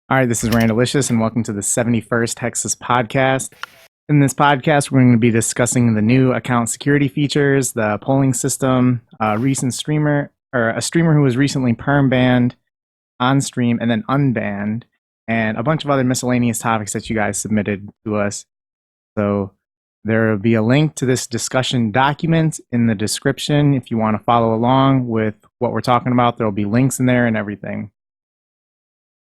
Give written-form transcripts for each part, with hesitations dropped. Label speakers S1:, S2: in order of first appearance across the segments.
S1: All right, this is Randalicious, and welcome to the 71st Hexis podcast. In this podcast, we're going to be discussing the new account security features, the polling system, a streamer who was recently perm banned on stream and then unbanned, and a bunch of other miscellaneous topics that you guys submitted to us. So there will be a link to this discussion document in the description if you want to follow along with what we're talking about. There will be links in there and everything.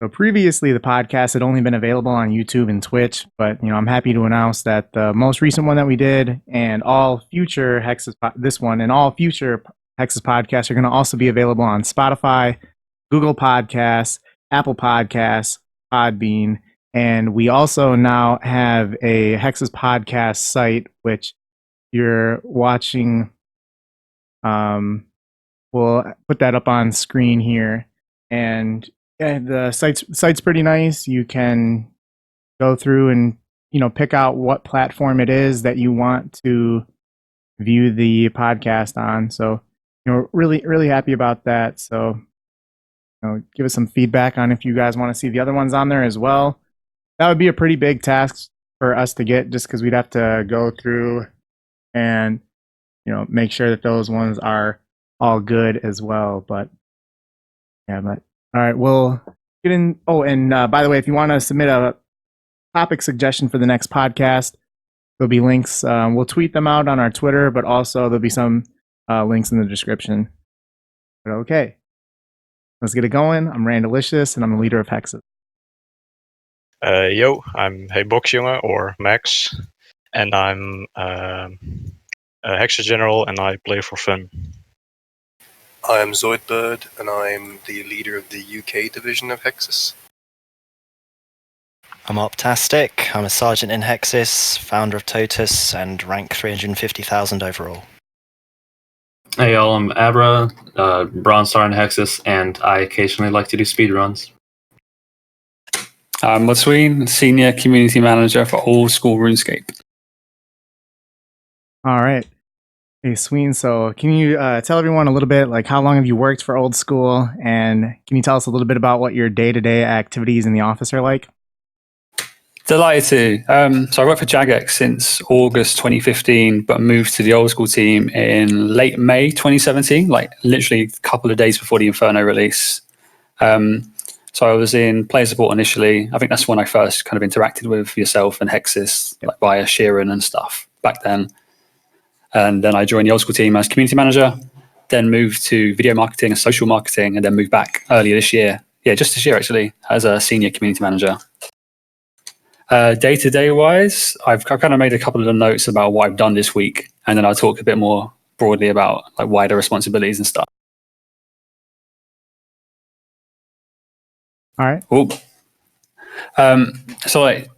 S1: So previously, the podcast had only been available on YouTube and Twitch, but I'm happy to announce that the most recent one that we did and all future Hexis podcasts are going to also be available on Spotify, Google Podcasts, Apple Podcasts, Podbean, and we also now have a Hexis podcast site, which you're watching. We'll put that up on screen here, and yeah, the site's pretty nice. You can go through and pick out what platform it is that you want to view the podcast on. So really happy about that. So give us some feedback on if you guys want to see the other ones on there as well. That would be a pretty big task for us to get, just because we'd have to go through and make sure that those ones are all good as well. But all right, we'll get in. Oh, and by the way, if you want to submit a topic suggestion for the next podcast, there'll be links. We'll tweet them out on our Twitter, but also there'll be some links in the description. But okay, let's get it going. I'm Randalicious, and I'm the leader of Hexis.
S2: Yo, I'm jonge or Max, and I'm a Hexis general, and I play for fun.
S3: I am Zoydberg, and I'm the leader of the UK division of Hexis.
S4: I'm Arptastic. I'm a sergeant in Hexis, founder of Totus, and rank 350,000 overall.
S5: Hey y'all, I'm Abra, bronze star in Hexis, and I occasionally like to do speedruns.
S6: I'm Sween, senior community manager for old school Runescape.
S1: All right. Hey, Sween, so can you tell everyone a little bit, like, how long have you worked for Old School, and can you tell us a little bit about what your day-to-day activities in the office are like?
S6: Delighted to. So I worked for Jagex since August 2015, but moved to the Old School team in late May 2017, like literally a couple of days before the Inferno release. So I was in player support initially. I think that's when I first kind of interacted with yourself and Hexis, like via Sheeran and stuff back then. And then I joined the Old School team as community manager, then moved to video marketing and social marketing, and then moved back earlier this year. Yeah, just this year actually, as a senior community manager. Day-to-day wise, I've kind of made a couple of notes about what I've done this week, and then I'll talk a bit more broadly about like wider responsibilities and stuff.
S1: All right.
S6: Cool. So like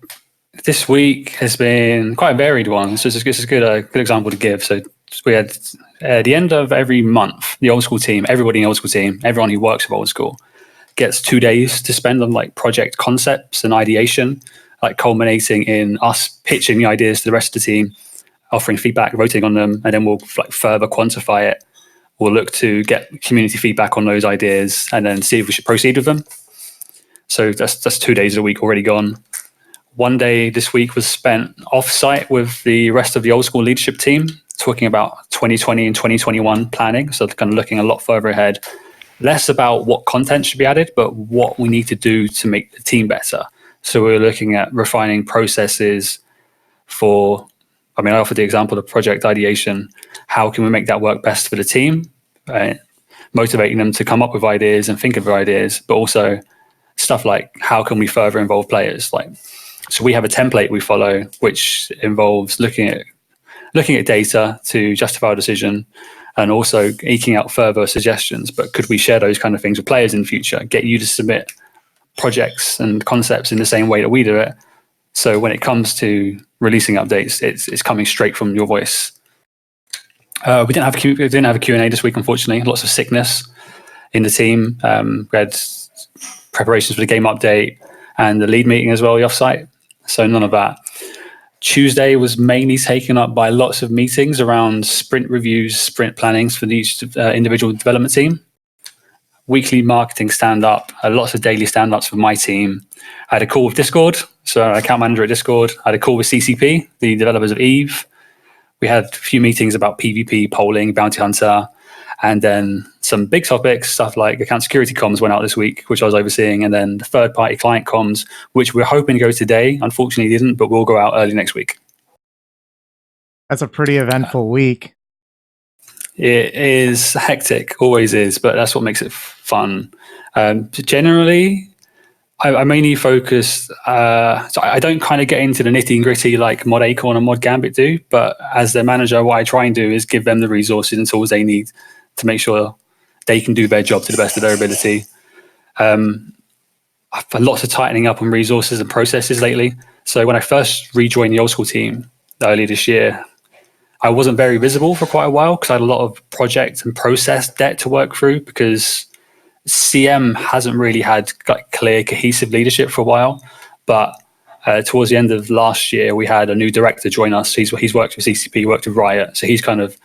S6: this week has been quite a varied one. So this is a good example to give. So we had at the end of every month, the Old School team, everybody in the Old School team, everyone who works with Old School gets 2 days to spend on like project concepts and ideation, like culminating in us pitching the ideas to the rest of the team, offering feedback, voting on them, and then we'll like further quantify it. We'll look to get community feedback on those ideas and then see if we should proceed with them. So that's 2 days a week already gone. 1 day this week was spent off-site with the rest of the Old School leadership team, talking about 2020 and 2021 planning. So kind of looking a lot further ahead, less about what content should be added, but what we need to do to make the team better. So we're looking at refining processes for, I offered the example of project ideation. How can we make that work best for the team? Motivating them to come up with ideas and think of ideas, but also stuff like how can we further involve players? So we have a template we follow, which involves looking at data to justify a decision and also eking out further suggestions. But could we share those kind of things with players in the future? Get you to submit projects and concepts in the same way that we do it. So when it comes to releasing updates, it's coming straight from your voice. We didn't have a Q&A this week, unfortunately. Lots of sickness in the team. We had preparations for the game update and the lead meeting as well, the offsite. So none of that. Tuesday was mainly taken up by lots of meetings around sprint reviews, sprint plannings for each individual development team. weekly marketing stand-up, lots of daily stand-ups for my team. I had a call with Discord, so account manager at Discord. I had a call with CCP, the developers of Eve. We had a few meetings about PvP, polling, bounty hunter, and then some big topics, stuff like account security comms went out this week, which I was overseeing, and then the third-party client comms, which we're hoping to go today. Unfortunately, didn't, but will go out early next week.
S1: That's a pretty eventful week.
S6: It is hectic, always is, but that's what makes it fun. Generally, I mainly focus, so I don't kind of get into the nitty and gritty like Mod Acorn and Mod Gambit do, but as their manager, what I try and do is give them the resources and tools they need to make sure they can do their job to the best of their ability. I've had lots of tightening up on resources and processes lately. So when I first rejoined the old school team earlier this year, I wasn't very visible for quite a while because I had a lot of project and process debt to work through because CM hasn't really had clear, cohesive leadership for a while. But towards the end of last year, we had a new director join us. He's worked with CCP, worked with Riot. So he's kind of,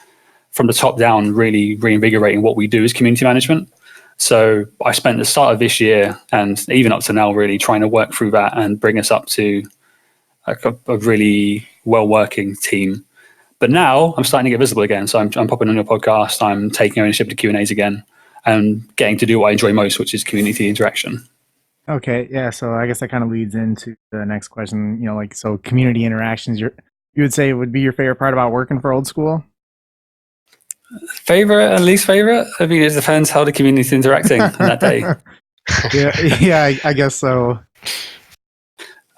S6: from the top down, really reinvigorating what we do as community management. So I spent the start of this year and even up to now really trying to work through that and bring us up to a really well-working team. But now I'm starting to get visible again. So I'm popping on your podcast. I'm taking ownership of the Q&As again and getting to do what I enjoy most, which is community interaction.
S1: Okay, yeah. So I guess that kind of leads into the next question. You know, like, so community interactions, you would say would be your favorite part about working for Old School?
S6: Favorite and least favorite? I mean, it depends how the community is interacting on that day.
S1: yeah, I guess so.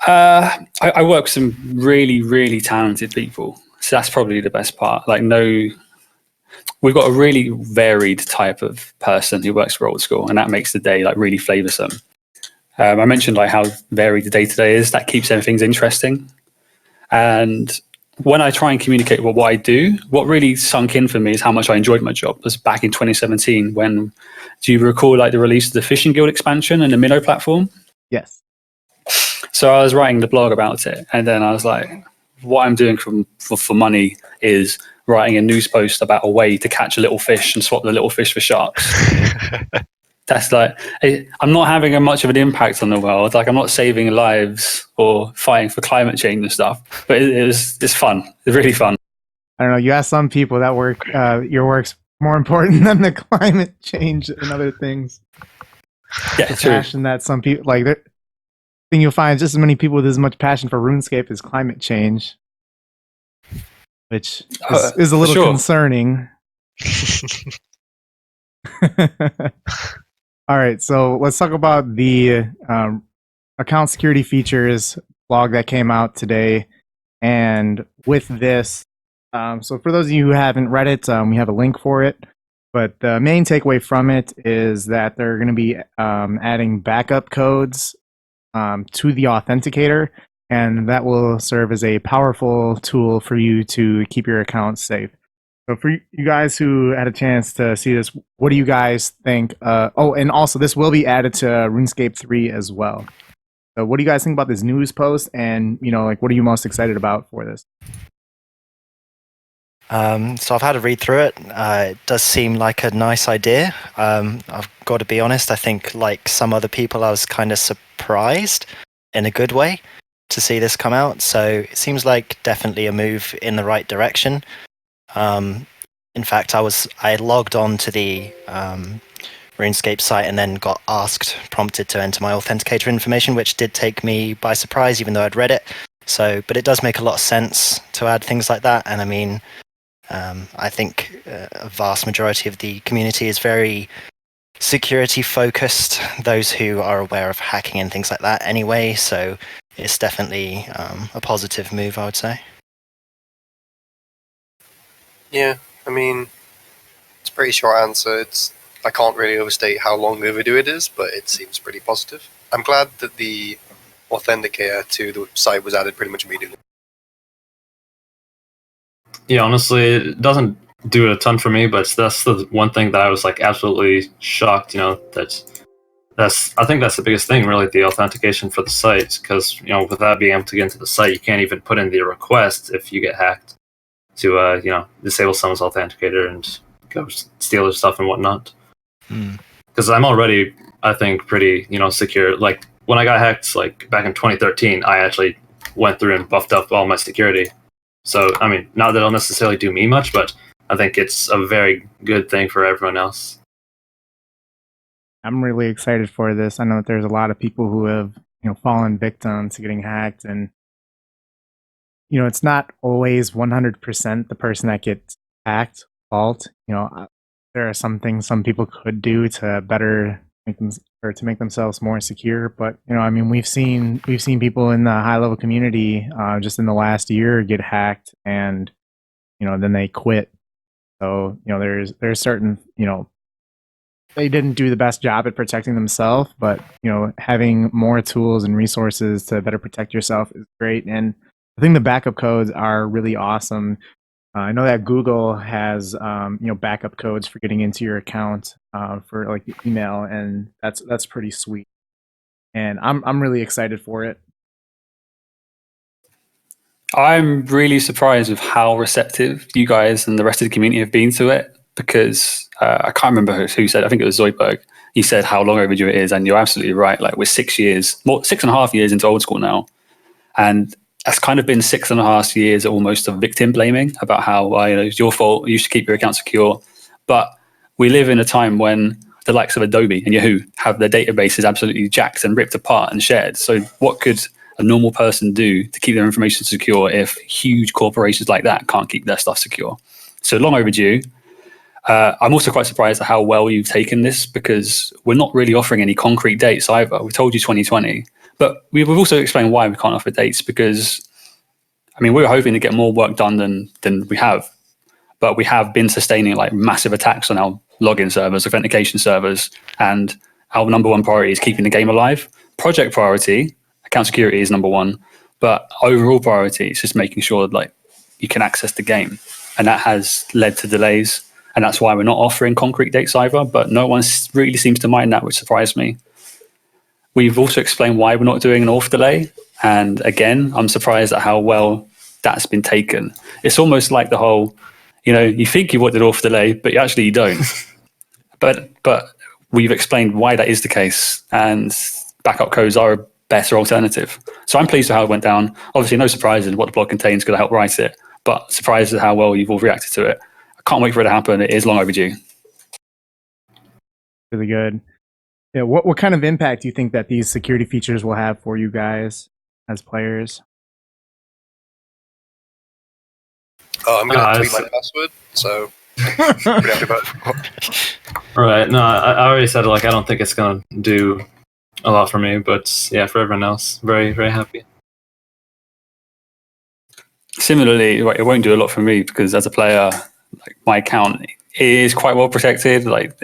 S6: I work with some really, really talented people. So that's probably the best part. We've got a really varied type of person who works for Old School, and that makes the day like really flavoursome. I mentioned like how varied the day-to-day is. That keeps everything interesting. And when I try and communicate what I do, what really sunk in for me is how much I enjoyed my job. It was back in 2017 when, do you recall like the release of the Fishing Guild expansion and the Minnow platform?
S1: Yes.
S6: So I was writing the blog about it, and then I was like, what I'm doing for money is writing a news post about a way to catch a little fish and swap the little fish for sharks. That's like, I'm not having much of an impact on the world. Like, I'm not saving lives or fighting for climate change and stuff, but it's fun. It's really fun.
S1: I don't know. You ask some people that your work's more important than the climate change and other things.
S6: Yeah,
S1: the
S6: true.
S1: passion that some people like. Thing you'll find just as many people with as much passion for RuneScape as climate change, which is a little concerning. All right, so let's talk about the account security features blog that came out today. And with this, so for those of you who haven't read it, we have a link for it. But the main takeaway from it is that they're going to be adding backup codes to the authenticator, and that will serve as a powerful tool for you to keep your account safe. So for you guys who had a chance to see this, what do you guys think? And also this will be added to RuneScape 3 as well. So what do you guys think about this news post, and like what are you most excited about for this?
S4: So I've had a read through it. It does seem like a nice idea. I've got to be honest, I think like some other people, I was kind of surprised in a good way to see this come out. So it seems like definitely a move in the right direction. In fact, I logged on to the RuneScape site and then got prompted to enter my authenticator information, which did take me by surprise, even though I'd read it. But it does make a lot of sense to add things like that. And I mean, I think a vast majority of the community is very security focused, those who are aware of hacking and things like that anyway, so it's definitely a positive move, I would say.
S3: Yeah, I mean, it's a pretty short answer. I can't really overstate how long overdue it is, but it seems pretty positive. I'm glad that the authenticator to the site was added pretty much immediately. Yeah,
S5: honestly, it doesn't do a ton for me, but that's the one thing that I was like absolutely shocked. I think that's the biggest thing, really, the authentication for the site, because without being able to get into the site, you can't even put in the request if you get hacked to disable someone's authenticator and go steal their stuff and whatnot. because I'm already, I think, pretty secure. Like when I got hacked, like back in 2013, I actually went through and buffed up all my security. So I mean, not that it'll necessarily do me much, but I think it's a very good thing for everyone else.
S1: I'm really excited for this. I know that there's a lot of people who have, fallen victim to getting hacked, and it's not always 100% the person that gets hacked fault. There are some things some people could do to better make them or to make themselves more secure. But I mean, we've seen people in the high level community just in the last year get hacked, and then they quit. So there's certain they didn't do the best job at protecting themselves, but having more tools and resources to better protect yourself is great. And I think the backup codes are really awesome. I know that Google has backup codes for getting into your account for like the email, and that's pretty sweet. And I'm really excited for it.
S6: I'm really surprised with how receptive you guys and the rest of the community have been to it, because I can't remember who said, I think it was Zoydberg. He said how long overdue it is, and you're absolutely right. Like we're 6.5 years into old school now, and that's kind of been 6.5 years almost of victim blaming about how it's your fault. You should keep your account secure, but we live in a time when the likes of Adobe and Yahoo have their databases absolutely jacked and ripped apart and shared. So what could a normal person do to keep their information secure if huge corporations like that can't keep their stuff secure? So long overdue. I'm also quite surprised at how well you've taken this, because we're not really offering any concrete dates either. We told you 2020, but we've also explained why we can't offer dates, because I mean, we were hoping to get more work done than we have, but we have been sustaining like massive attacks on our login servers, authentication servers, and our number one priority is keeping the game alive. Project priority, account security is number one, but overall priority is just making sure like you can access the game, and that has led to delays. And that's why we're not offering concrete dates either, but no one really seems to mind that, which surprised me. We've also explained why we're not doing an auth delay. And again, I'm surprised at how well that's been taken. It's almost like the whole, you think you want an auth delay, but you don't. but we've explained why that is the case, and backup codes are a better alternative. So I'm pleased with how it went down. Obviously, no surprises in what the blog contains, going to help write it, but surprised at how well you've all reacted to it. Can't wait for it to happen. It is long overdue.
S1: Really good. Yeah, what kind of impact do you think that these security features will have for you guys as players?
S3: Oh, I'm going to tweet my password, so pretty happy about it.
S5: Right. No, I already said like I don't think it's going to do a lot for me, but yeah, for everyone else, very, very happy.
S6: Similarly, it won't do a lot for me, because as a player, like my account is quite well protected. Like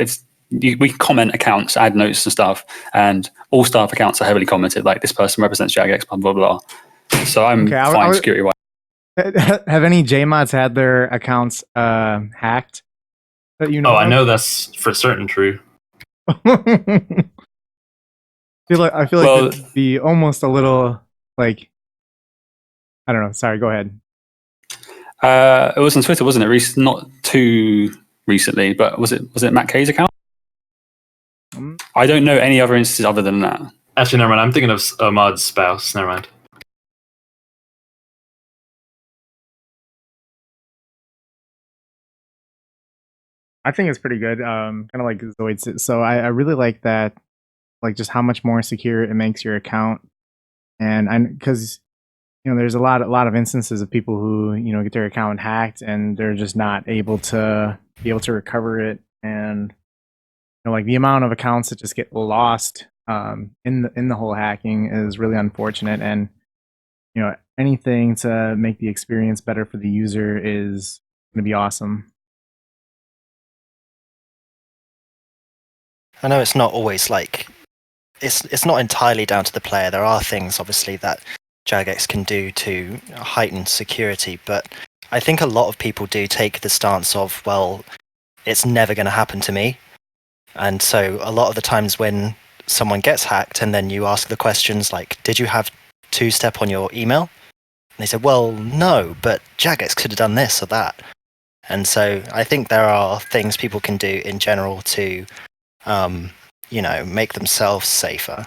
S6: we comment accounts, add notes and stuff, and all staff accounts are heavily commented. Like this person represents jagex, blah blah blah. So I'm fine security wise.
S1: Have any JMods had their accounts hacked? That
S5: I know that's for certain true.
S1: I feel like it'd be almost a little like, I don't know. Sorry, go ahead.
S6: It was on Twitter, wasn't it? Not too recently, but was it Matt K's account? I don't know any other instances other than that.
S5: Actually, never mind. I'm thinking of Ahmad's spouse. Never mind.
S1: I think it's pretty good. Kind of like Zoid. So I really like that, like just how much more secure it makes your account, and because there's a lot of instances of people who get their account hacked and they're just not able to recover it, and like the amount of accounts that just get lost in the whole hacking is really unfortunate. And anything to make the experience better for the user is going to be awesome.
S4: I know it's not always like it's not entirely down to the player. There are things obviously that jagex can do to heighten security, but I think a lot of people do take the stance of, well, it's never going to happen to me. And so a lot of the times when someone gets hacked and then you ask the questions like, did you have two-step on your email? And they said, well, no, but jagex could have done this or that. And so I think there are things people can do in general to make themselves safer.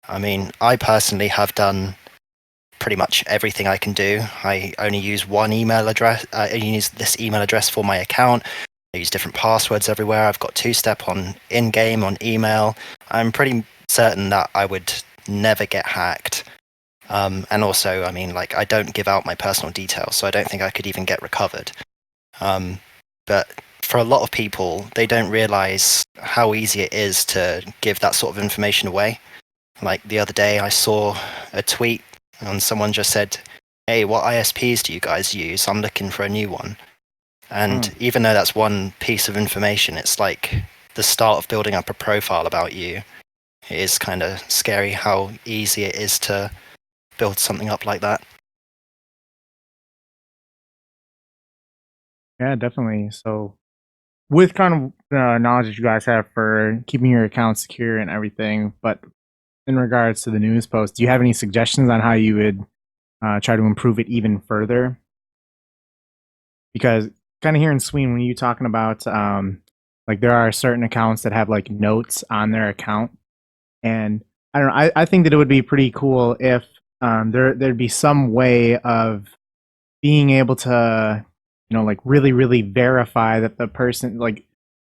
S4: I mean, I personally have done pretty much everything I can do. I only use one email address. I use this email address for my account. I use different passwords everywhere. I've got two-step on in-game, on email. I'm pretty certain that I would never get hacked. And also, I mean, like, I don't give out my personal details, so I don't think I could even get recovered. But for a lot of people, they don't realize how easy it is to give that sort of information away. Like the other day, I saw a tweet and someone just said, "Hey, what ISPs do you guys use? I'm looking for a new one." And even though that's one piece of information, it's like the start of building up a profile about you. It is kind of scary how easy it is to build something up like that.
S1: Yeah, definitely. So, with kind of the knowledge that you guys have for keeping your account secure and everything, but in regards to the news post, do you have any suggestions on how you would try to improve it even further? Because kind of hearing Sween, when you talking about like there are certain accounts that have like notes on their account, and I don't know, I think that it would be pretty cool if there'd be some way of being able to, like really verify that the person, like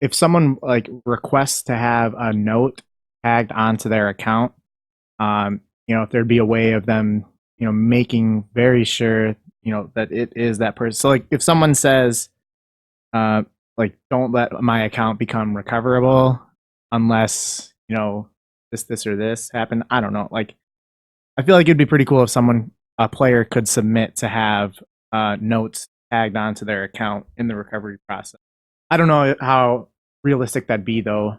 S1: if someone like requests to have a note tagged onto their account, if there'd be a way of them, making very sure, that it is that person. So like if someone says, like, don't let my account become recoverable unless, this or this happen. I don't know. Like, I feel like it'd be pretty cool if a player could submit to have notes tagged onto their account in the recovery process. I don't know how realistic that'd be, though.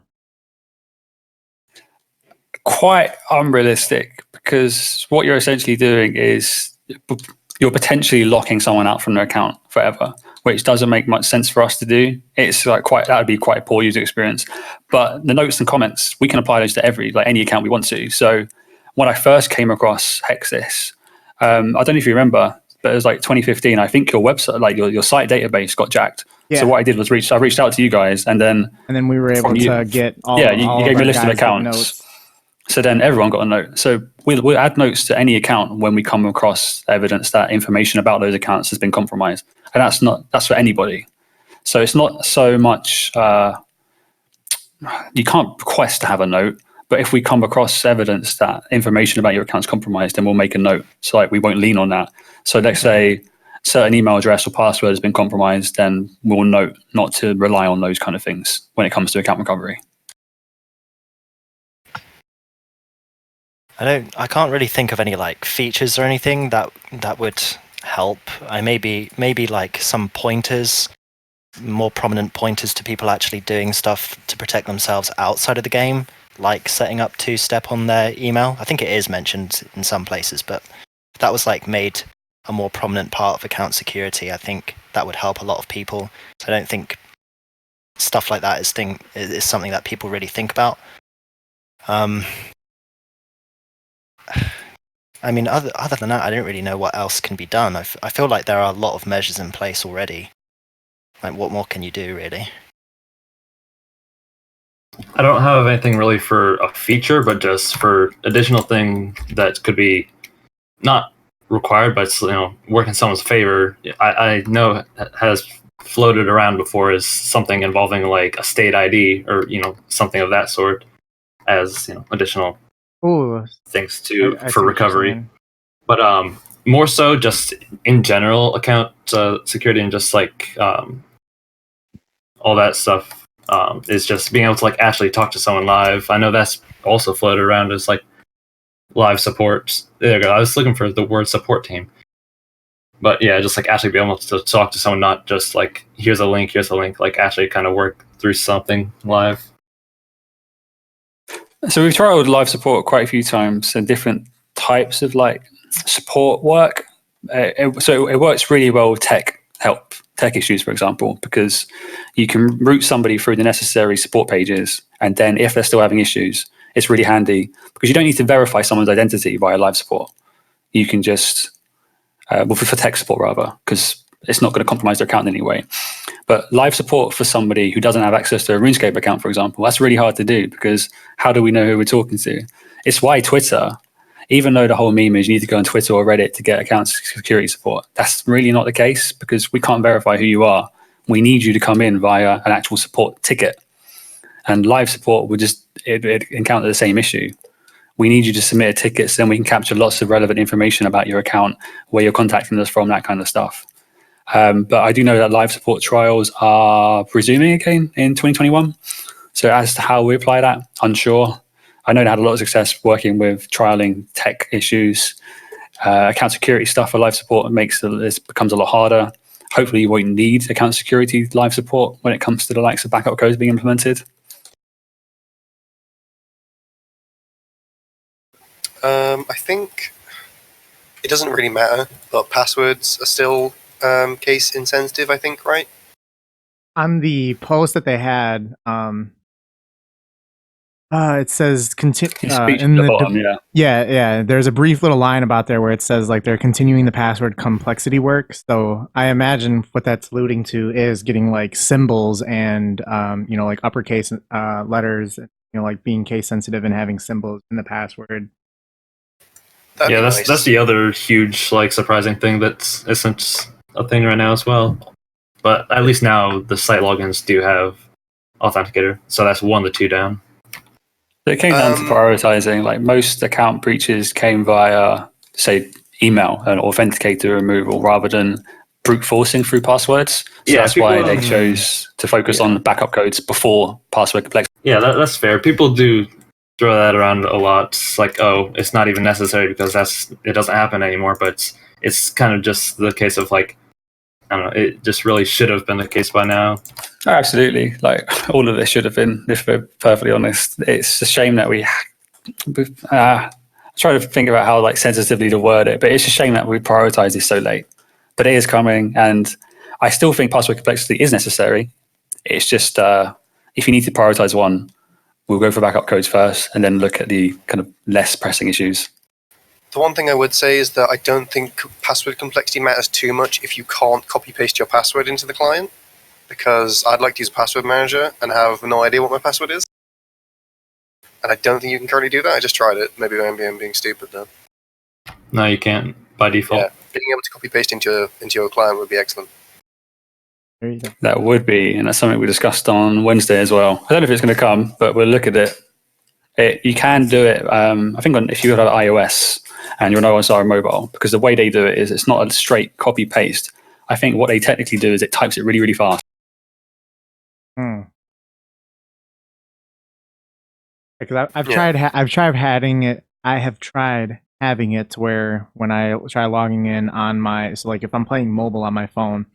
S6: Quite unrealistic, because what you're essentially doing is you're potentially locking someone out from their account forever, which doesn't make much sense for us to do. It's like that would be quite a poor user experience. But the notes and comments, we can apply those to any account we want to. So when I first came across Hexis, I don't know if you remember, but it was like 2015. I think your website, like your site database, got jacked. Yeah. So what I did was I reached out to you guys, and then
S1: we were able to get all.
S6: Yeah, you gave me a list of accounts.
S1: Notes.
S6: So then everyone got a note. So we'll add notes to any account when we come across evidence that information about those accounts has been compromised, and that's for anybody. So it's not so much you can't request to have a note, but if we come across evidence that information about your account's compromised, then we'll make a note. So like we won't lean on that. So let's say certain email address or password has been compromised, then we'll note not to rely on those kind of things when it comes to account recovery.
S4: I can't really think of any like features or anything that would help. Maybe like some pointers, more prominent pointers to people actually doing stuff to protect themselves outside of the game, like setting up two-step on their email. I think it is mentioned in some places, but if that was like made a more prominent part of account security, I think that would help a lot of people. So I don't think stuff like that is something that people really think about. I mean, other than that, I don't really know what else can be done. I feel like there are a lot of measures in place already. Like, what more can you do, really?
S5: I don't have anything really for a feature, but just for additional thing that could be not required, but work in someone's favor. I know has floated around before is something involving like a state ID or something of that sort as additional things for recovery. But more so just in general account security and just like all that stuff is just being able to like actually talk to someone live. I know that's also floated around as like live support. There you go. I was looking for the word support team. But yeah, just like actually be able to talk to someone, not just like here's a link, like actually kind of work through something live.
S6: So we've tried live support quite a few times and different types of like support work. So it works really well with tech issues, for example, because you can route somebody through the necessary support pages, and then if they're still having issues, it's really handy because you don't need to verify someone's identity via live support. You can just for tech support rather, because it's not going to compromise their account in any way. But live support for somebody who doesn't have access to a RuneScape account, for example, that's really hard to do because how do we know who we're talking to? It's why Twitter, even though the whole meme is you need to go on Twitter or Reddit to get account security support, that's really not the case because we can't verify who you are. We need you to come in via an actual support ticket. And live support would just it encounter the same issue. We need you to submit a ticket so then we can capture lots of relevant information about your account, where you're contacting us from, that kind of stuff. But I do know that live support trials are resuming again in 2021. So as to how we apply that, unsure. I know they had a lot of success working with trialing tech issues. Account security stuff for live support this becomes a lot harder. Hopefully you won't need account security live support when it comes to the likes of backup codes being implemented.
S3: I think it doesn't really matter, but passwords are still case insensitive, I think, right?
S1: On the post that they had, it says
S6: In the bottom,
S1: yeah. There's a brief little line about there where it says like they're continuing the password complexity work. So I imagine what that's alluding to is getting like symbols and like uppercase letters, like being case sensitive and having symbols in the password.
S3: That'd be nice.
S5: That's the other huge like surprising thing that isn't a thing right now as well. But at least now the site logins do have authenticator, so that's 1 to 2 down.
S6: So it came down to prioritizing. Like most account breaches came via, say, email and authenticator removal rather than brute forcing through passwords. So that's why they chose to focus on backup codes before password complexity.
S5: Yeah, that's fair. People do throw that around a lot. It's like, oh, it's not even necessary because it doesn't happen anymore. But it's kind of just the case of like, I don't know, it just really should have been the case by now.
S6: Oh, absolutely. Like all of this should have been, if we're perfectly honest. It's a shame that we try to think about how like sensitively to word it, but it's a shame that we prioritize this so late. But it is coming, and I still think password complexity is necessary. It's just if you need to prioritize one, we'll go for backup codes first and then look at the kind of less pressing issues.
S3: The one thing I would say is that I don't think password complexity matters too much if you can't copy-paste your password into the client, because I'd like to use a password manager and have no idea what my password is. And I don't think you can currently do that. I just tried it. Maybe I'm being stupid, though.
S5: No, you can't by default.
S3: Yeah, being able to copy-paste into your client would be excellent.
S1: There you go.
S6: That would be, and that's something we discussed on Wednesday as well. I don't know if it's going to come, but we'll look at it. You can do it, I think, if you have iOS and you're on OSR mobile, because the way they do it is it's not a straight copy-paste. I think what they technically do is it types it really, really fast.
S1: Because I've tried having it. I have tried having it to where when I try logging in on so like if I'm playing mobile on my phone,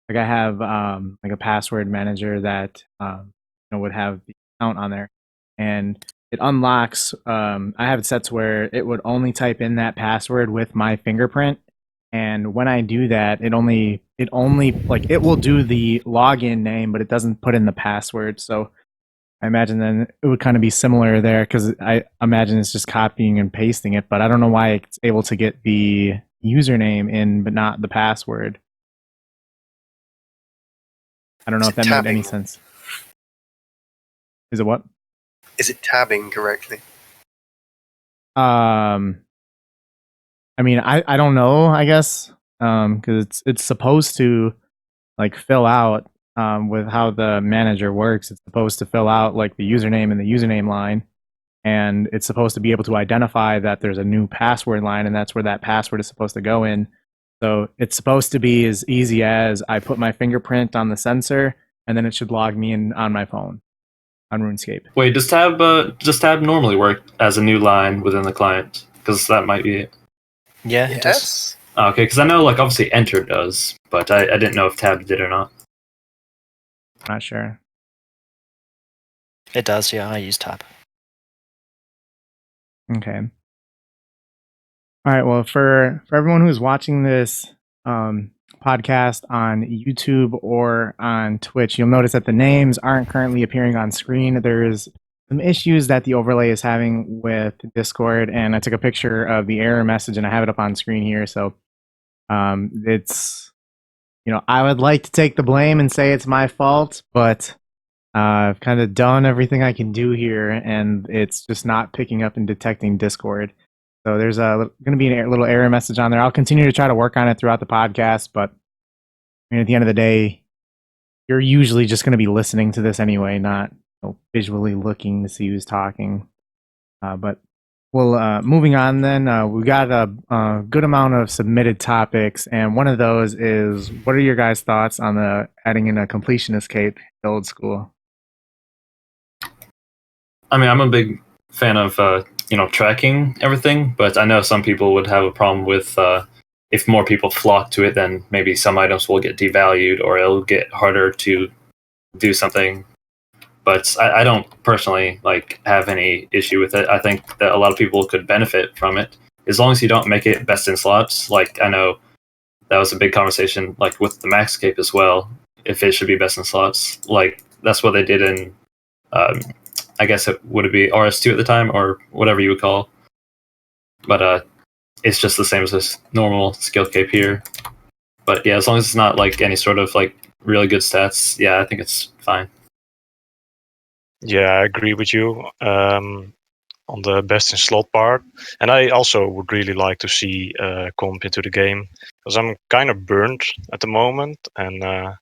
S1: like I have like a password manager that would have the account on there, and it unlocks. I have it set to where it would only type in that password with my fingerprint, and when I do that, it only like it will do the login name, but it doesn't put in the password. So I imagine then it would kind of be similar there, because I imagine it's just copying and pasting it, but I don't know why it's able to get the username in but not the password. I don't know if that made any sense. Is it what?
S3: Is it tabbing correctly?
S1: I mean, I don't know, I guess, because it's supposed to like fill out with how the manager works. It's supposed to fill out like the username and the username line, and it's supposed to be able to identify that there's a new password line, and that's where that password is supposed to go in. So it's supposed to be as easy as I put my fingerprint on the sensor, and then it should log me in on my phone on RuneScape.
S5: Wait, does tab normally work as a new line within the client? Because that might be it.
S4: Yeah, it does.
S5: Okay, because I know like obviously enter does, but I didn't know if tab did or not.
S1: Not sure.
S4: It does, yeah, I use tab.
S1: Okay. All right, well, for everyone who's watching this podcast on YouTube or on Twitch, you'll notice that the names aren't currently appearing on screen. There's some issues that the overlay is having with Discord, and I took a picture of the error message and I have it up on screen here. So it's I would like to take the blame and say it's my fault, but I've kind of done everything I can do here, and it's just not picking up and detecting Discord. So there's going to be a little error message on there. I'll continue to try to work on it throughout the podcast, but at the end of the day, you're usually just going to be listening to this anyway, not visually looking to see who's talking. But well, moving on then, we got a good amount of submitted topics, and one of those is, what are your guys' thoughts on adding in a completionist cape, the old school?
S5: I mean, I'm a big fan of tracking everything, but I know some people would have a problem with if more people flock to it, then maybe some items will get devalued or it'll get harder to do something. But I don't personally have any issue with it. I think that a lot of people could benefit from it as long as you don't make it best in slots. Like, I know that was a big conversation, like with the max cape as well. If it should be best in slots, like that's what they did in, I guess would be RS2 at the time or whatever you would call. But it's just the same as this normal skill cape here. But yeah, as long as it's not like any sort of like really good stats, yeah, I think it's fine.
S2: Yeah, I agree with you on the best in slot part, and I also would really like to see comp into the game, because I'm kind of burnt at the moment, and I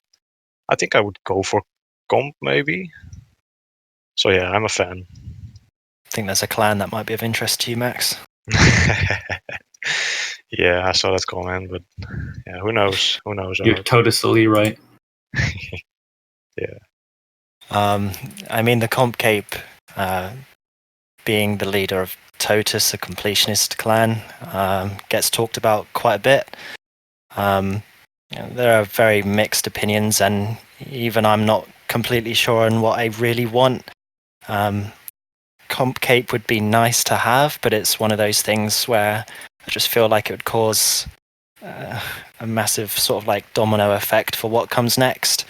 S2: think I would go for comp maybe. So yeah, I'm a fan.
S4: I think there's a clan that might be of interest to you, Max.
S2: Yeah, I saw that comment, but yeah, who knows? Who knows?
S5: You're totally right.
S2: Yeah.
S4: I mean, the comp cape, being the leader of Totus, a completionist clan, gets talked about quite a bit. There are very mixed opinions, and even I'm not completely sure on what I really want. Comp cape would be nice to have, but it's one of those things where I just feel like it would cause a massive sort of like domino effect for what comes next.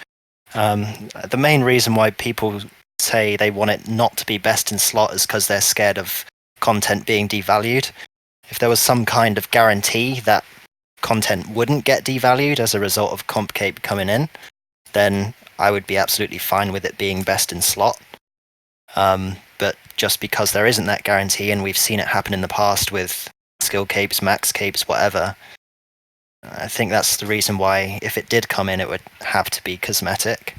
S4: The main reason why people say they want it not to be best in slot is because they're scared of content being devalued. If there was some kind of guarantee that content wouldn't get devalued as a result of comp cape coming in, then I would be absolutely fine with it being best in slot. But just because there isn't that guarantee, and we've seen it happen in the past with skill capes, max capes, whatever, I think that's the reason why, if it did come in, it would have to be cosmetic.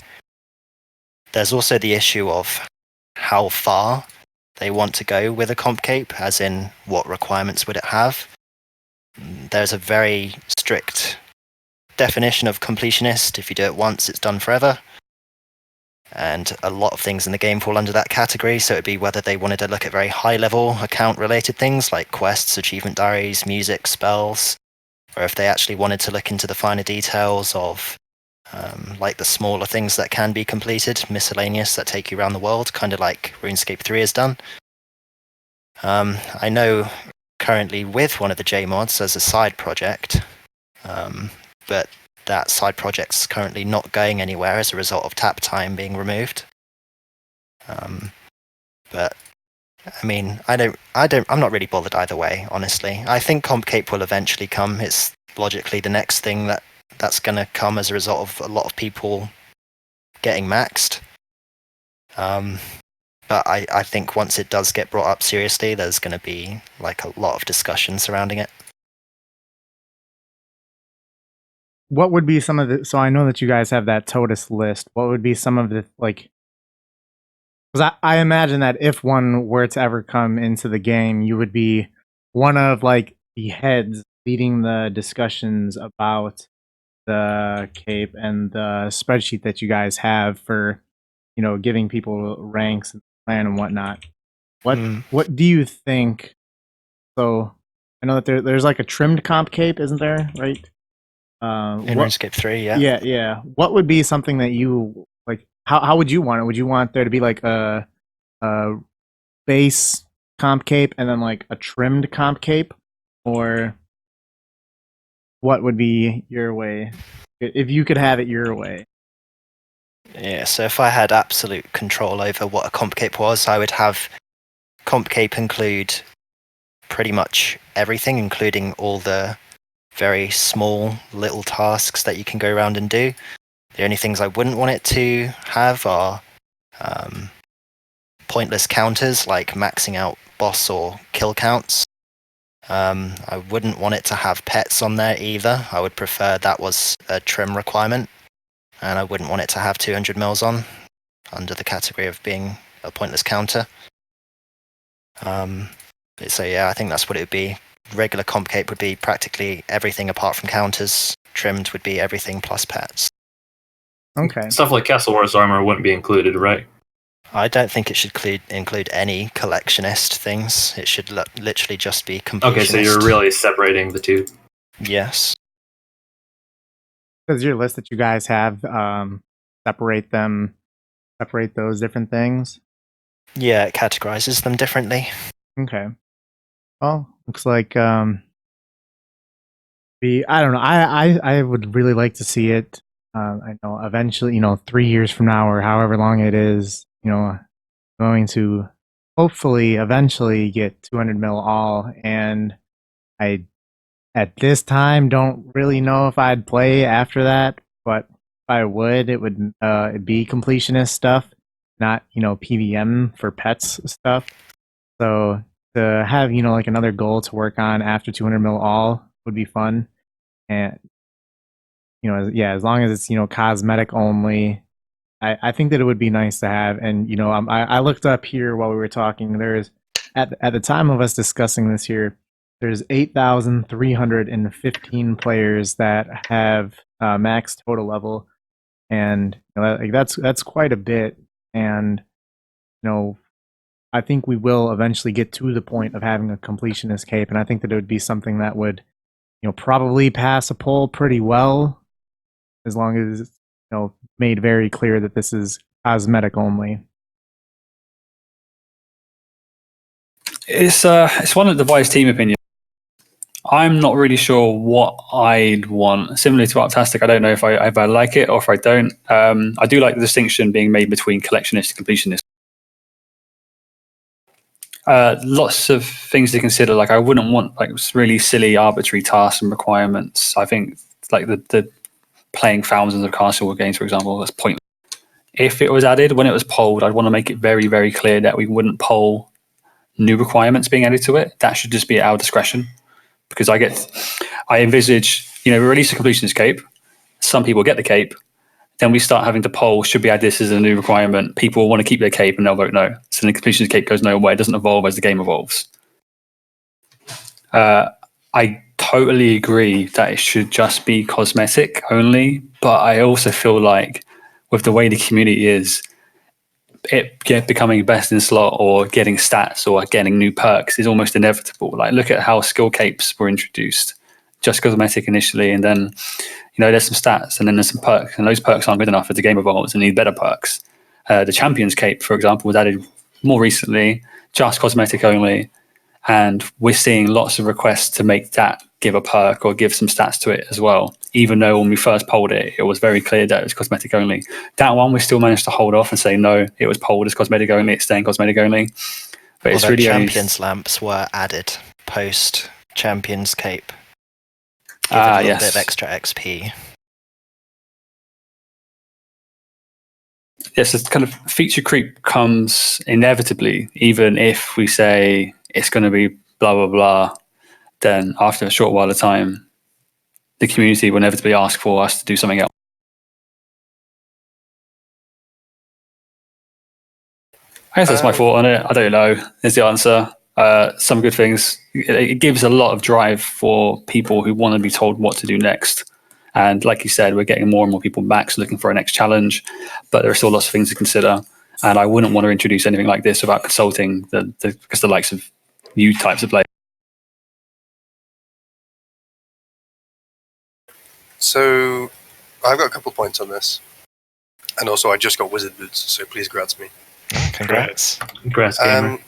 S4: There's also the issue of how far they want to go with a comp cape, as in what requirements would it have. There's a very strict definition of completionist. If you do it once, it's done forever. And a lot of things in the game fall under that category, so it'd be whether they wanted to look at very high-level account-related things like quests, achievement diaries, music, spells, or if they actually wanted to look into the finer details of like the smaller things that can be completed, miscellaneous, that take you around the world, kind of like RuneScape 3 has done. I know currently with one of the JMods as a side project, but that side project's currently not going anywhere as a result of tap time being removed. But I mean, I'm not really bothered either way, honestly. I think comp cape will eventually come. It's logically the next thing that's going to come as a result of a lot of people getting maxed. But I think once it does get brought up seriously, there's going to be like a lot of discussion surrounding it.
S1: What would be some of the, so I know that you guys have that Totus list, what would be some of the, like, because I imagine that if one were to ever come into the game, you would be one of like the heads leading the discussions about the cape and the spreadsheet that you guys have for, giving people ranks and plan and whatnot. What do you think? So I know that there's like a trimmed comp cape, isn't there? Right?
S4: In RuneScape 3, yeah.
S1: Yeah. What would be something that you like? How would you want it? Would you want there to be like a base comp cape and then like a trimmed comp cape, or what would be your way if you could have it your way?
S4: Yeah, so if I had absolute control over what a comp cape was, I would have comp cape include pretty much everything, including all the very small little tasks that you can go around and do. The only things I wouldn't want it to have are pointless counters like maxing out boss or kill counts. I wouldn't want it to have pets on there either. I would prefer that was a trim requirement, and I wouldn't want it to have 200 mils on under the category of being a pointless counter. So yeah, I think that's what it would be. Regular comp cape would be practically everything apart from counters. Trimmed would be everything plus pets.
S1: Okay.
S5: Stuff like Castle Wars armor wouldn't be included, right?
S4: I don't think it should include any collectionist things. It should literally just be completionist.
S5: Okay, so you're really separating the two.
S4: Yes.
S1: Does your list that you guys have separate those different things?
S4: Yeah, it categorizes them differently.
S1: Okay. Well, looks like I don't know. I would really like to see it. I know eventually, 3 years from now or however long it is, going to hopefully eventually get 200 mil all, and I at this time don't really know if I'd play after that, but if I would, it would it'd be completionist stuff, not PVM for pets stuff. So to have like another goal to work on after 200 mil all would be fun, and as long as it's cosmetic only. I think that it would be nice to have, and I looked up here while we were talking. There's at the time of us discussing this here, there's 8,315 players that have max total level, and that's quite a bit. And I think we will eventually get to the point of having a completionist cape, and I think that it would be something that would probably pass a poll pretty well, as long as it's made very clear that this is cosmetic only.
S6: It's one of the biased team opinion. I'm not really sure what I'd want. Similar to Arptastic, I don't know if I like it or if I don't. I do like the distinction being made between collectionist and completionist. Lots of things to consider. Like, I wouldn't want like really silly arbitrary tasks and requirements. I think like the playing thousands of Castle games, for example, that's pointless. If it was added when it was polled, I'd want to make it very, very clear that we wouldn't poll new requirements being added to it. That should just be at our discretion. Because I envisage, we release a completionist cape. Some people get the cape. Then we start having to poll, should we add this as a new requirement? People will want to keep their cape and they'll vote no. So then the completionist cape goes nowhere. It doesn't evolve as the game evolves. I totally agree that it should just be cosmetic only. But I also feel like with the way the community is, becoming best in slot or getting stats or getting new perks is almost inevitable. Like, look at how skill capes were introduced, just cosmetic initially, and then there's some stats and then there's some perks, and those perks aren't good enough as the game evolves and need better perks. The Champions cape, for example, was added more recently, just cosmetic only, and we're seeing lots of requests to make that give a perk or give some stats to it as well, even though when we first polled it, it was very clear that it was cosmetic only. That one we still managed to hold off and say no, it was polled as cosmetic only, it's staying cosmetic only. But it's really
S4: Champions lamps were added post Champions cape. Give it a little bit of extra XP.
S6: Yes, this kind of feature creep comes inevitably, even if we say it's going to be blah, blah, blah. Then after a short while of time, the community will inevitably ask for us to do something else. I guess that's my thought on it. I don't know. Is the answer. Some good things. It gives a lot of drive for people who want to be told what to do next. And like you said, we're getting more and more people back looking for a next challenge, but there are still lots of things to consider. And I wouldn't want to introduce anything like this without consulting because the likes of new types of players.
S3: So I've got a couple of points on this. And also I just got wizard boots, so please grats me.
S4: Congrats.
S5: Congrats, gamer.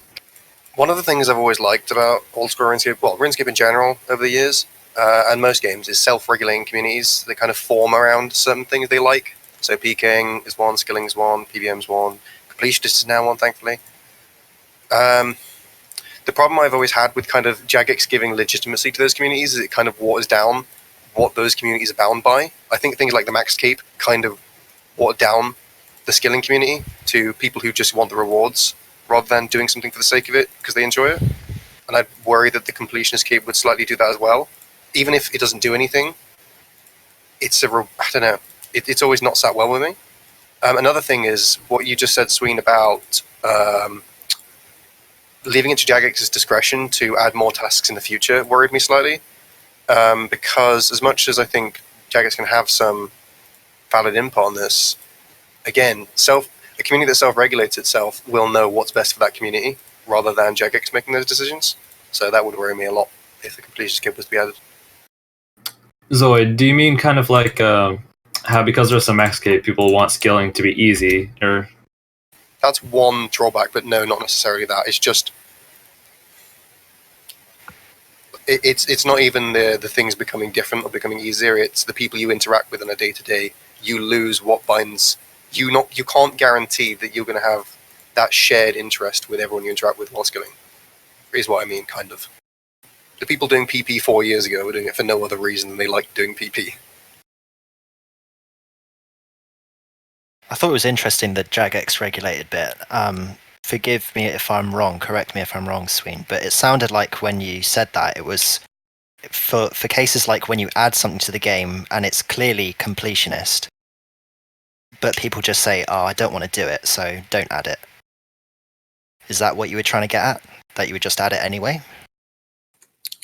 S3: One of the things I've always liked about old school RuneScape, well, RuneScape in general over the years, and most games, is self-regulating communities that kind of form around certain things they like. So PKing is one, skilling is one, PVM is one, completionist is now one, thankfully. The problem I've always had with kind of Jagex giving legitimacy to those communities is it kind of waters down what those communities are bound by. I think things like the Max Cape kind of watered down the skilling community to people who just want the rewards rather than doing something for the sake of it because they enjoy it. And I'd worry that the Completionist Cape would slightly do that as well. Even if it doesn't do anything, it's I don't know. It's always not sat well with me. Another thing is what you just said, Sween, about leaving it to Jagex's discretion to add more tasks in the future worried me slightly. Because as much as I think Jagex can have some valid input on this, again, a community that self-regulates itself will know what's best for that community rather than Jagex making those decisions. So that would worry me a lot if the Completionist Cape was to be added.
S5: Zoid, do you mean kind of like how because there's a Max Cape, people want skilling to be easy, or?
S3: That's one drawback, but no, not necessarily that. It's just it's not even the things becoming different or becoming easier. It's the people you interact with on a day-to-day. You lose what binds you. You can't guarantee that you're going to have that shared interest with everyone you interact with while skilling. Is what I mean, kind of. The people doing PP 4 years ago were doing it for no other reason than they liked doing PP.
S4: I thought it was interesting the Jagex regulated bit. Forgive me if I'm wrong, correct me if I'm wrong, Sween, but it sounded like when you said that, it was for cases like when you add something to the game and it's clearly completionist, but people just say, oh, I don't want to do it, so don't add it. Is that what you were trying to get at? That you would just add it anyway?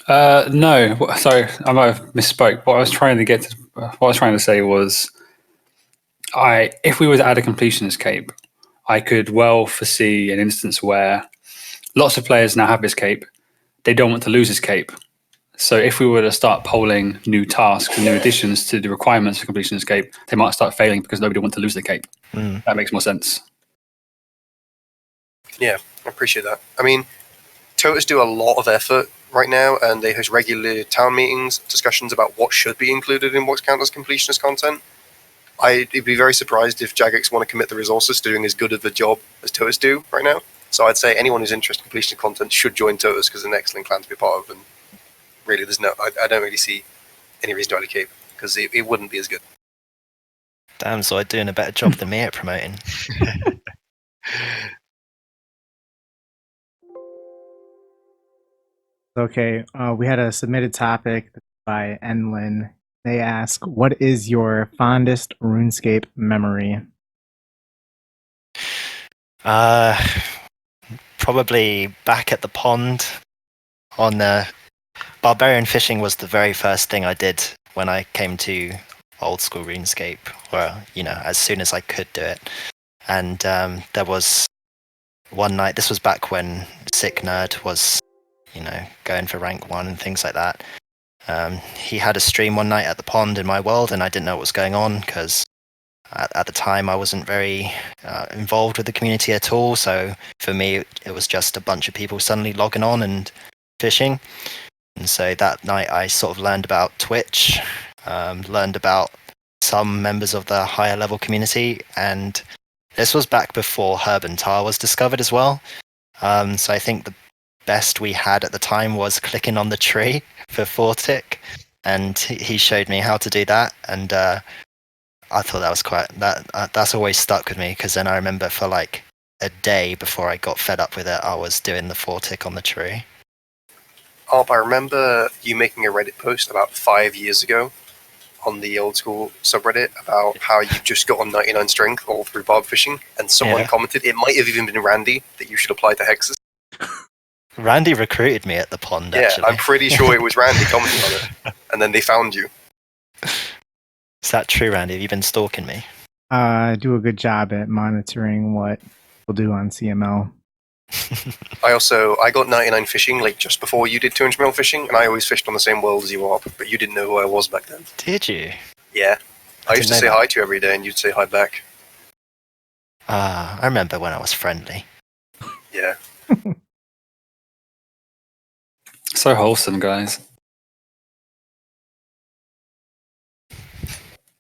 S6: No, sorry, I might have misspoke. What I was trying to say was, if we were to add a completionist cape, I could well foresee an instance where lots of players now have this cape. They don't want to lose this cape. So if we were to start polling new tasks and new additions to the requirements for completionist cape, they might start failing because nobody wants to lose the cape. That makes more sense.
S3: Yeah, I appreciate that. I mean, TOTUS do a lot of effort right now, and they host regular town meetings, discussions about what should be included in what's counted as completionist content. I'd be very surprised if Jagex want to commit the resources to doing as good of a job as TOTUS do right now. So I'd say anyone who's interested in completionist content should join TOTUS because it's an excellent clan to be part of. And really, I don't really see any reason to add a cape because it wouldn't be as good.
S4: Damn, Zoid doing a better job than me at promoting.
S1: Okay, we had a submitted topic by Enlin. They ask, what is your fondest RuneScape memory?
S4: Probably back at the pond on the barbarian fishing was the very first thing I did when I came to old school RuneScape, or as soon as I could do it. And there was one night, this was back when Sick Nerd was going for rank 1 and things like that. He had a stream one night at the pond in my world, and I didn't know what was going on because at the time I wasn't very involved with the community at all. So for me, it was just a bunch of people suddenly logging on and fishing. And so that night I sort of learned about Twitch, learned about some members of the higher level community, and this was back before Herb and Tar was discovered as well. So I think the best we had at the time was clicking on the tree for Fortic, and he showed me how to do that, and I thought that was that's always stuck with me, because then I remember for like a day before I got fed up with it, I was doing the Fortic on the tree.
S3: Arp, I remember you making a Reddit post about 5 years ago on the old school subreddit about how you just got on 99 strength all through barb fishing, and someone commented, it might have even been Randy, that you should apply to Hexis.
S4: Randy recruited me at the pond, actually.
S3: Yeah, I'm pretty sure it was Randy commenting on it, and then they found you.
S4: Is that true, Randy? Have you been stalking me?
S1: I do a good job at monitoring what people do on CML.
S3: I got 99 fishing like just before you did 200 mil fishing, and I always fished on the same world as you are, but you didn't know who I was back then.
S4: Did you?
S3: Yeah. I used to say hi to you every day, and you'd say hi back.
S4: I remember when I was friendly.
S3: Yeah.
S6: So wholesome, guys.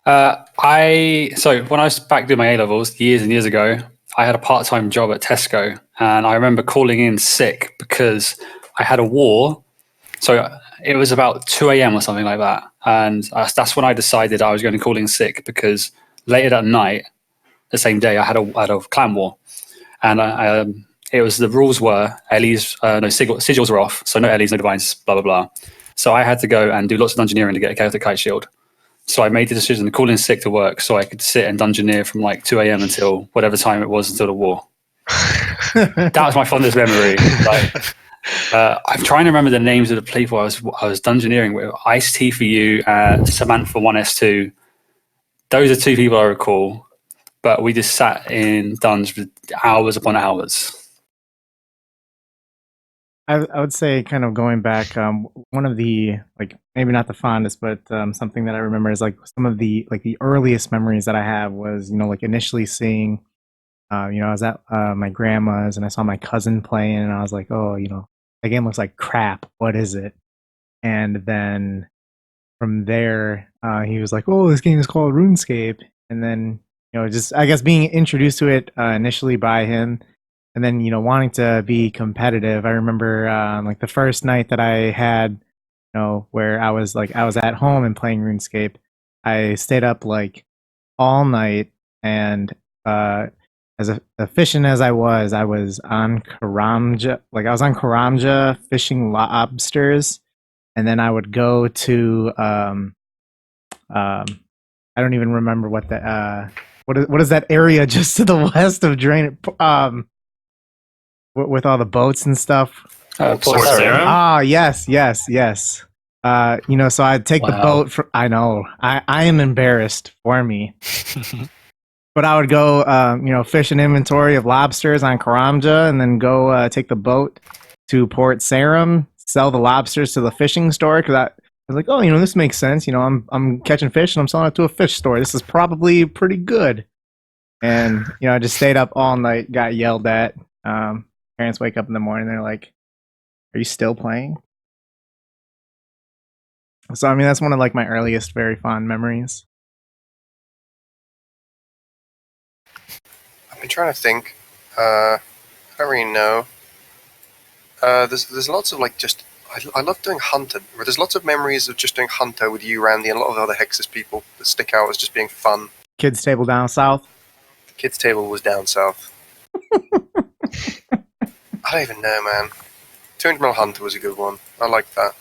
S6: So when I was back doing my A-levels years and years ago, I had a part-time job at Tesco, and I remember calling in sick because I had a war So it was about 2 a.m. or something like that. And that's when I decided I was going to call in sick because later that night, the same day, I had a clan war. And it was the rules were Ellie's, sigils were off. So no Ellie's, no divines, blah, blah, blah. So I had to go and do lots of dungeoneering to get a Chaotic Kite Shield. So I made the decision to call in sick to work so I could sit and dungeoneer from like 2 a.m. until whatever time it was until the war. That was my fondest memory. I'm trying to remember the names of the people I was dungeoneering with. Ice T for you, Samantha 1S2. Those are two people I recall. But we just sat in dungeons for hours upon hours.
S1: I would say, kind of going back, one of the, like, maybe not the fondest, but something that I remember is like some of the, like, the earliest memories that I have was, like, initially seeing, I was at my grandma's and I saw my cousin playing and I was like, oh, the game looks like crap. What is it? And then from there, he was like, oh, this game is called RuneScape. And then, just, I guess, being introduced to it initially by him. And then, wanting to be competitive. I remember like the first night that I had, where I was at home and playing RuneScape. I stayed up like all night, and as efficient as I was on Karamja. Like I was on Karamja fishing lobsters, and then I would go to I don't even remember what the what is that area just to the west of Drain with all the boats and stuff.
S5: Port Sarim?
S1: Ah, yes. So I'd take the boat from. I know. I am embarrassed for me. But I would go, fish an inventory of lobsters on Karamja, and then go take the boat to Port Sarim, sell the lobsters to the fishing store. Because I was like, oh, this makes sense. I'm catching fish and I'm selling it to a fish store. This is probably pretty good. And I just stayed up all night, got yelled at. Parents wake up in the morning, they're like, "Are you still playing?" So that's one of like my earliest, very fond memories.
S3: I've been trying to think. I don't really know. There's lots of like just I love doing Hunter. There's lots of memories of just doing Hunter with you, Randy, and a lot of other Hexis people that stick out as just being fun.
S1: Kids table down south.
S3: The kids table was down south. I don't even know, man. 200 mil Hunter was a good one. I like that.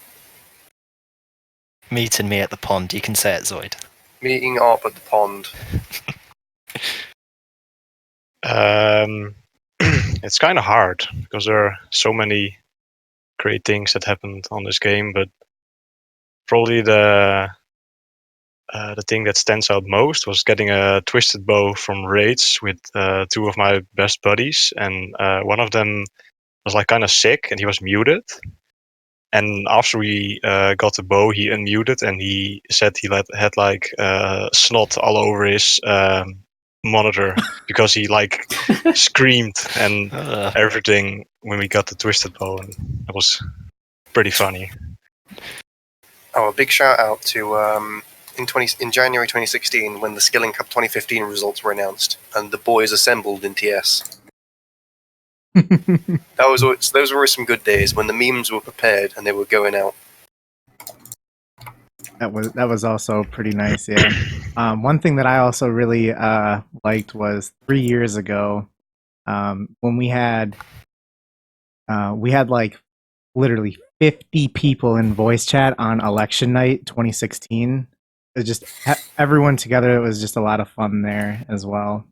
S4: Meeting me at the pond. You can say it, Zoid.
S3: Meeting Arp at the pond.
S2: It's kind of hard because there are so many great things that happened on this game, but probably the thing that stands out most was getting a twisted bow from raids with two of my best buddies, and one of them was like kind of sick and he was muted. And after we got the bow, he unmuted and he said he had like snot all over his monitor because he like screamed and everything when we got the twisted bow, and it was pretty funny.
S3: Oh, a big shout out to in January 2016 when the Skilling Cup 2015 results were announced and the boys assembled in TS. Those were some good days when the memes were prepared and they were going out.
S1: That was also pretty nice, yeah. One thing that I also really liked was 3 years ago when we had like literally 50 people in voice chat on election night 2016. It was just everyone together. It was just a lot of fun there as well.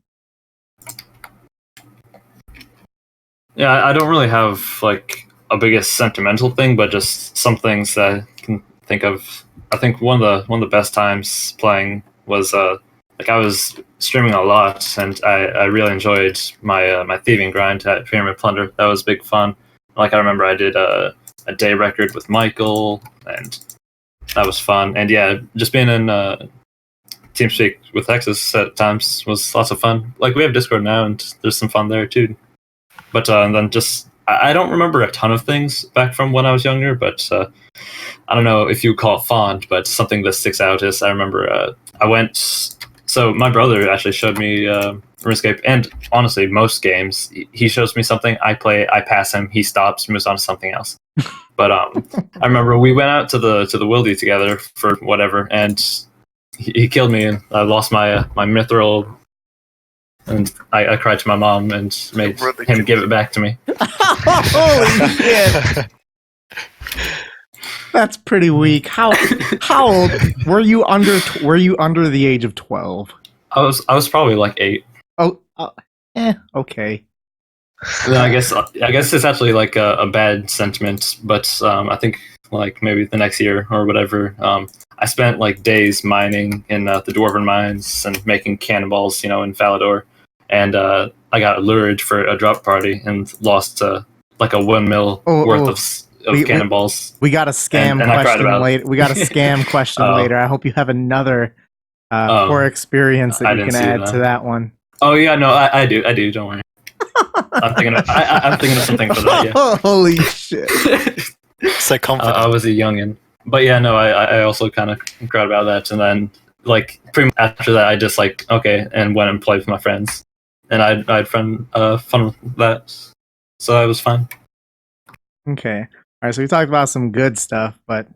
S5: Yeah, I don't really have like a biggest sentimental thing, but just some things that I can think of. I think one of the best times playing was like I was streaming a lot, and I really enjoyed my thieving grind at Pyramid Plunder. That was big fun. Like I remember I did a day record with Michael, and that was fun. And yeah, just being in TeamSpeak with Hexis at times was lots of fun. Like we have Discord now, and there's some fun there too. But then just I don't remember a ton of things back from when I was younger, but I don't know if you call it fond, but something that sticks out is I remember I went So my brother actually showed me RuneScape, and honestly, most games he shows me something, I play, I pass him, he stops, moves on to something else. But I remember we went out to the wildy together for whatever, and he killed me, and I lost my my mithril, and I cried to my mom and made him give it back to me.
S1: Holy shit! That's pretty weak. How old were you? Were you under the age of 12?
S5: I was probably like 8.
S1: Oh, okay.
S5: No, I guess it's actually like a bad sentiment, but I think like maybe the next year or whatever, I spent like days mining in the dwarven mines and making cannonballs, in Falador, and I got lured for a drop party and lost like a 1 mil worth of cannonballs.
S1: We got a scam
S5: and
S1: question later. We got a scam question later. I hope you have another poor experience that you can add to that one.
S5: Oh yeah, no, I do. Don't worry. I'm thinking of something for that. Yeah.
S1: Holy shit!
S4: So confident.
S5: I was a youngin, but yeah, no, I also kind of cried about that, and then like pretty much after that, I just like okay, and went and played with my friends, and I had fun with that, so I was fine.
S1: Okay, all right. So we talked about some good stuff, but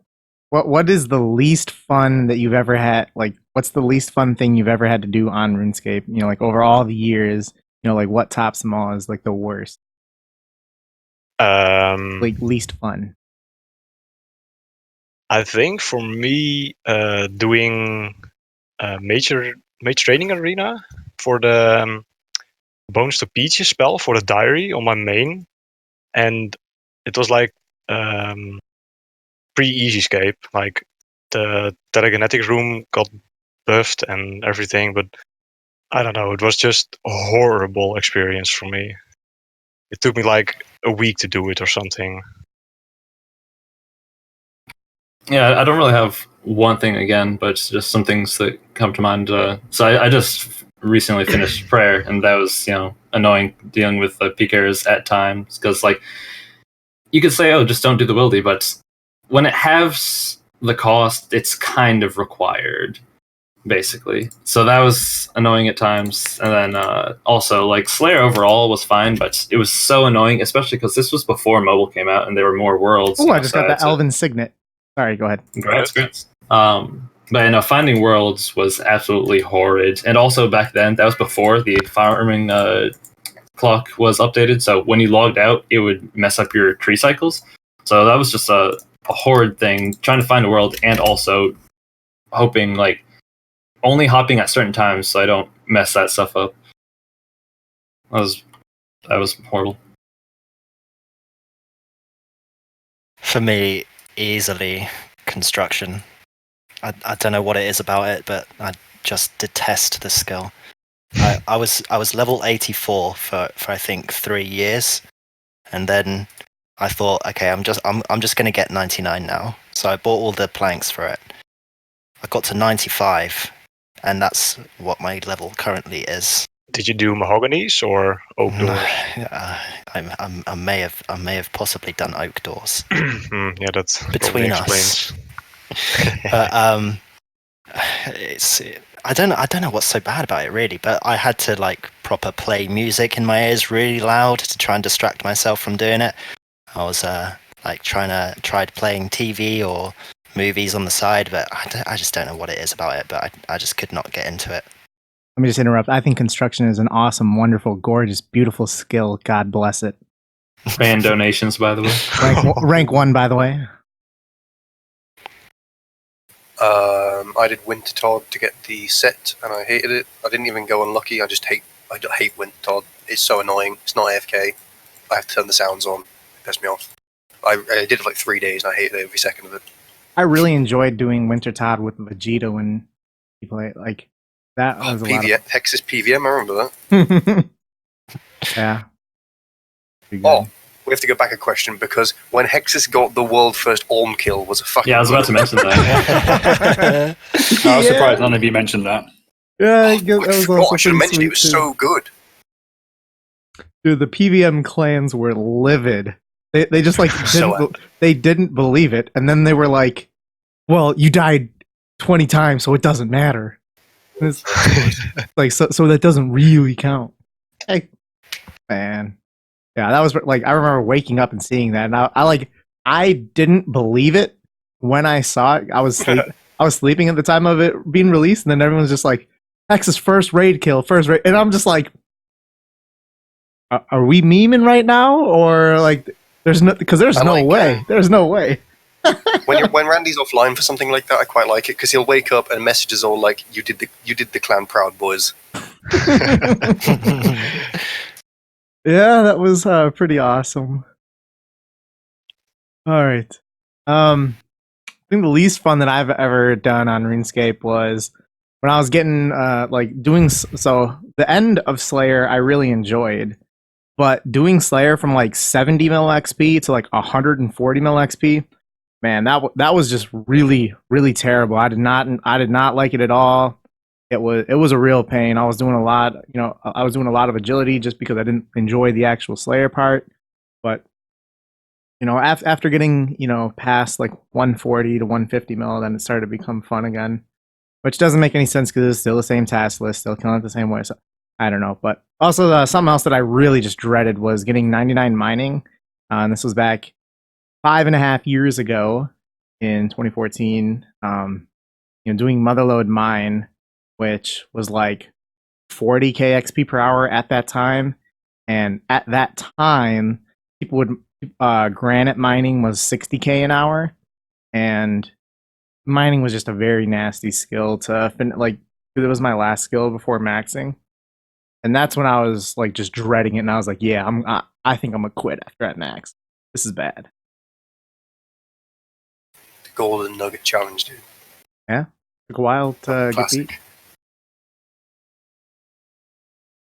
S1: what is the least fun that you've ever had? Like, what's the least fun thing you've ever had to do on RuneScape? Like over all the years. Like what tops them all is like the worst? Like least fun.
S2: I think for me, doing major training arena for the Bones to Peaches spell for the diary on my main, and it was like pre-easy scape. Like the telekinetic room got buffed and everything, but I don't know, it was just a horrible experience for me. It took me like a week to do it or something.
S5: Yeah, I don't really have one thing again, but it's just some things that come to mind. So I just recently finished prayer, and that was, annoying dealing with the PKers at times, because like you could say, oh, just don't do the wildy, but when it halves the cost, it's kind of required. Basically, so that was annoying at times, and then also like Slayer overall was fine, but it was so annoying, especially because this was before mobile came out and there were more worlds.
S1: Oh, I just got the Elven Signet. Sorry, go ahead.
S5: Congrats. But finding worlds was absolutely horrid, and also back then that was before the farming clock was updated. So when you logged out, it would mess up your tree cycles. So that was just a horrid thing. Trying to find a world and also hoping like. Only hopping at certain times so I don't mess that stuff up. That was horrible.
S4: For me, easily construction. I don't know what it is about it, but I just detest the skill. I was level 84 for I think 3 years, and then I thought, okay, I'm just gonna get 99 now. So I bought all the planks for it. I got to 95. And that's what my level currently is.
S2: Did you do mahoganies or oak doors?
S4: I may have possibly done oak doors.
S2: Yeah, that's
S4: between us. But I don't know what's so bad about it really. But I had to like proper play music in my ears really loud to try and distract myself from doing it. I was like tried playing TV or movies on the side, but I just don't know what it is about it, but I just could not get into it.
S1: Let me just interrupt. I think construction is an awesome, wonderful, gorgeous, beautiful skill. God bless it.
S5: Fan donations, by the way.
S1: Rank 1, by the way.
S3: I did Winter Todd to get the set, and I hated it. I didn't even go unlucky. I hate Winter Todd. It's so annoying. It's not AFK. I have to turn the sounds on. It pissed me off. I did it for like 3 days, and I hated every second of it.
S1: I really enjoyed doing Winter Todd with Vegeta when he played. Like that was a lot of
S3: Hexis PVM. I remember that.
S1: Yeah.
S3: Oh, we have to go back a question because when Hexis got the world first Orm kill was a fucking.
S5: Yeah, I was about to mention that.
S6: I was surprised none of you mentioned that.
S1: Yeah,
S3: I should have mentioned it. It was so good.
S1: Dude, the PVM clans were livid. They just like they didn't believe it, and then they were like, "Well, you died 20 times, so it doesn't matter." It's like so that doesn't really count. Hey, man. Yeah, that was like I remember waking up and seeing that, and I didn't believe it when I saw it. I was sleeping at the time of it being released, and then everyone's just like, Hexis first raid kill, and I'm just like, are we memeing right now, or like there's no way. There's no way.
S3: when Randy's offline for something like that, I quite like it because he'll wake up and messages all like, "You did the clan proud, boys."
S1: Yeah, that was pretty awesome. All right. I think the least fun that I've ever done on RuneScape was when I was getting so the end of Slayer I really enjoyed, but doing Slayer from like 70 mil XP to like 140 mil XP, man, that was just really, really terrible. I did not like it at all. It was a real pain. I was doing a lot, I was doing a lot of agility just because I didn't enjoy the actual Slayer part. But after getting past like 140 to 150 mil, then it started to become fun again, which doesn't make any sense because it's still the same task list, still killing it the same way. So I don't know. But also something else that I really just dreaded was getting 99 mining, and this was back 5.5 years ago in 2014. Doing Motherlode Mine, which was like 40k XP per hour at that time, and at that time, people would granite mining was 60k an hour, and mining was just a very nasty skill to like. It was my last skill before maxing, and that's when I was like just dreading it, and I was like, yeah, I think I'm gonna quit after I max. This is bad.
S3: The Golden Nugget Challenge, dude.
S1: Yeah, took a while to get
S3: Classic.
S1: beat.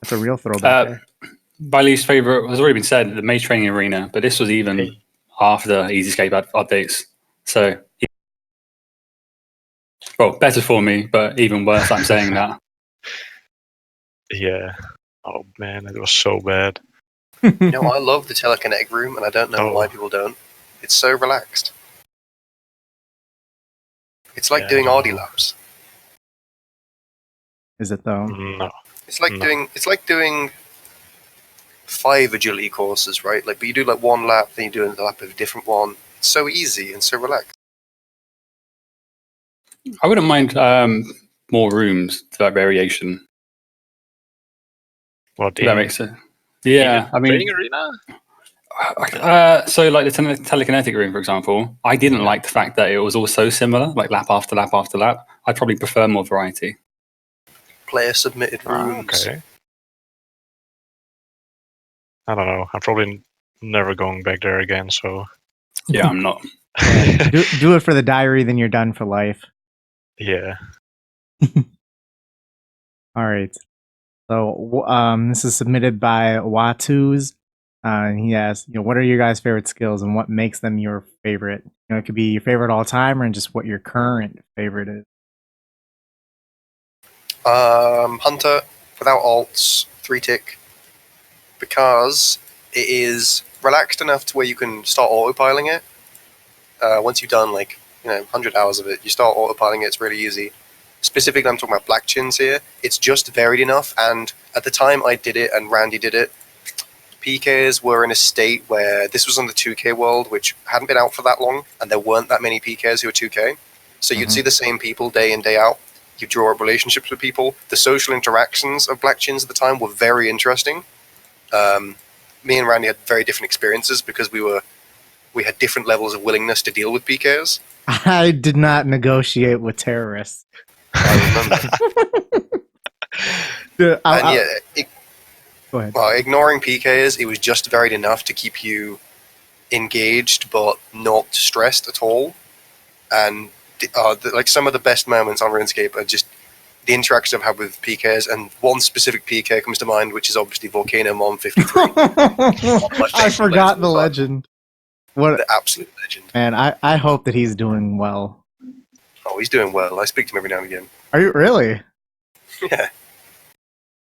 S1: That's a real throwback there.
S6: My least favorite has already been said, the Mage Training Arena, but this was even after Easyscape updates. So, well, better for me, but even worse, I'm saying that.
S2: Yeah. Oh man, it was so bad.
S3: I love the telekinetic room, and I don't know why people don't. It's so relaxed. It's like doing Ardy laps.
S1: Is it though?
S2: No.
S3: It's like doing 5 agility courses, right? Like, but you do like one lap, then you do a lap of a different one. It's so easy and so relaxed.
S6: I wouldn't mind more rooms to that variation.
S2: What
S6: That makes sense. Yeah, I mean,
S2: training arena?
S6: so like the telekinetic room, for example, I didn't like the fact that it was all so similar, like lap after lap after lap. I'd probably prefer more variety.
S3: Player submitted rooms.
S2: Okay. I don't know. I'm probably never going back there again. So
S6: Yeah, I'm not.
S1: Do it for the diary, then you're done for life.
S2: yeah.
S1: All right. So this is submitted by Watu's. And he asks, what are your guys' favorite skills and what makes them your favorite? It could be your favorite all time or just what your current favorite is.
S3: Hunter, without alts, 3-tick, because it is relaxed enough to where you can start autopiling it. Once you've done 100 hours of it, you start autopiling it. It's really easy. Specifically, I'm talking about Black Chins here. It's just varied enough, and at the time I did it and Randy did it, PKs were in a state where this was on the 2K world, which hadn't been out for that long, and there weren't that many PKs who were 2K. So you'd see the same people day in, day out. You draw up relationships with people. The social interactions of Black Chins at the time were very interesting. Me and Randy had very different experiences because we had different levels of willingness to deal with PKs.
S1: I did not negotiate with terrorists.
S3: I remember.
S1: Go ahead.
S3: Ignoring PKs, it was just varied enough to keep you engaged but not stressed at all. And some of the best moments on RuneScape are just the interactions I've had with PKs, and one specific PK comes to mind, which is obviously Volcano Mom 53.
S1: I forgot the legend. What
S3: the absolute legend.
S1: Man, I hope that he's doing well.
S3: Oh, he's doing well. I speak to him every now and again.
S1: Are you really?
S3: Yeah.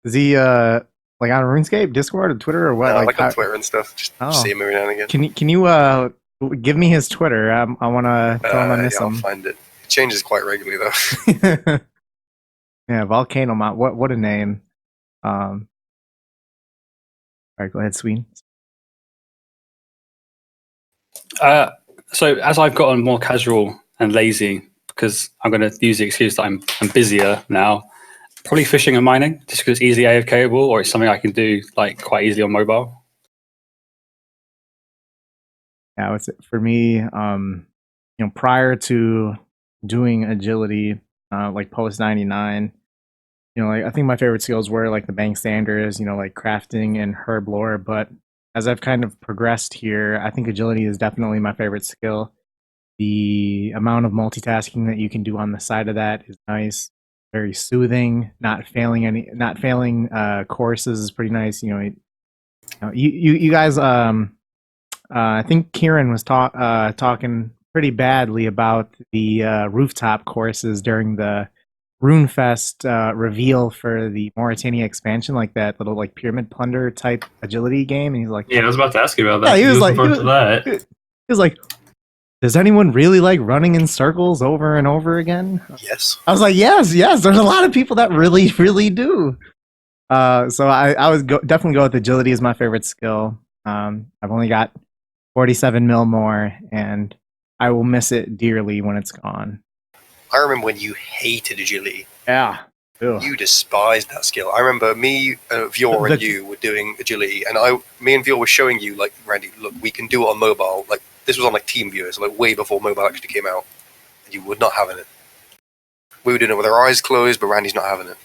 S1: Is he on RuneScape, Discord, or Twitter, or what?
S3: No, on Twitter and stuff. Just see him every now and again.
S1: Can you give me his Twitter? I want to tell him I miss him.
S3: I'll find it. It changes quite regularly though.
S1: Yeah, Volcano Mount. What a name. All right, go ahead, Sween.
S6: So as I've gotten more casual and lazy, because I'm going to use the excuse that I'm busier now, probably fishing and mining, just because it's easily AFKable or it's something I can do like quite easily on mobile.
S1: Yeah, for me. Prior to doing agility, like post 99, like I think my favorite skills were like the bank standards, like crafting and herb lore. But as I've kind of progressed here, I think agility is definitely my favorite skill. The amount of multitasking that you can do on the side of that is nice, very soothing. Not failing courses is pretty nice. You guys. I think Kieran was talking pretty badly about the rooftop courses during the Runefest reveal for the Mauritania expansion, like that little like pyramid plunder type agility game. And he's like,
S5: Yeah, I was about to ask you about that.
S1: yeah, he was
S5: looking
S1: like,
S5: forward to that.
S1: he was like, does anyone really like running in circles over and over again?
S3: Yes.
S1: I was like, yes. There's a lot of people that really, really do. So I was definitely go with agility as my favorite skill. I've only got 47 mil more, and I will miss it dearly when it's gone.
S3: I remember when you hated agility.
S1: Yeah. Ugh.
S3: You despised that skill. I remember me, Vior, and you were doing agility, and me and Vior were showing you, like, Randy, look, we can do it on mobile. Like, this was on like TeamViewer, so like way before mobile actually came out, and you were not having it. We were doing it with our eyes closed, but Randy's not having it.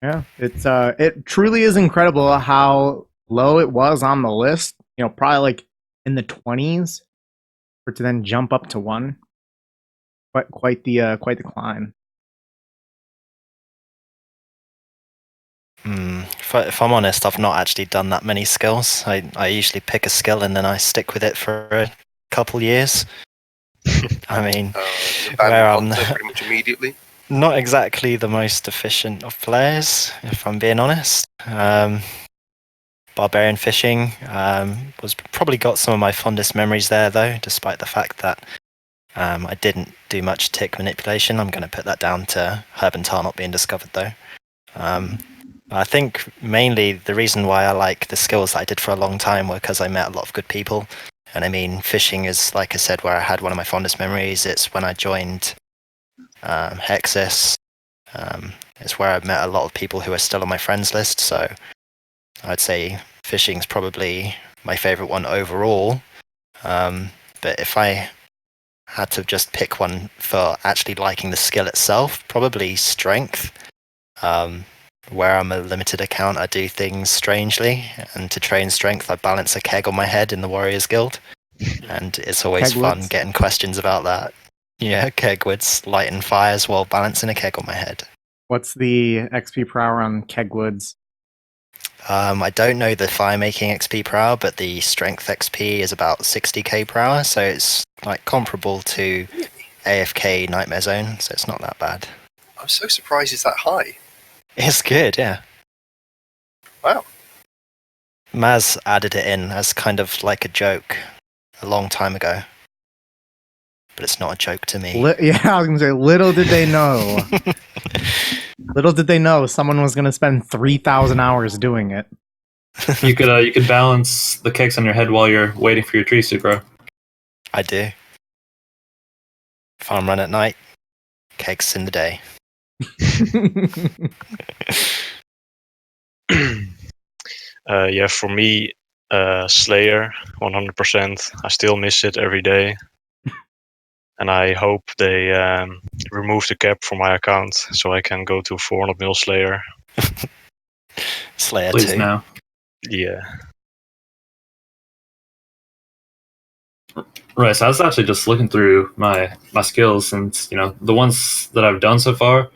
S1: Yeah, it truly is incredible how low it was on the list. Probably like in the 20s, for to then jump up to 1. Quite the climb.
S4: If I'm honest, I've not actually done that many skills. I usually pick a skill and then I stick with it for a couple years. I mean, where I'm
S3: pretty much immediately.
S4: Not exactly the most efficient of players, if I'm being honest. Barbarian fishing was probably got some of my fondest memories there, though, despite the fact that I didn't do much tick manipulation. I'm going to put that down to herb and tar not being discovered, though. I think mainly the reason why I like the skills that I did for a long time were because I met a lot of good people. And I mean, fishing is, like I said, where I had one of my fondest memories. It's when I joined Hexis. It's where I've met a lot of people who are still on my friends list. So I'd say fishing's probably my favorite one overall. But if I had to just pick one for actually liking the skill itself, probably strength. Where I'm a limited account, I do things strangely, and to train strength, I balance a keg on my head in the Warriors Guild, and it's always fun getting questions about that. Yeah, kegwoods, lighting fires while balancing a keg on my head.
S1: What's the XP per hour on kegwoods?
S4: I don't know the fire making XP per hour, but the strength XP is about 60k per hour, so it's like comparable to AFK Nightmare Zone, so it's not that bad.
S3: I'm so surprised it's that high.
S4: It's good, yeah.
S3: Wow.
S4: Maz added it in as kind of like a joke a long time ago. But it's not a joke to me.
S1: Yeah, I was going to say, little did they know. Little did they know someone was going to spend 3,000 hours doing it.
S5: You could balance the kegs on your head while you're waiting for your trees to grow.
S4: I do. Farm run at night, kegs in the day.
S2: Yeah, for me, Slayer, 100%. I still miss it every day. And I hope they remove the cap from my account so I can go to 400 mil Slayer.
S4: Slayer
S5: Please
S4: 2.
S5: now.
S2: Yeah.
S5: Right, so I was actually just looking through my skills, and the ones that I've done so far,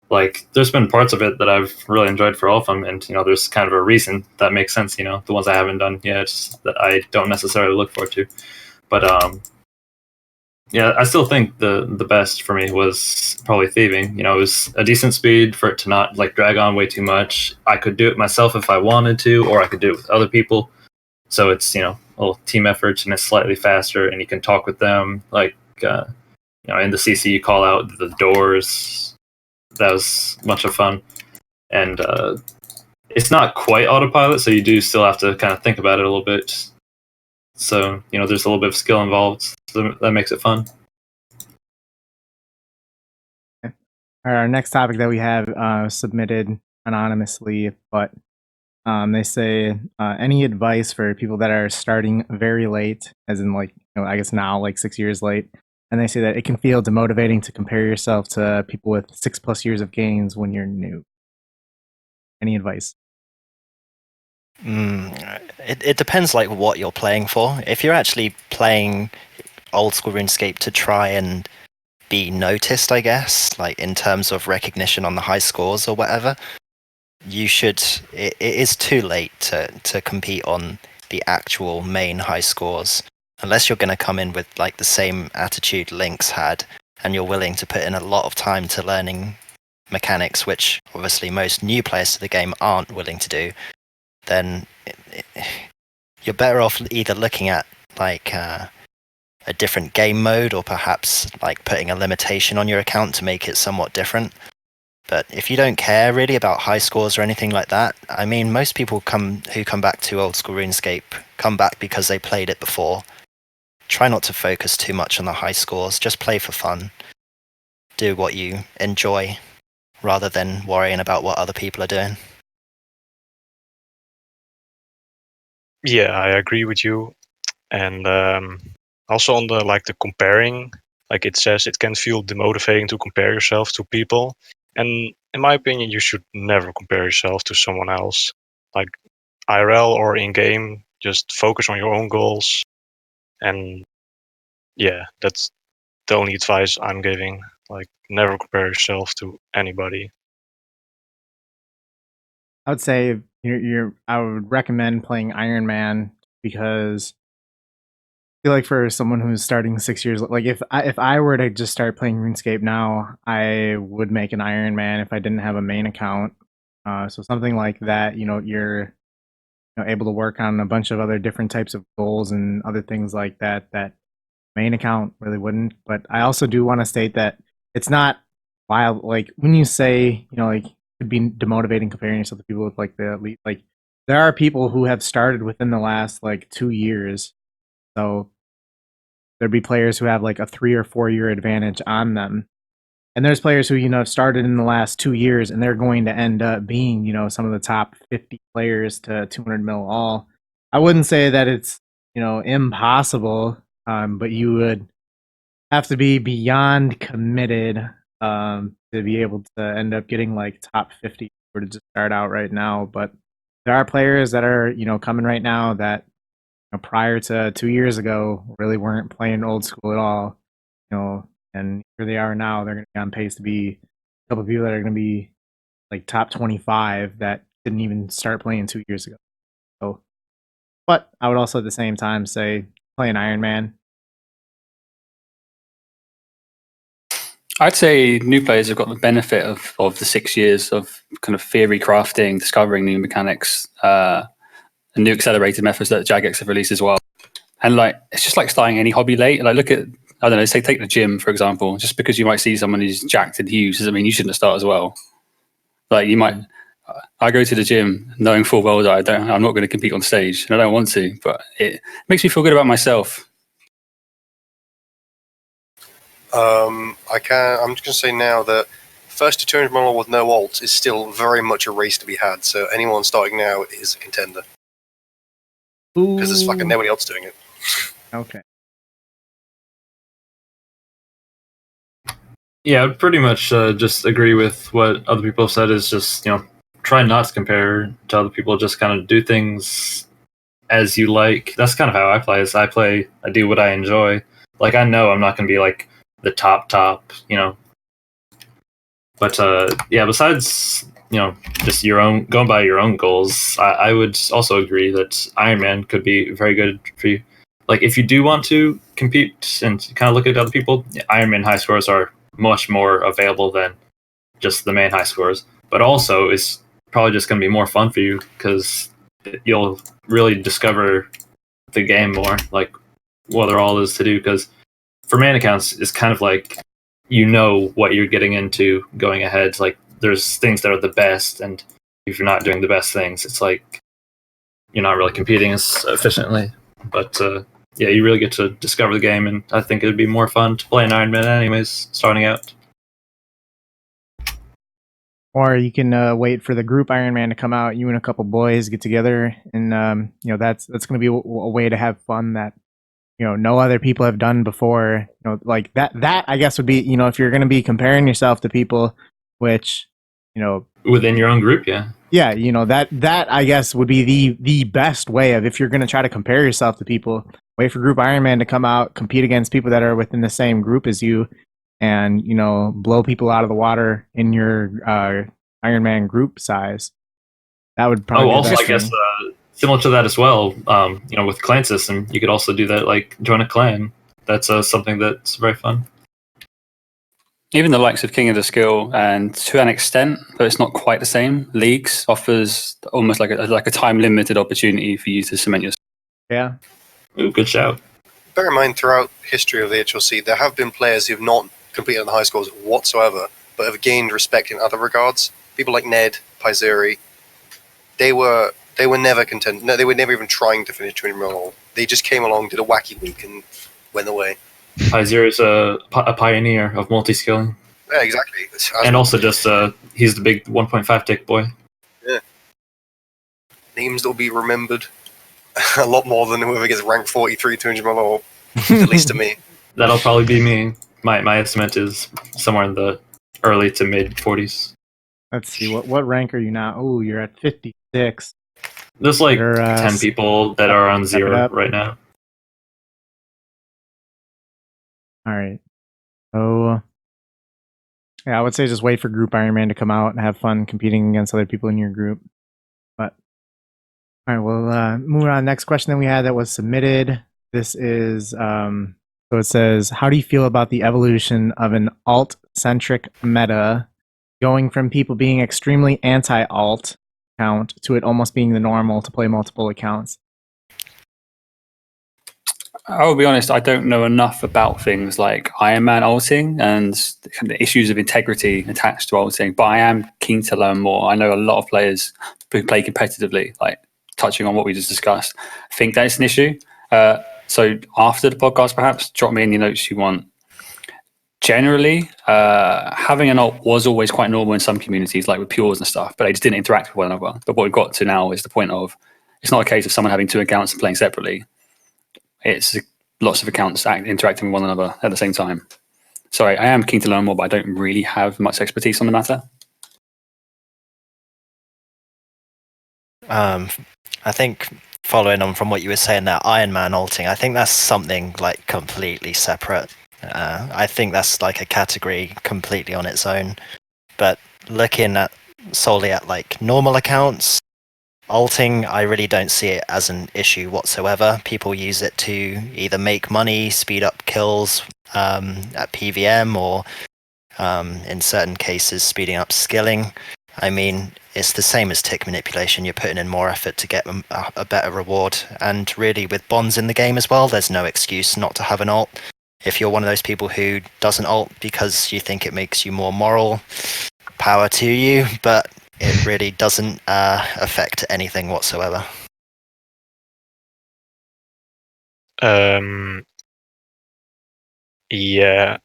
S5: like there's been parts of it that I've really enjoyed for all of them, and there's kind of a reason that makes sense. The ones I haven't done yet that I don't necessarily look forward to, but yeah, I still think the best for me was probably thieving. It was a decent speed for it to not like drag on way too much. I could do it myself if I wanted to, or I could do it with other people. So it's a little team effort, and it's slightly faster, and you can talk with them. Like in the CC, you call out the doors. that was much of fun. And it's not quite autopilot, so you do still have to kind of think about it a little bit. So, there's a little bit of skill involved, so that makes it fun.
S1: Our next topic that we have submitted anonymously, but they say any advice for people that are starting very late, as in I guess now 6 years late, and they say that it can feel demotivating to compare yourself to people with 6+ years of gains when you're new. Any advice?
S4: It depends what you're playing for. If you're actually playing old school RuneScape to try and be noticed, I guess, in terms of recognition on the high scores or whatever, it is too late to compete on the actual main high scores, unless you're going to come in with the same attitude Lynx had, and you're willing to put in a lot of time to learning mechanics, which obviously most new players to the game aren't willing to do. Then you're better off either looking at a different game mode, or perhaps putting a limitation on your account to make it somewhat different. But if you don't care really about high scores or anything like that, I mean, most people who come back to old school RuneScape come back because they played it before. Try not to focus too much on the high scores. Just play for fun. Do what you enjoy, rather than worrying about what other people are doing.
S2: Yeah, I agree with you. And also on the comparing, it says it can feel demotivating to compare yourself to people. And in my opinion, you should never compare yourself to someone else. IRL or in-game, just focus on your own goals. And yeah, that's the only advice I'm giving. Never compare yourself to anybody.
S1: I would say I would recommend playing Iron Man, because I feel like for someone who's starting 6 years, if I were to just start playing RuneScape now, I would make an Iron Man if I didn't have a main account. So something like that, you're able to work on a bunch of other different types of goals and other things like that main account really wouldn't. But I also do want to state that it's not wild. When you say, it could be demotivating comparing yourself to people with the elite, there are people who have started within the last 2 years. So there'd be players who have a 3 or 4 year advantage on them. And there's players who, have started in the last 2 years, and they're going to end up being, some of the top 50 players to 200 mil all. I wouldn't say that it's, impossible, but you would have to be beyond committed to be able to end up getting top 50 or to just start out right now. But there are players that are, coming right now that prior to 2 years ago really weren't playing old school at all, and here they are now. They're going to be on pace to be a couple of people that are going to be top 25 that didn't even start playing 2 years ago. So, but I would also at the same time say play an Iron Man.
S6: I'd say new players have got the benefit of the 6 years of kind of theory crafting, discovering new mechanics, and new accelerated methods that Jagex have released as well. And it's just like starting any hobby late. Look at, I don't know, say take the gym, for example. Just because you might see someone who's jacked and huge doesn't mean you shouldn't start as well. You might, I go to the gym knowing full well that I'm not going to compete on stage, and I don't want to, but it makes me feel good about myself.
S3: I'm just going to say now that first to 200 mile with no ults is still very much a race to be had. So anyone starting now is a contender. Because there's fucking nobody else doing it.
S1: Okay.
S5: Yeah, I pretty much just agree with what other people have said. Is just try not to compare to other people. Just kind of do things as you like. That's kind of how I play. I do what I enjoy. I know I'm not going to be the top, But yeah, besides just your own going by your own goals, I would also agree that Iron Man could be very good for you. If you do want to compete and kind of look at other people, Iron Man high scores are much more available than just the main high scores. But also, it's probably just going to be more fun for you because you'll really discover the game more, what there all is to do. Because for main accounts, it's kind of you know what you're getting into going ahead. Like there's things that are the best, and if you're not doing the best things, it's like you're not really competing as efficiently. But yeah, you really get to discover the game, and I think it'd be more fun to play an Iron Man anyways, starting out.
S1: Or you can wait for the group Iron Man to come out. You and a couple boys get together, and that's going to be a way to have fun that no other people have done before. Like that. That I guess would be if you're going to be comparing yourself to people, which
S5: within your own group, yeah.
S1: Yeah, that I guess would be the best way of if you're going to try to compare yourself to people. Wait for Group Iron Man to come out, compete against people that are within the same group as you, and blow people out of the water in your Iron Man group size. That would probably.
S5: Also, I guess similar to that as well. With clan system, you could also do that. Like join a clan. That's something that's very fun.
S6: Even the likes of King of the Skill, and to an extent, but it's not quite the same. Leagues offers almost like a time limited opportunity for you to cement yourself.
S1: Yeah.
S5: Ooh, good shout.
S3: Bear in mind, throughout history of the HLC, there have been players who've not competed in the high scores whatsoever, but have gained respect in other regards. People like Ned, Paiseri, they were never content. No, they were never even trying to finish 200 mil. They just came along, did a wacky week, and went away.
S5: Paiseri is a pioneer of multi-skilling.
S3: Yeah, exactly.
S5: And also just he's the big 1.5 tick boy.
S3: Yeah. Names that will be remembered a lot more than whoever gets ranked 43 200 mil, at least to me.
S5: That'll probably be me. My estimate is somewhere in the early to mid 40s.
S1: Let's see, what rank are you now? Oh, you're at 56.
S5: There's like 10 people that are on 0 right now.
S1: All right. So, yeah, I would say just wait for Group Iron Man to come out and have fun competing against other people in your group. But, all right, we'll move on. Next question that we had that was submitted. This is, so it says, how do you feel about the evolution of an alt-centric meta going from people being extremely anti-alt account to it almost being the normal to play multiple accounts?
S6: I'll be honest, I don't know enough about things like Iron Man ulting and the issues of integrity attached to ulting, but I am keen to learn more. I know a lot of players who play competitively, like touching on what we just discussed, think that it's an issue. So after the podcast, perhaps, drop me in the notes you want. Generally, having an alt was always quite normal in some communities, like with Pures and stuff, but they just didn't interact with one another. But what we've got to now is the point of, it's not a case of someone having two accounts and playing separately. It's lots of accounts interacting with one another at the same time. Sorry, I am keen to learn more, but I don't really have much expertise on the matter.
S4: I think following on from what you were saying, that Iron Man ulting, I think that's something like completely separate. I think that's like a category completely on its own. But looking at solely at like normal accounts, ulting, I really don't see it as an issue whatsoever. People use it to either make money, speed up kills at PVM, or in certain cases, speeding up skilling. I mean, it's the same as tick manipulation. You're putting in more effort to get a better reward. And really, with bonds in the game as well, there's no excuse not to have an ult. If you're one of those people who doesn't ult because you think it makes you more moral, power to you, but it really doesn't affect anything whatsoever.
S2: Yeah.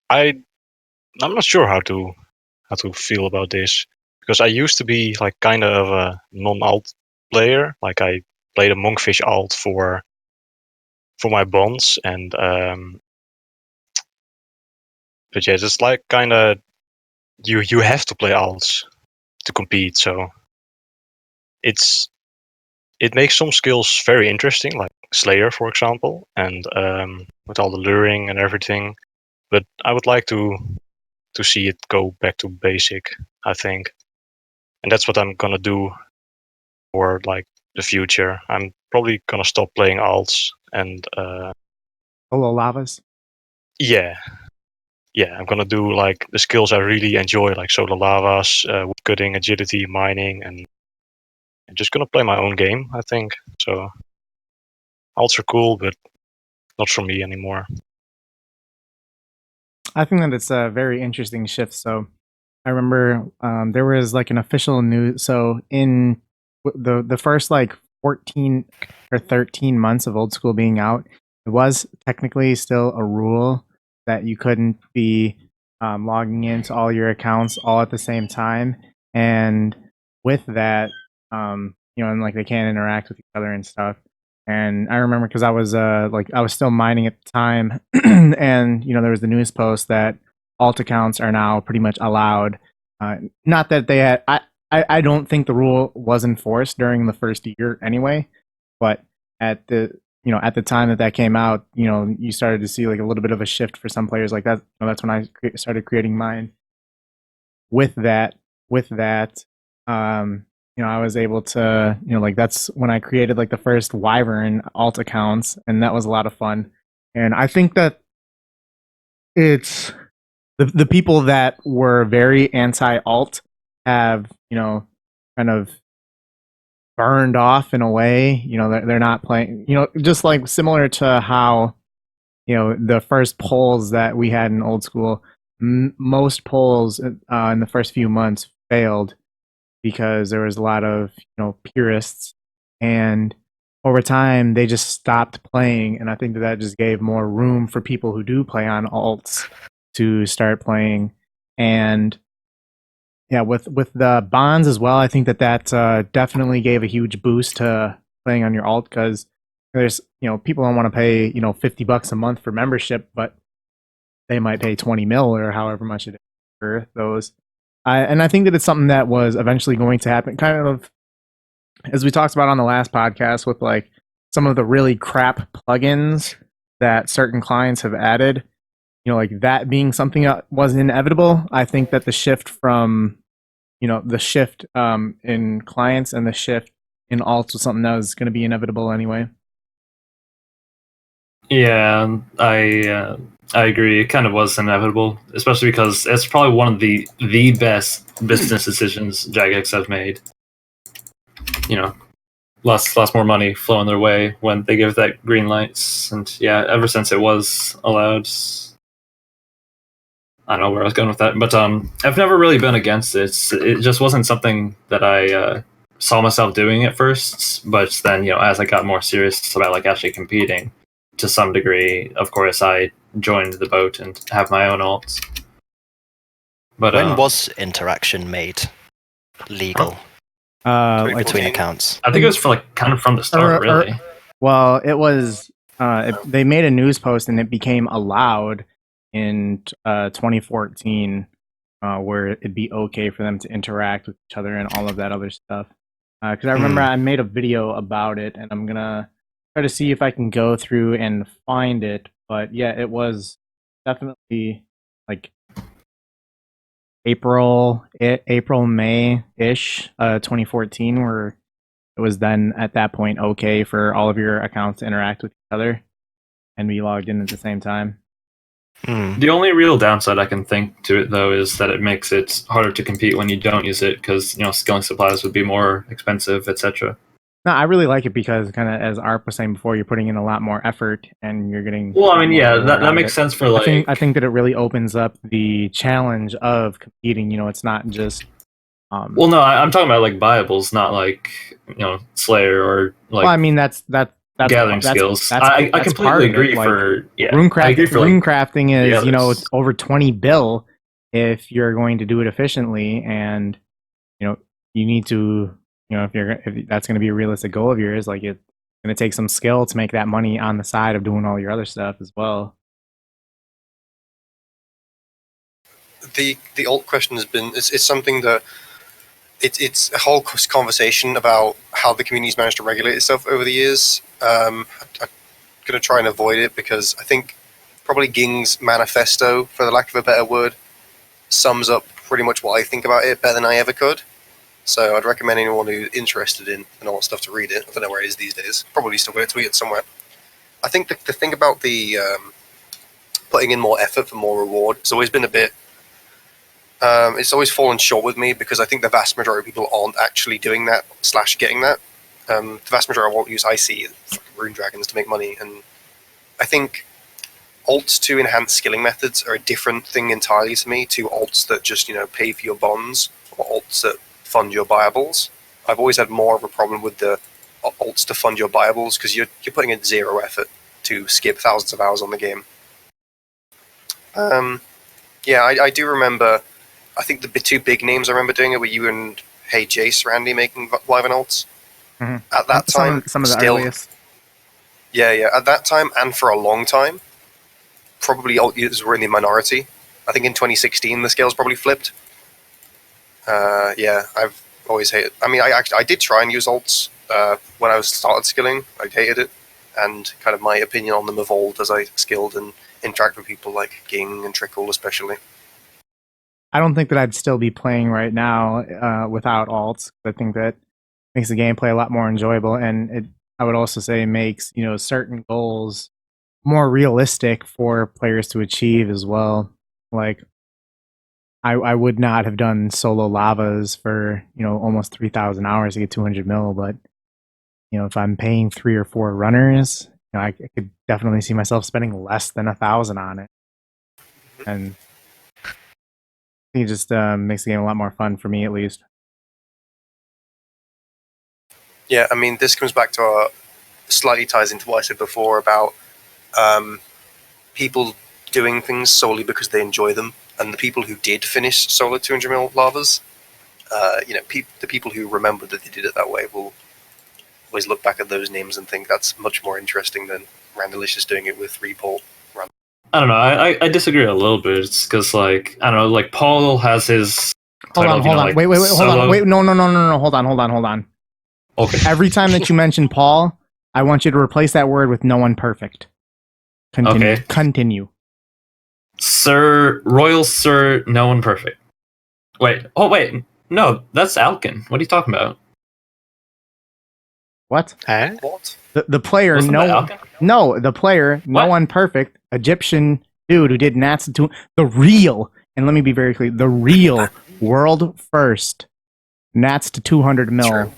S2: I'm not sure how to feel about this, because I used to be like kind of a non-alt player. Like I played a Monkfish alt for my bonds, and but yeah, it's like kind of you have to play alts to compete. So it makes some skills very interesting, like Slayer, for example, and with all the luring and everything. But I would like to see it go back to basic, I think, and that's what I'm gonna do for like the future. I'm probably gonna stop playing alts and
S1: Solo lavas.
S2: Yeah, I'm gonna do like the skills I really enjoy, like solar lavas, woodcutting, agility, mining, and I'm just gonna play my own game, I think. So alts are cool, but not for me anymore.
S1: I think that it's a very interesting shift. So I remember there was like an official news. So in the first like 14 or 13 months of Old School being out, it was technically still a rule that you couldn't be logging into all your accounts all at the same time. And with that, and like they can't interact with each other and stuff. And I remember because I was I was still mining at the time, and there was the news post that alt accounts are now pretty much allowed. Not that they had. I don't think the rule was enforced during the first year anyway, but at the at the time that came out, you started to see like a little bit of a shift for some players like that. That's when I started creating mine. With that, I was able to, that's when I created like the first Wyvern alt accounts, and that was a lot of fun. And I think that it's the people that were very anti-alt have, kind of burned off in a way. They're not playing, just like similar to how, the first polls that we had in Old School, most polls in the first few months failed because there was a lot of, purists, and over time they just stopped playing. And I think that just gave more room for people who do play on alts to start playing. And yeah, with the bonds as well, I think that definitely gave a huge boost to playing on your alt, because there's people don't want to pay $50 a month for membership, but they might pay 20 mil or however much it is for those. And I think that it's something that was eventually going to happen, kind of as we talked about on the last podcast with like some of the really crap plugins that certain clients have added. Like that being something that was inevitable. I think that the shift from, the shift in clients and the shift in alts was something that was going to be inevitable anyway.
S5: Yeah, I agree. It kind of was inevitable, especially because it's probably one of the best business decisions Jagex have made. Lots more money flowing their way when they give that green lights, and yeah, ever since it was allowed. I don't know where I was going with that, but I've never really been against it. It just wasn't something that I saw myself doing at first. But then, as I got more serious about like actually competing, to some degree, of course, I joined the boat and have my own alts. But
S4: when was interaction made legal between accounts?
S5: I think it was kind of from the start, really.
S1: Well, it was. They made a news post and it became allowed in 2014, where it'd be okay for them to interact with each other and all of that other stuff. Because I remember I made a video about it, and I'm gonna try to see if I can go through and find it. But yeah, it was definitely like April, May ish, 2014, where it was then at that point okay for all of your accounts to interact with each other and be logged in at the same time.
S5: The only real downside I can think to it, though, is that it makes it harder to compete when you don't use it, because skilling supplies would be more expensive, etc.
S1: No, I really like it because, kind of as Arp was saying before, you're putting in a lot more effort and you're getting.
S5: Well, I mean, yeah, that makes sense for like.
S1: I think that it really opens up the challenge of competing. It's not just.
S5: Well, no, I'm talking about like buyables, not like Slayer or like.
S1: Well, I mean that's
S5: gathering skills. I completely agree.
S1: Like,
S5: for
S1: rune crafting is over 20 bill if you're going to do it efficiently, and you need to if that's going to be a realistic goal of yours, like it's going to take some skill to make that money on the side of doing all your other stuff as well.
S3: The alt question has been it's something that it's a whole conversation about how the community's managed to regulate itself over the years. I'm going to try and avoid it because I think probably Ging's manifesto, for the lack of a better word, sums up pretty much what I think about it better than I ever could. So I'd recommend anyone who's interested in alt stuff to read it. I don't know where it is these days. Probably still going to tweet it somewhere. I think the thing about the putting in more effort for more reward, it's always been a bit. It's always fallen short with me because I think the vast majority of people aren't actually doing that / getting that. The vast majority won't use IC rune dragons to make money, and I think alts to enhance skilling methods are a different thing entirely to me to alts that just, pay for your bonds or alts that fund your buyables. I've always had more of a problem with the alts to fund your buyables because you're putting in zero effort to skip thousands of hours on the game. I do remember, I think the two big names I remember doing it were you and Hey Jace, Randy, making Wyvern alts.
S1: Mm-hmm.
S3: At that time,
S1: some of the earliest.
S3: Yeah, at that time and for a long time, probably alt users were in the minority. I think in 2016 the scales probably flipped. I've always hated. I mean, I did try and use alts when I started skilling. I hated it, and kind of my opinion on them evolved as I skilled and interact with people like Ging and Trickle, especially.
S1: I don't think that I'd still be playing right now without alts. I think that makes the gameplay a lot more enjoyable, and I would also say makes certain goals more realistic for players to achieve as well. Like, I would not have done solo lavas for almost 3,000 hours to get 200 mil, but if I'm paying 3 or 4 runners, I could definitely see myself spending less than 1,000 on it, and I think it just makes the game a lot more fun for me, at least.
S3: Yeah, I mean, this comes back to slightly ties into what I said before about people doing things solely because they enjoy them, and the people who did finish solo 200 mil lavas, the people who remember that they did it that way will always look back at those names and think that's much more interesting than Randalicious doing it with Report.
S5: I don't know. I disagree a little bit. It's because I don't know. Like Paul has his.
S1: Hold on.
S5: Like,
S1: wait, hold on. Wait, no. Hold on.
S5: Okay.
S1: Every time that you mention Paul, I want you to replace that word with no one perfect. Continue.
S5: Okay.
S1: Continue.
S5: Royal Sir, no one perfect. Wait. Oh, wait. No, that's Alkin. What are you talking about?
S1: What?
S3: What?
S1: The player,
S5: Wasn't that Alkin?
S1: no, the player, no
S5: What?
S1: one perfect, Egyptian dude who did Nats to the real, and let me be very clear, the real world first Nats to 200 mil
S3: True.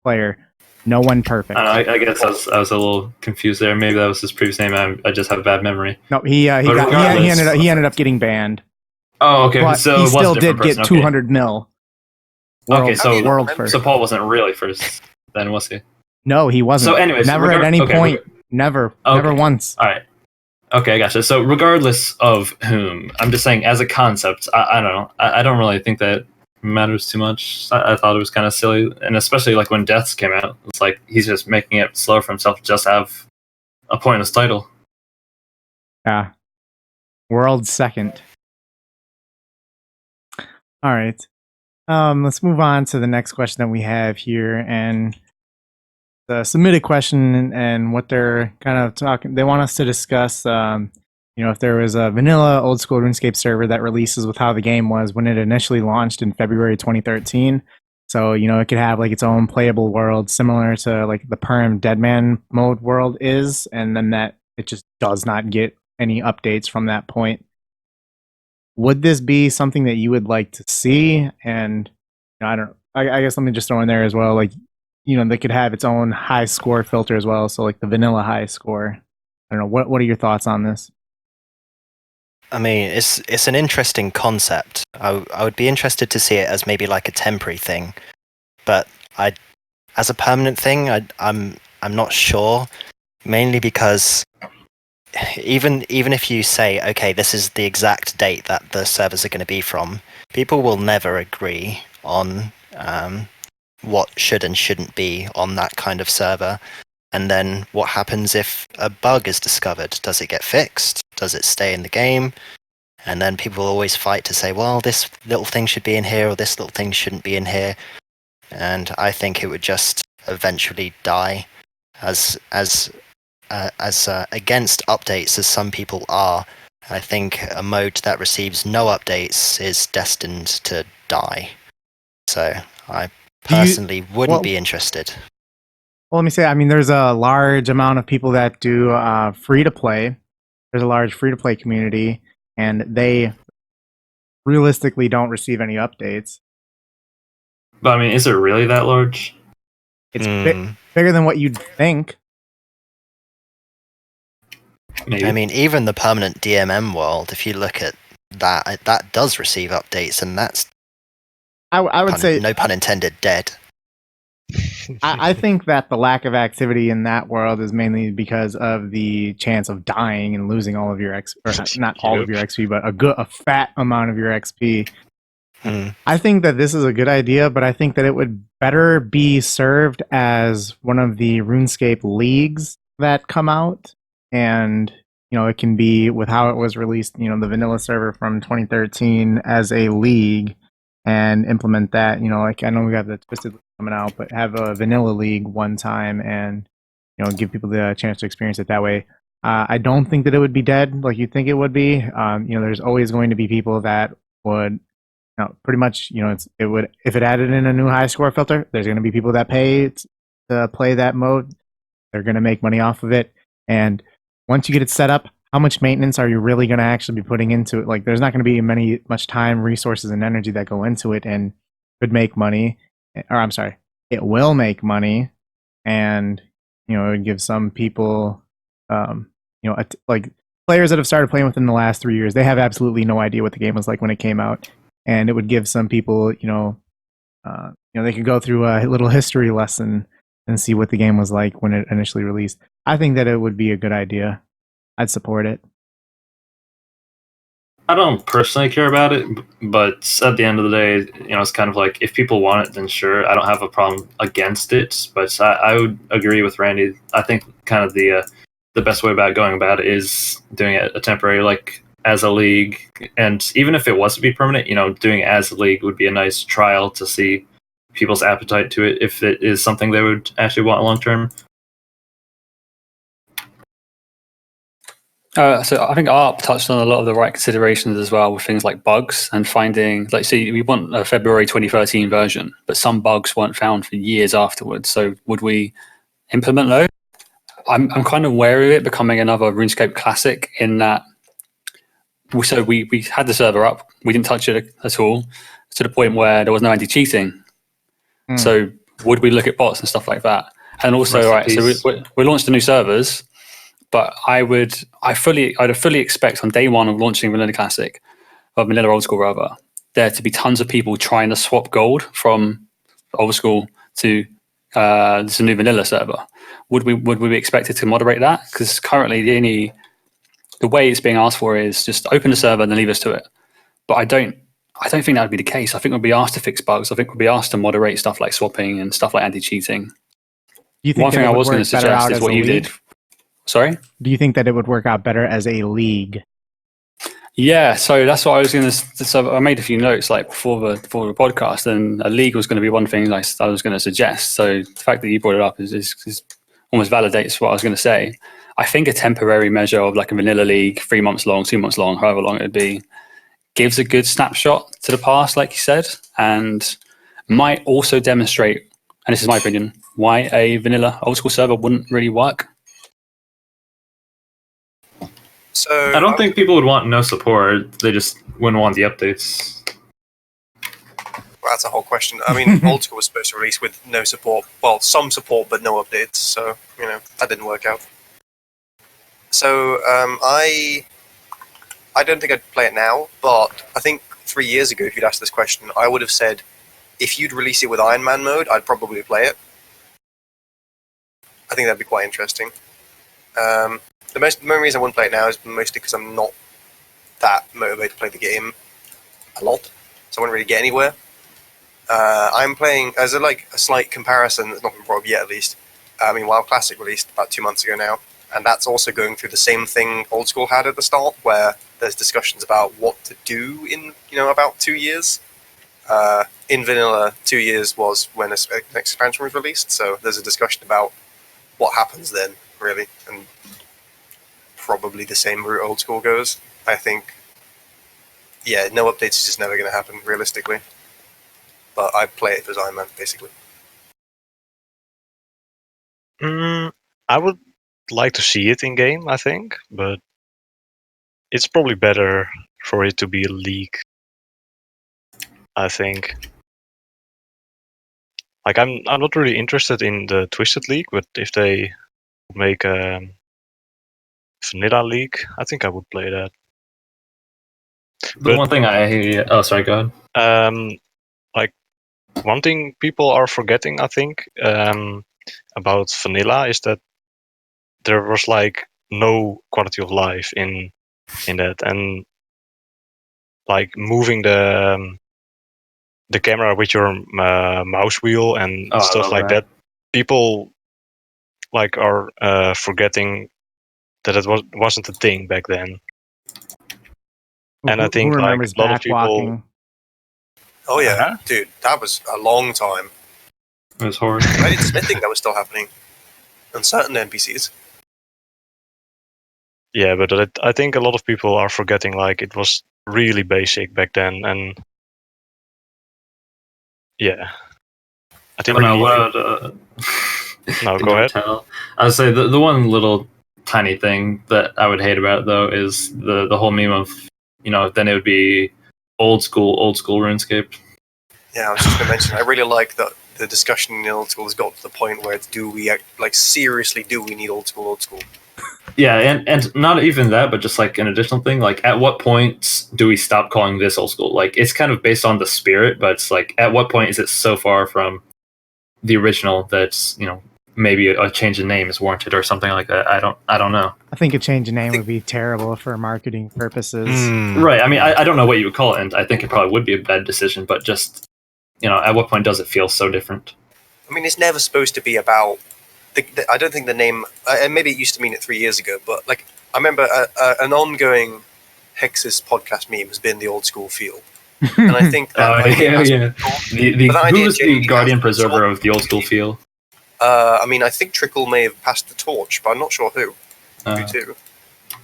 S1: player, no one perfect.
S5: I guess I was a little confused there. Maybe that was his previous name. I just have bad memory.
S1: No, he ended up getting banned.
S5: Oh, okay.
S1: But
S5: So
S1: he
S5: it was a
S1: still
S5: different
S1: did get
S5: person.
S1: 200 mil.
S5: Okay, so
S1: world first.
S5: So Paul wasn't really first, then was he?
S1: No, he wasn't.
S5: So anyways,
S1: never at any point. Never once.
S5: All right. Okay, I gotcha. So regardless of whom, I'm just saying as a concept, I don't know. I don't really think that matters too much. I thought it was kind of silly, and especially like when Deaths came out, it's like he's just making it slow for himself to just have a pointless title.
S1: Yeah. World second. All right. Let's move on to the next question that we have here, and the submitted question and what they're kind of talking. They want us to discuss, if there was a vanilla old school RuneScape server that releases with how the game was when it initially launched in February 2013. So it could have like its own playable world, similar to like the Perm Deadman mode world is, and then that it just does not get any updates from that point. Would this be something that you would like to see? And I guess let me just throw in there as well, like, they could have its own high score filter as well. So like the vanilla high score. I don't know. What are your thoughts on this?
S4: I mean, it's an interesting concept. I would be interested to see it as maybe like a temporary thing, but as a permanent thing, I'm not sure. Mainly because even if you say, okay, this is the exact date that the servers are going to be from, people will never agree on what should and shouldn't be on that kind of server. And then what happens if a bug is discovered? Does it get fixed? Does it stay in the game? And then people will always fight to say, well, this little thing should be in here, or this little thing shouldn't be in here. And I think it would just eventually die as against updates as some people are. I think a mode that receives no updates is destined to die. So I personally wouldn't be interested.
S1: Well, let me say, I mean, there's a large amount of people that do free-to-play. There's a large free-to-play community, and they realistically don't receive any updates.
S5: But I mean, is it really that large?
S1: It's bigger than what you'd think.
S5: Maybe.
S4: I mean, even the permanent DMM world, if you look at that, that does receive updates, and that's
S1: I would say
S4: no pun intended, dead.
S1: I think that the lack of activity in that world is mainly because of the chance of dying and losing all of your XP, or not all of your XP, but a fat amount of your XP. I think that this is a good idea, but I think that it would better be served as one of the RuneScape leagues that come out, and it can be with how it was released, the vanilla server from 2013 as a league, and implement that. Like I know we got the Twisted League coming out, but have a vanilla league one time, and give people the chance to experience it that way. I don't think that it would be dead like you think it would be. There's always going to be people that would pretty much, it would, if it added in a new high score filter, there's going to be people that pay to play that mode. They're going to make money off of it. And once you get it set up, how much maintenance are you really going to actually be putting into it? Like, there's not going to be much time, resources, and energy that go into it, and could make money. Or I'm sorry, it will make money, and it would give some people, like players that have started playing within the last 3 years, they have absolutely no idea what the game was like when it came out. And it would give some people, they could go through a little history lesson and see what the game was like when it initially released. I think that it would be a good idea. I'd support it.
S5: I don't personally care about it, but at the end of the day, it's kind of like if people want it, then sure, I don't have a problem against it. But I would agree with Randy. I think kind of the best way about going about it is doing it a temporary, like as a league, and even if it was to be permanent, doing it as a league would be a nice trial to see people's appetite to it, if it is something they would actually want long term.
S6: So I think Arp touched on a lot of the right considerations as well, with things like bugs and finding, like, see, we want a February 2013 version, but some bugs weren't found for years afterwards. So would we implement those? I'm kind of wary of it becoming another RuneScape classic, in that. So we had the server up, we didn't touch it at all, to the point where there was no anti-cheating. So would we look at bots and stuff like that? And also, right, so we launched the new servers, but I'd fully expect on day one of launching Vanilla Classic, or Vanilla Old School rather, there to be tons of people trying to swap gold from Old School to this new Vanilla server. Would we be expected to moderate that? Because currently the way it's being asked for is just open the server and then leave us to it. But I don't think that would be the case. I think we'll be asked to fix bugs. I think we'll be asked to moderate stuff like swapping and stuff like anti-cheating. One thing I was going to suggest is what you did. Sorry?
S1: Do you think that it would work out better as a league?
S6: Yeah, so that's what I was going to. So I made a few notes like before the podcast, and a league was going to be one thing I was going to suggest. So the fact that you brought it up is almost validates what I was going to say. I think a temporary measure of like a vanilla league, 3 months long, 2 months long, however long it would be, gives a good snapshot to the past, like you said, and might also demonstrate, and this is my opinion, why a vanilla old school server wouldn't really work.
S3: So
S5: I don't think people would want no support. They just wouldn't want the updates.
S3: Well, that's a whole question. I mean, Old School was supposed to release with no support. Well, some support, but no updates. So, that didn't work out. So, I don't think I'd play it now, but I think 3 years ago, if you'd asked this question, I would have said, if you'd release it with Iron Man mode, I'd probably play it. I think that'd be quite interesting. The main reason I wouldn't play it now is mostly because I'm not that motivated to play the game a lot, so I wouldn't really get anywhere. I'm playing, as a slight comparison that's not been brought up yet at least, WoW Classic released about 2 months ago now, and that's also going through the same thing Old School had at the start, where there's discussions about what to do in, about 2 years. In Vanilla, 2 years was when an expansion was released, so there's a discussion about what happens then, really, and probably the same route Old School goes. I think, no updates is just never going to happen, realistically. But I play it as Iron Man, basically.
S2: I would like to see it in game, I think, but it's probably better for it to be a league, I think. Like, I'm not really interested in the Twisted League, but if they make a Vanilla League, I think I would play that.
S5: The
S2: But-
S5: one thing sorry, go ahead.
S2: Like one thing people are forgetting, I think, about vanilla is that there was like no quality of life in that, and like moving the camera with your mouse wheel and
S5: Oh, I
S2: stuff
S5: love
S2: like that. People like are forgetting that it wasn't a thing back then. And I think
S1: who
S2: like
S1: remembers
S2: a lot of people.
S1: backwalking?
S3: Oh yeah,
S2: Uh-huh.
S3: dude, that was a long time.
S5: It was horrid.
S3: I didn't think that was still happening on certain NPCs.
S2: Yeah, but I think a lot of people are forgetting like it was really basic back then, and yeah, I think.
S5: No,
S2: No, go ahead.
S5: I would say the one little tiny thing that I would hate about it, though, is the whole meme of, then it would be old school RuneScape.
S3: Yeah, I was just going to mention, I really like that the discussion in old school has got to the point where it's, seriously, do we need old school?
S5: Yeah, and not even that, but just like an additional thing, like at what point do we stop calling this old school? Like it's kind of based on the spirit, but it's like at what point is it so far from the original that's, maybe a change in name is warranted or something like that. I don't know.
S1: I think a change in name would be terrible for marketing purposes.
S5: Right. I mean, I don't know what you would call it, and I think it probably would be a bad decision, but just, at what point does it feel so different?
S3: I mean, it's never supposed to be about... I don't think the name... and maybe it used to mean it 3 years ago, but like I remember an ongoing Hexis podcast meme has been the old school feel. And I think that...
S5: Who was the guardian preserver of the old school feel?
S3: I mean, I think Trickle may have passed the torch, but I'm not sure who. Who to.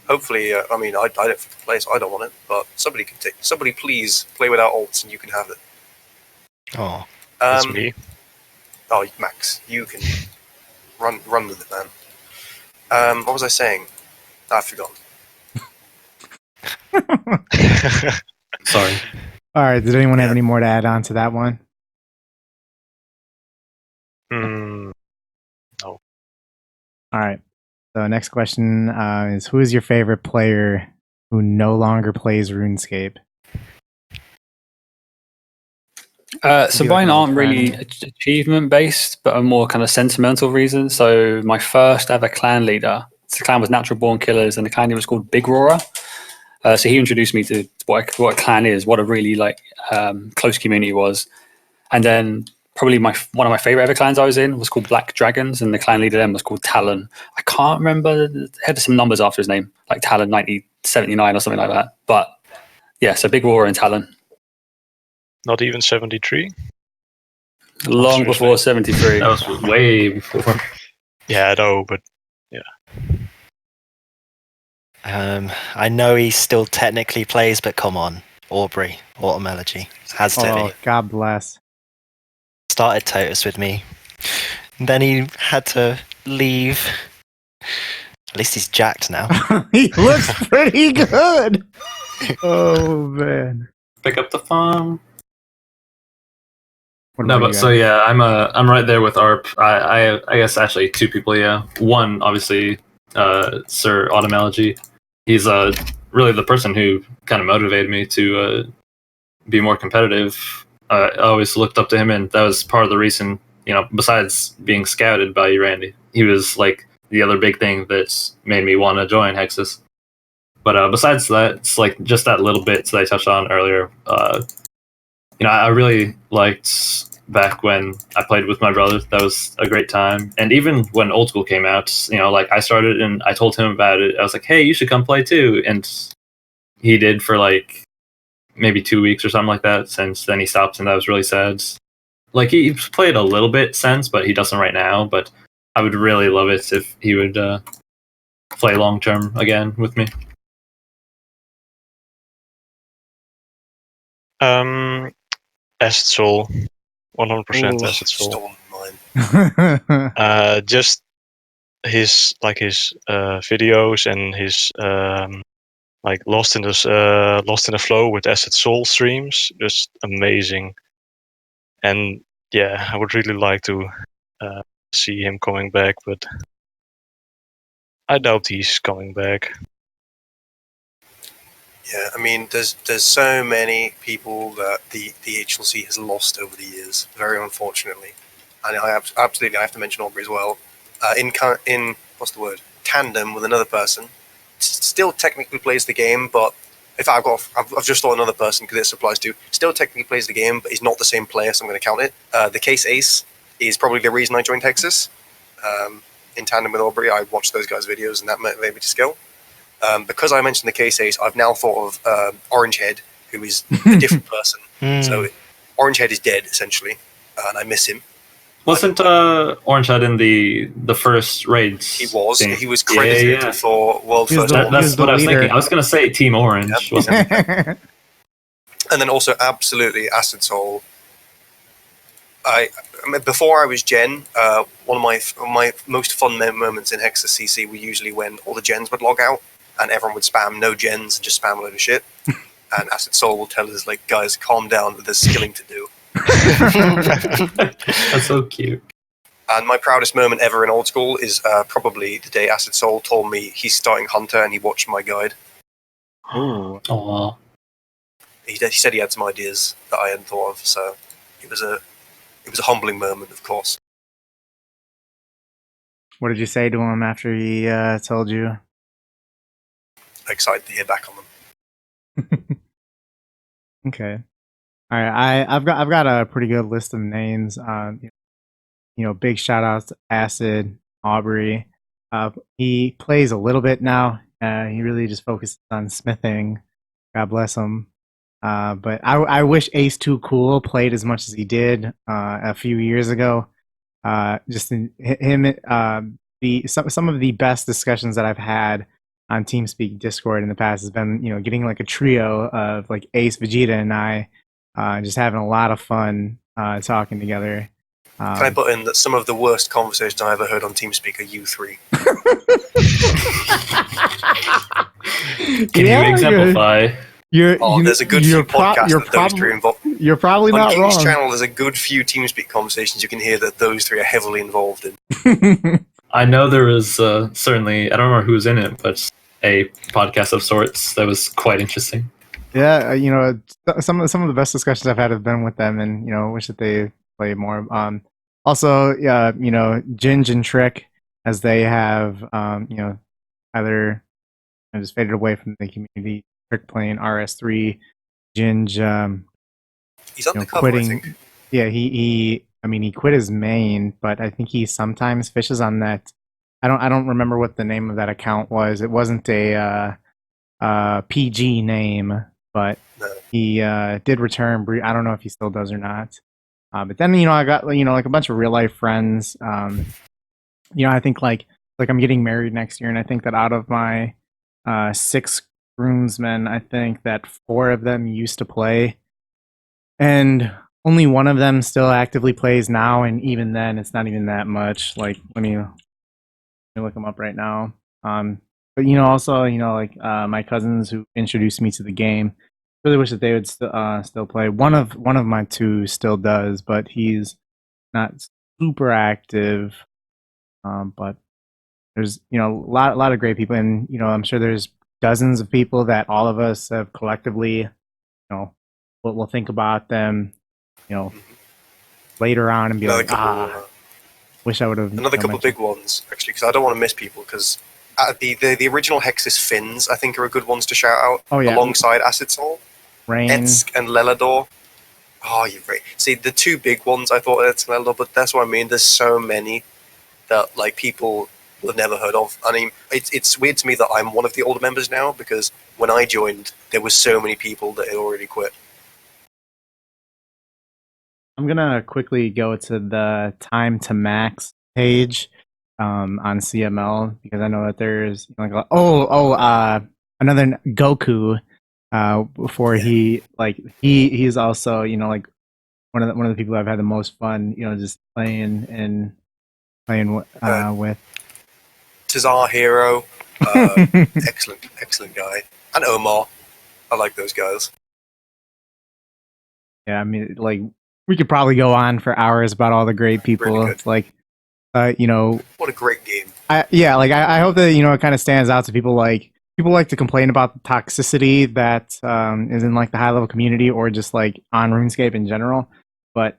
S3: Hopefully, I mean, I don't play, so I don't want it, but somebody can take. Somebody please play without ults and you can have it.
S4: Oh,
S2: That's me.
S3: Oh, Max, you can run with it, man. What was I saying? I've forgotten.
S5: Sorry.
S1: All right. Did anyone have any more to add on to that one?
S2: No.
S1: All right. So next question is, who is your favorite player who no longer plays RuneScape?
S6: So mine aren't really achievement based, but are more kind of sentimental reasons. So my first ever clan leader, the clan was Natural Born Killers, and the clan leader was called Big Roarer. So he introduced me to what a clan is, what a really close community was, and then probably one of my favorite ever clans I was in was called Black Dragons, and the clan leader then was called Talon. I can't remember, it had some numbers after his name, like Talon 9079 or something like that. But yeah, so Big Roarer and Talon.
S2: Not even 73.
S6: Long before 73.
S5: That was way before.
S2: Yeah, I know, but yeah.
S4: I know he still technically plays, but come on, Aubrey, Automelogy has to
S1: Oh,
S4: be.
S1: God bless.
S4: Started Totus with me, then he had to leave. At least he's jacked now.
S1: He looks pretty good. Oh man.
S5: Pick up the phone.
S1: What
S5: No,
S1: about
S5: but
S1: you
S5: so
S1: guys?
S5: yeah, I'm right there with Arp. I guess actually two people. Yeah, one obviously, Sir Automelogy. He's really the person who kind of motivated me to be more competitive. I always looked up to him, and that was part of the reason. Besides being scouted by you, Randy, he was like the other big thing that's made me want to join Hexis. But besides that, it's like just that little bit that I touched on earlier. I really liked back when I played with my brother. That was a great time. And even when Old School came out, I started and I told him about it. I was like, hey, you should come play too. And he did for like maybe 2 weeks or something like that. Since then he stopped, and that was really sad. Like he's played a little bit since, but he doesn't right now. But I would really love it if he would play long term again with me.
S2: Acid Soul, 100%
S1: Ooh,
S2: Acid Soul.
S3: Stolen mine.
S2: Just his videos and his lost in the flow with Acid Soul streams, just amazing. And yeah, I would really like to see him coming back, but I doubt he's coming back.
S3: Yeah, I mean, there's so many people that the HLC has lost over the years, very unfortunately, and absolutely I have to mention Aubrey as well. In what's the word? Tandem with another person, still technically plays the game, but if I've just thought another person because this applies to still technically plays the game, but he's not the same player, so I'm going to count it. The case Ace is probably the reason I joined Hexis. In tandem with Aubrey, I watched those guys' videos, and that made me to skill. Because I mentioned the case Ace, I've now thought of Orangehead, who is a different person. So Orangehead is dead, essentially, and I miss him.
S5: Wasn't Orangehead in the first raids?
S3: He was.
S5: thing?
S3: He was credited for World
S1: He was
S3: First.
S1: the-
S3: One.
S5: That's
S1: the
S5: what I was
S1: leader.
S5: thinking. I was going to say Team Orange.
S3: Yep.
S5: Wasn't
S3: And then also absolutely Acid Soul. Before I was Gen, one of my most fun moments in Hexis CC were usually when all the gens would log out and everyone would spam no gens and just spam a load of shit. And Acid Soul will tell us, like, guys, calm down, there's skilling to do.
S5: That's so cute.
S3: And my proudest moment ever in old school is probably the day Acid Soul told me he's starting Hunter and he watched my guide.
S1: Ooh.
S5: Aww.
S3: He said he had some ideas that I hadn't thought of, so it was a humbling moment, of course.
S1: What did you say to him after he told you?
S3: Excited to hear back on them.
S1: Okay. All right. I've got a pretty good list of names. Big shout outs to Acid, Aubrey. He plays a little bit now. He really just focuses on smithing. God bless him. But I wish Ace Too Cool played as much as he did a few years ago. Just in him, some of the best discussions that I've had on TeamSpeak Discord in the past has been, getting like a trio of like Ace, Vegeta, and I, just having a lot of fun talking together.
S3: Can I put in that some of the worst conversations I ever heard on TeamSpeak are you three?
S5: Can you exemplify?
S3: There's a good few podcasts that those three involved.
S1: You're probably
S3: On
S1: not
S3: King's
S1: wrong.
S3: channel, there's a good few TeamSpeak conversations you can hear that those three are heavily involved in.
S5: I know there was certainly, I don't remember who was in it, but a podcast of sorts that was quite interesting.
S1: Yeah, some of the best discussions I've had have been with them, and wish that they play more. Also, Ginge and Trick, as they have, either just faded away from the community. Trick playing RS3, Ginge,
S3: He's on the cover,
S1: quitting.
S3: I think.
S1: Yeah, he quit his main, but I think he sometimes fishes on that. I don't remember what the name of that account was. It wasn't a PG name, but
S3: No.
S1: he did return. I don't know if he still does or not. But then I got like a bunch of real life friends. I think like I'm getting married next year, and I think that out of my 6 groomsmen, I think that 4 of them used to play, and only one of them still actively plays now. And even then, it's not even that much. Like let me look them up right now. But also like my cousins who introduced me to the game. Really wish that they would still play. One of my 2 still does, but he's not super active. But there's a lot of great people, and I'm sure there's dozens of people that all of us have collectively, we'll think about them, later on and be
S3: Another
S1: like,
S3: couple,
S1: wish I would have.
S3: another couple big ones, actually, because I don't want to miss people, because the original Hexis Finns, I think, are a good ones to shout out.
S1: Oh, yeah.
S3: Alongside Acid Soul.
S1: Rain.
S3: Etsk and Lelador. Oh, you're great. See, the 2 big ones I thought Etsk and Lelador, but that's what I mean. There's so many that like people will have never heard of. I mean, it's weird to me that I'm one of the older members now, because when I joined, there were so many people that had already quit.
S1: I'm gonna quickly go to the time to max page on CML, because I know that there's like another Goku. Before he's also like one of the people I've had the most fun just playing with.
S3: Tazar Hero, excellent guy, and Omar. I like those guys.
S1: Yeah, I mean, like we could probably go on for hours about all the great people.
S3: Really good.
S1: It's like
S3: What a great game.
S1: I hope that it kind of stands out to people. Like people like to complain about the toxicity that is in like the high level community or just like on RuneScape in general. But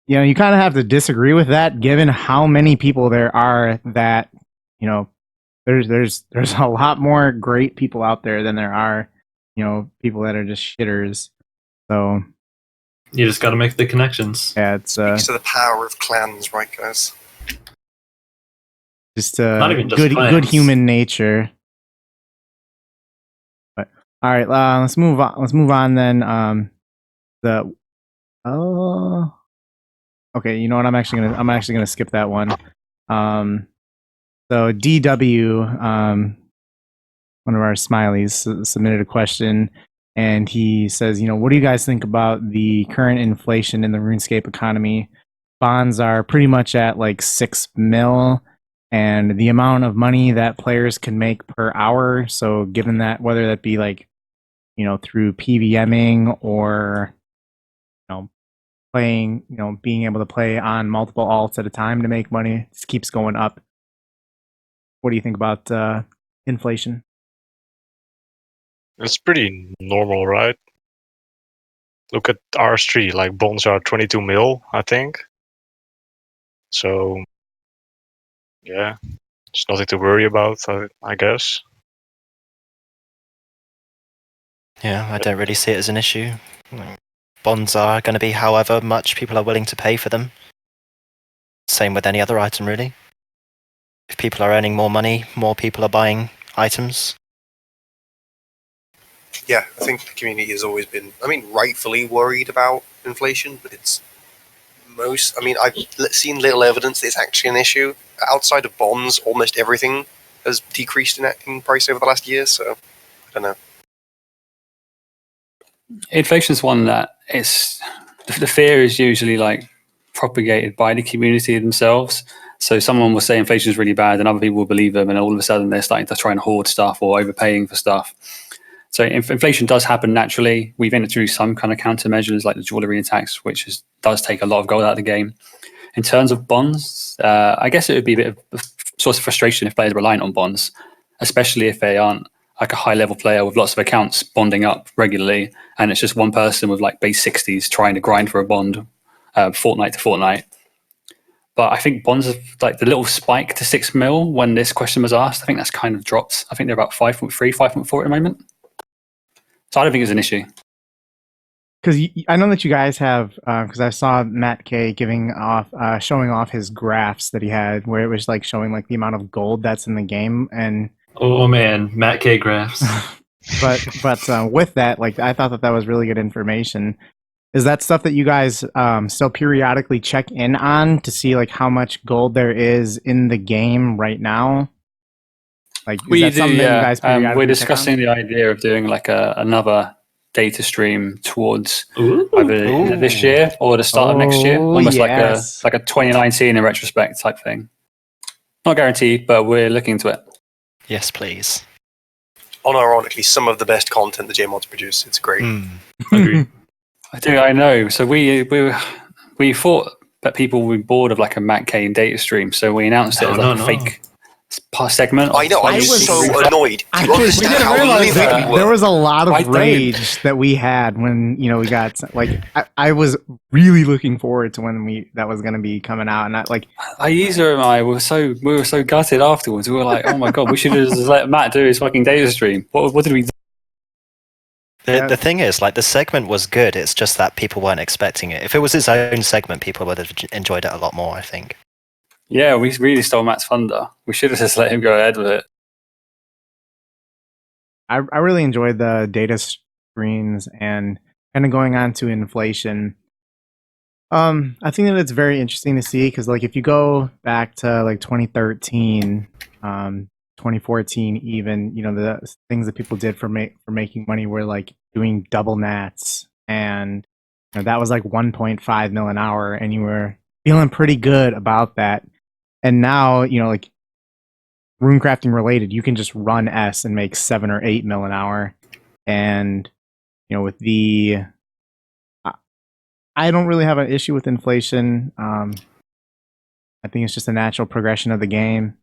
S1: you kind of have to disagree with that, given how many people there are that there's a lot more great people out there than there are people that are just shitters. So
S5: You just got to make the connections.
S1: yeah, it's
S3: Speaks to the power of clans, right, guys?
S1: just
S5: Not even just
S1: good
S5: clans.
S1: human nature. But all right, let's move on. Let's move on then. Okay, you know what? I'm actually gonna skip that one. So DW, one of our smileys, submitted a question, and he says, what do you guys think about the current inflation in the RuneScape economy? Bonds are pretty much at like 6 mil, and the amount of money that players can make per hour. So given that, whether that be like, through PVMing or, playing, being able to play on multiple alts at a time to make money, it just keeps going up. What do you think about inflation?
S2: It's pretty normal, right? Look at R3, like bonds are 22 mil, I think. So, yeah, it's nothing to worry about, I guess.
S4: Yeah, I don't really see it as an issue. Bonds are going to be however much people are willing to pay for them. Same with any other item, really. If people are earning more money, more people are buying items.
S3: Yeah, I think the community has always been, rightfully worried about inflation, but I've seen little evidence that it's actually an issue. Outside of bonds, almost everything has decreased in price over the last year, so I don't know.
S6: Inflation's one that the fear is usually like propagated by the community themselves. So someone will say inflation is really bad, and other people will believe them, and all of a sudden they're starting to try and hoard stuff or overpaying for stuff. So inflation does happen naturally. We've introduced some kind of countermeasures like the jewelry tax, which does take a lot of gold out of the game. In terms of bonds, I guess it would be a bit of a source of frustration if players are reliant on bonds, especially if they aren't like a high-level player with lots of accounts bonding up regularly, and it's just one person with like base 60s trying to grind for a bond fortnight to fortnight. But I think bonds have like the little spike to 6 mil when this question was asked. I think that's kind of dropped. I think they're about 5.3, 5.4 at the moment. So I don't think it's an issue.
S1: Because I know that you guys have, because I saw Matt K showing off his graphs that he had, where it was like showing like the amount of gold that's in the game, and
S5: Oh man, Matt K graphs.
S1: but with that, like I thought that was really good information. Is that stuff that you guys still periodically check in on to see like how much gold there is in the game right now? Like
S6: We
S1: that
S6: do,
S1: something that you guys
S6: yeah.
S1: periodically
S6: We're
S1: check on?
S6: discussing the idea of doing like another data stream towards
S5: Ooh.
S6: either this year or the start of next year,
S1: Oh,
S6: almost
S1: yes.
S6: like a 2019 in retrospect type thing. Not guaranteed, but we're looking into it.
S4: Yes, please.
S3: Unironically, some of the best content the JMods produce. It's great.
S5: Agreed.
S6: I know. So we thought that people would be bored of like a Matt Kane data stream, so we announced it as like a fake segment.
S3: I know. I was so annoyed. Do you understand how livid we were?
S1: There was a lot
S6: I
S1: of
S6: don't.
S1: rage that we had when we got like I was really looking forward to when that was going to be coming out, and
S6: Aiza and I were so gutted afterwards. We were like, oh my god, we should have just let Matt do his fucking data stream. What did we do?
S4: The thing is, like, the segment was good. It's just that people weren't expecting it. If it was his own segment, people would have enjoyed it a lot more, I think.
S6: Yeah, we really stole Matt's thunder. We should have just let him go ahead with it.
S1: I really enjoyed the data screens and kind of going on to inflation. I think that it's very interesting to see because like if you go back to like 2013, 2014, even the things that people did for making money were like doing double nats, and that was like 1.5 mil an hour, and you were feeling pretty good about that. And now like runecrafting related, you can just run S and make 7 or 8 mil an hour, and with the I don't really have an issue with inflation. I think it's just a natural progression of the game.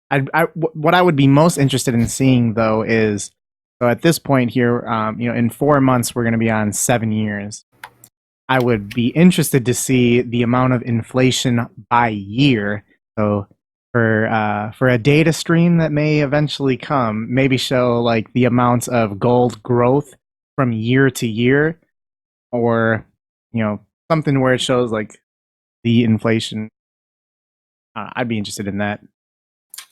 S1: what I would be most interested in seeing though is, so at this point here, in 4 months we're going to be on 7 years. I would be interested to see the amount of inflation by year. So for a data stream that may eventually come, maybe show like the amounts of gold growth from year to year, or something where it shows like the inflation. I'd be interested in that.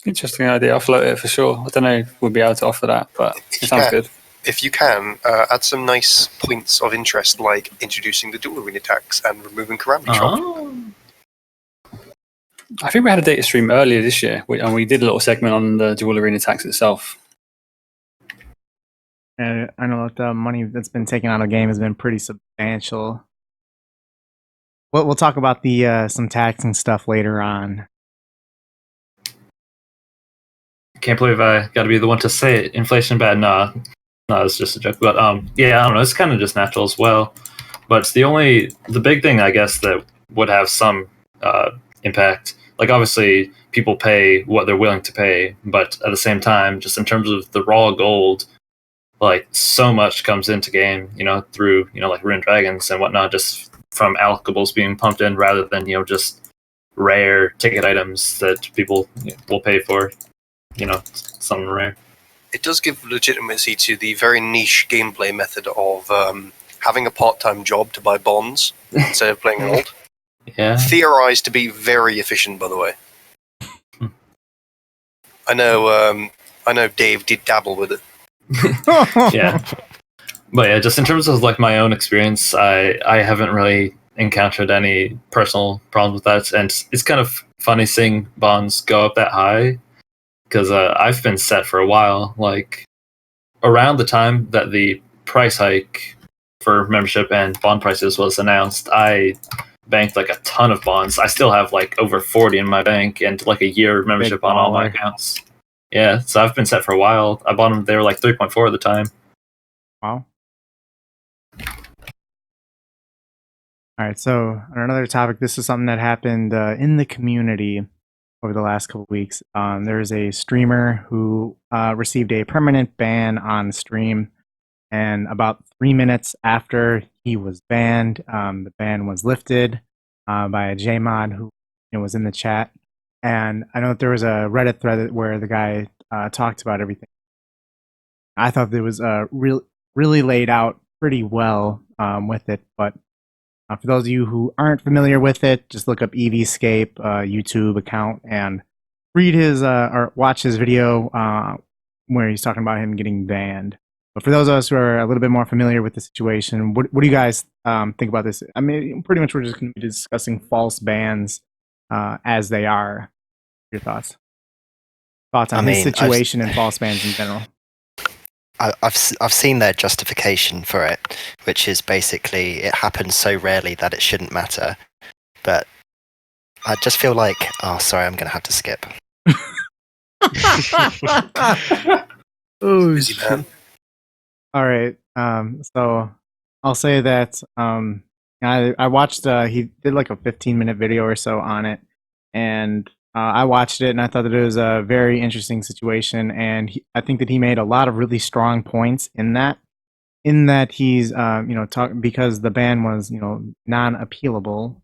S6: Interesting idea. I'll float it for sure. I don't know if we'll be able to offer that, but it sounds good.
S3: If you can, add some nice points of interest, like introducing the dual arena tax and removing calamity shop.
S6: I think we had a data stream earlier this year, and we did a little segment on the dual arena tax itself.
S1: And I know that the money that's been taken out of the game has been pretty substantial. We'll talk about the some taxing stuff later on.
S5: Can't believe I got to be the one to say it. Inflation bad? No, it's just a joke. But yeah, I don't know. It's kind of just natural as well. But the big thing, I guess, that would have some impact. Like, obviously, people pay what they're willing to pay, but at the same time, just in terms of the raw gold, like, so much comes into game, through, like Rune Dragons and whatnot, just from allocables being pumped in rather than, just rare ticket items that people will pay for, something rare.
S3: It does give legitimacy to the very niche gameplay method of having a part-time job to buy bonds instead of playing gold.
S5: Yeah.
S3: Theorized to be very efficient, by the way. I know Dave did dabble with it.
S5: Yeah. But yeah, just in terms of like my own experience, I haven't really encountered any personal problems with that, and it's kind of funny seeing bonds go up that high, because I've been set for a while. Like, around the time that the price hike for membership and bond prices was announced, I banked like a ton of bonds. I still have like over 40 in my bank and like a year membership on all my accounts. Yeah, so I've been set for a while. I bought them, they were like 3.4 at the time.
S1: Wow. All right, so on another topic, this is something that happened in the community over the last couple of weeks. There's a streamer who received a permanent ban on stream, and about 3 minutes after he was banned, the ban was lifted by a JMod who was in the chat. And I know that there was a Reddit thread where the guy talked about everything. I thought it was really laid out pretty well with it, but for those of you who aren't familiar with it, just look up Eevescape YouTube account and read his or watch his video where he's talking about him getting banned. But for those of us who are a little bit more familiar with the situation, what do you guys think about this? I mean, pretty much we're just going to be discussing false bans as they are. Your thoughts on his situation and false bans in general?
S4: I've seen their justification for it, which is basically it happens so rarely that it shouldn't matter. But I just feel like, sorry, I'm going to have to skip.
S3: Busy man.
S1: All right. So I'll say that I watched. He did like a 15-minute video or so on it, and I watched it and I thought that it was a very interesting situation, and I think that he made a lot of really strong points in that he's because the ban was non-appealable.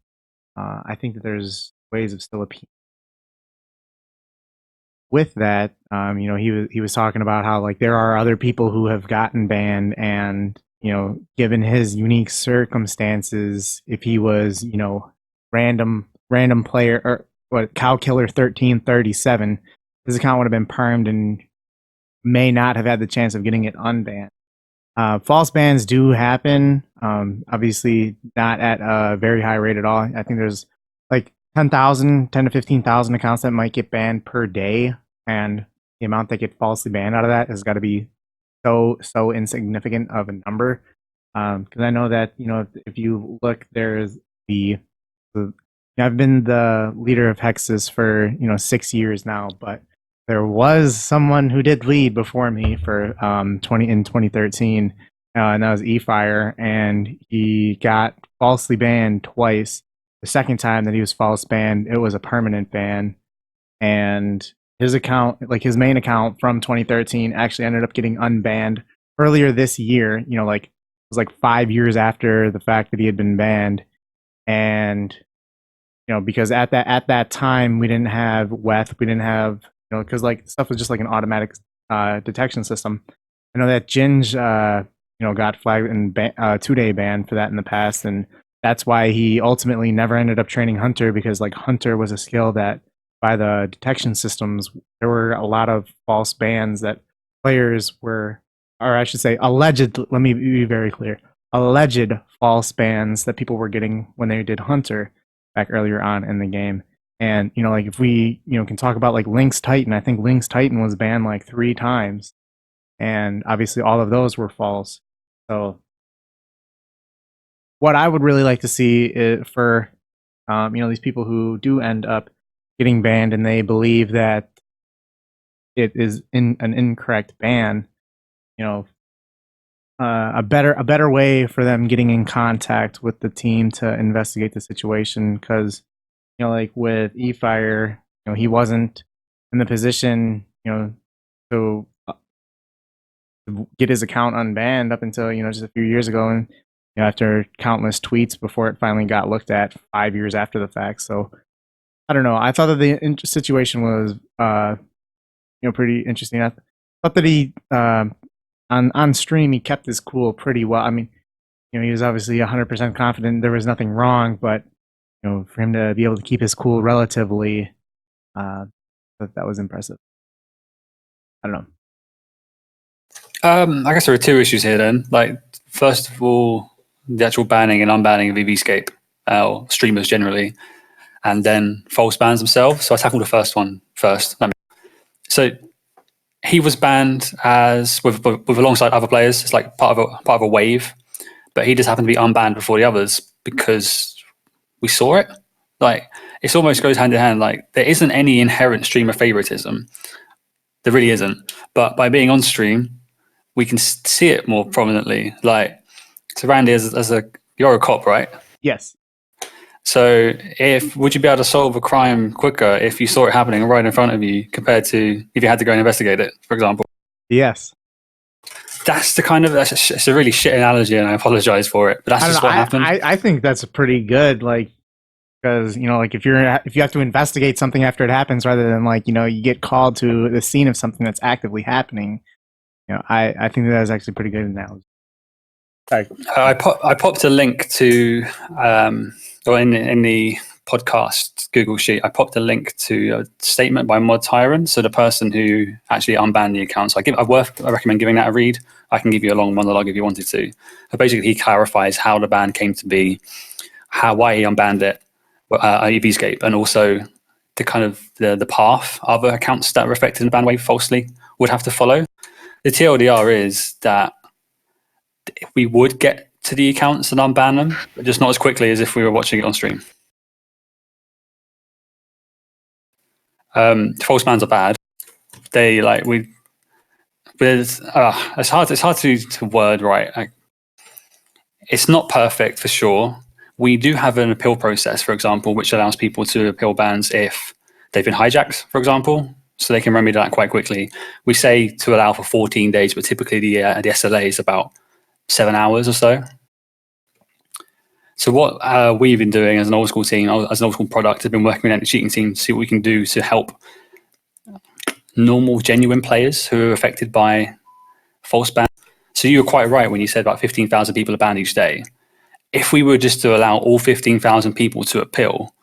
S1: I think that there's ways of still appealing. With that, he was talking about how like there are other people who have gotten banned, and given his unique circumstances, if he was random player or Cow Killer 1337, his account would have been permed and may not have had the chance of getting it unbanned. False bans do happen. Obviously not at a very high rate at all. I think there's like 10 to 15,000 accounts that might get banned per day, and the amount that get falsely banned out of that has got to be so insignificant of a number. Because I know that if you look, there's I've been the leader of Hexis for 6 years now, but there was someone who did lead before me for 2013, and that was eFire, and he got falsely banned twice. The second time that he was false banned, it was a permanent ban, and his account, like his main account from 2013, actually ended up getting unbanned earlier this year. You know, like it was like 5 years after the fact that he had been banned, and you know, because at that time we didn't have WETH, we didn't have, you know, because like stuff was just like an automatic detection system. I know that Jinj, you know, got flagged and 2-day ban for that in the past, and that's why he ultimately never ended up training Hunter, because like Hunter was a skill that by the detection systems there were a lot of false bans that players were, or I should say alleged, let me be very clear, alleged false bans that people were getting when they did Hunter back earlier on in the game. And you know, like if we, you know, can talk about like Lynx Titan, I think Lynx Titan was banned like 3 times, and obviously all of those were false. So what I would really like to see is for you know, these people who do end up getting banned and they believe that it is an incorrect ban, you know, a better way for them getting in contact with the team to investigate the situation. Because you know, like with eFire, you know, he wasn't in the position, you know, to get his account unbanned up until, you know, just a few years ago, and you know, after countless tweets before it finally got looked at 5 years after the fact. So I don't know. I thought that the situation was, you know, pretty interesting. I thought that he on stream he kept his cool pretty well. I mean, you know, he was obviously 100% confident there was nothing wrong, but you know, for him to be able to keep his cool relatively, that was impressive. I don't know.
S6: I guess there are 2 issues here then. Like, first of all, the actual banning and unbanning of EVscape, or streamers generally, and then false bans themselves. So I tackled the first one first. So he was banned as with alongside other players. It's like part of a wave, but he just happened to be unbanned before the others because we saw it. Like, it almost goes hand in hand. Like, there isn't any inherent streamer favoritism. There really isn't. But by being on stream, we can see it more prominently. Like, so Randy, you're a cop, right?
S1: Yes.
S6: So would you be able to solve a crime quicker if you saw it happening right in front of you compared to if you had to go and investigate it, for example?
S1: Yes.
S6: That's it's a really shit analogy, and I apologize for it, but that's just what happened.
S1: I think that's pretty good, like, because you know, like if you have to investigate something after it happens, rather than like, you know, you get called to the scene of something that's actively happening. You know, I think that was actually pretty good analogy. Sorry.
S6: I popped a link to or in the podcast Google Sheet, I popped a link to a statement by Mod Tyrant, so the person who actually unbanned the account. So I recommend giving that a read. I can give you a long monologue if you wanted to. But basically, he clarifies how the ban came to be, why he unbanned it, EVscape, and also the kind of the path other accounts that were affected in the ban wave falsely would have to follow. The TLDR is that we would get to the accounts and unban them, but just not as quickly as if we were watching it on stream. False bans are bad. They like it's hard to word right. It's not perfect for sure. We do have an appeal process, for example, which allows people to appeal bans if they've been hijacked, for example, so they can remedy that quite quickly. We say to allow for 14 days, but typically the SLA is about 7 hours or so. So what we've been doing as an old school team, as an old school product, has been working with the cheating team to see what we can do to help normal, genuine players who are affected by false bans. So you were quite right when you said about 15,000 people are banned each day. If we were just to allow all 15,000 people to appeal,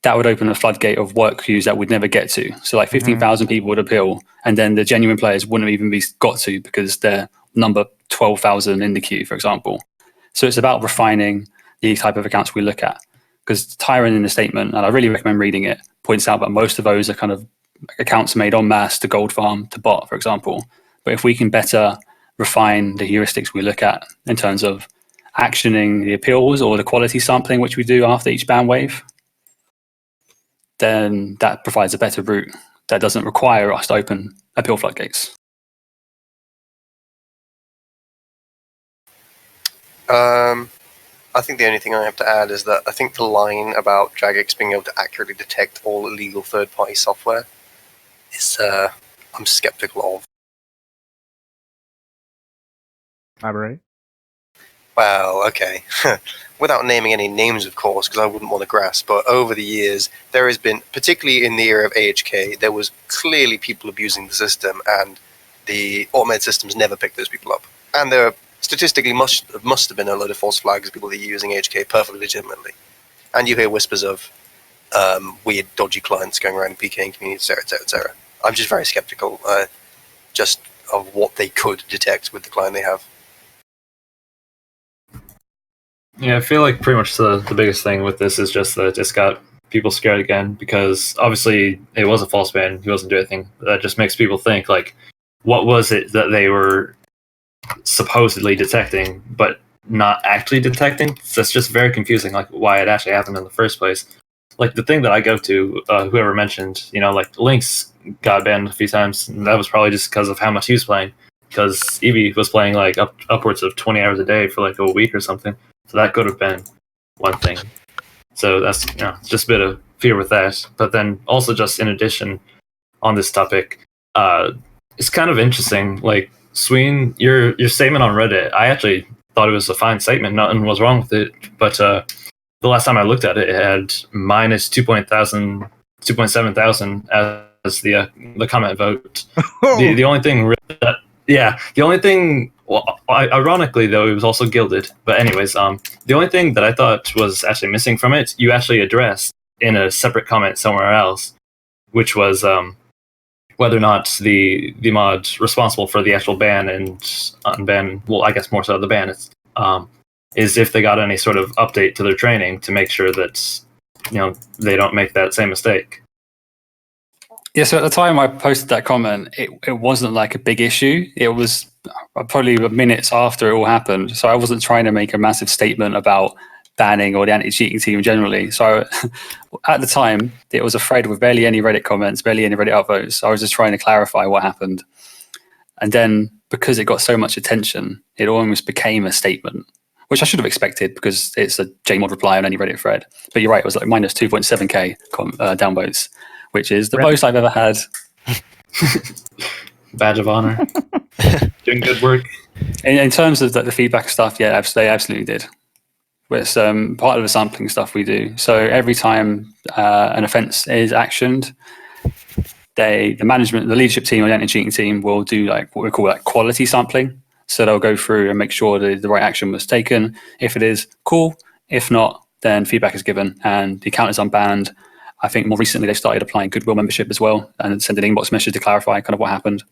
S6: that would open a floodgate of work queues that we'd never get to. So like 15,000 people would appeal, and then the genuine players wouldn't even be got to because they're number 12,000 in the queue, for example. So it's about refining the type of accounts we look at. Because Tyrant in the statement, and I really recommend reading it, points out that most of those are kind of accounts made en masse to gold farm to bot, for example. But if we can better refine the heuristics we look at in terms of actioning the appeals or the quality sampling, which we do after each ban wave, then that provides a better route that doesn't require us to open appeal floodgates.
S3: I think the only thing I have to add is that I think the line about Jagex being able to accurately detect all illegal third-party software is I'm skeptical of.
S1: Elaborate.
S3: Well, okay. Without naming any names, of course, because I wouldn't want to grasp, but over the years, there has been, particularly in the era of AHK, there was clearly people abusing the system, and the automated systems never picked those people up. And there statistically must have been a load of false flags of people that are using AHK perfectly legitimately. And you hear whispers of weird, dodgy clients going around and PKing communities, etc., etc. I'm just very skeptical just of what they could detect with the client they have.
S5: Yeah, I feel like pretty much the biggest thing with this is just that it's got people scared again, because obviously it was a false ban, he wasn't doing anything. That just makes people think, like, what was it that they were supposedly detecting but not actually detecting? So it's just very confusing, like, why it actually happened in the first place. Like, the thing that I go to, whoever mentioned, like, Lynx got banned a few times, and that was probably just because of how much he was playing, because Eevee was playing like upwards of 20 hours a day for like a week or something. So that could have been one thing. So that's just a bit of fear with that. But then also, just in addition on this topic, it's kind of interesting. Like, Sween, your statement on Reddit, I actually thought it was a fine statement. Nothing was wrong with it. But the last time I looked at it, it had minus 2.7 thousand as the comment vote. The only thing that, the only thing, well, ironically though, it was also gilded. But anyways, the only thing that I thought was actually missing from it, you actually addressed in a separate comment somewhere else, which was whether or not the mod responsible for the actual ban and unban, well, I guess more so the ban, is if they got any sort of update to their training to make sure that they don't make that same mistake.
S6: Yeah, so at the time I posted that comment, it wasn't like a big issue. It was probably minutes after it all happened. So I wasn't trying to make a massive statement about banning or the anti-cheating team generally. So at the time, it was a thread with barely any Reddit comments, barely any Reddit upvotes. So I was just trying to clarify what happened. And then because it got so much attention, it almost became a statement, which I should have expected because it's a JMod reply on any Reddit thread. But you're right, it was like minus 2.7k downvotes, which is the most I've ever had.
S5: Badge of honor. Doing good work.
S6: In terms of the feedback stuff, yeah, they absolutely did. It's part of the sampling stuff we do. So every time an offence is actioned, the management, the leadership team or the anti-cheating team will do like what we call like quality sampling. So they'll go through and make sure that the right action was taken. If it is, cool. If not, then feedback is given and the account is unbanned. I think more recently they started applying Goodwill membership as well and send an inbox message to clarify kind of what happened.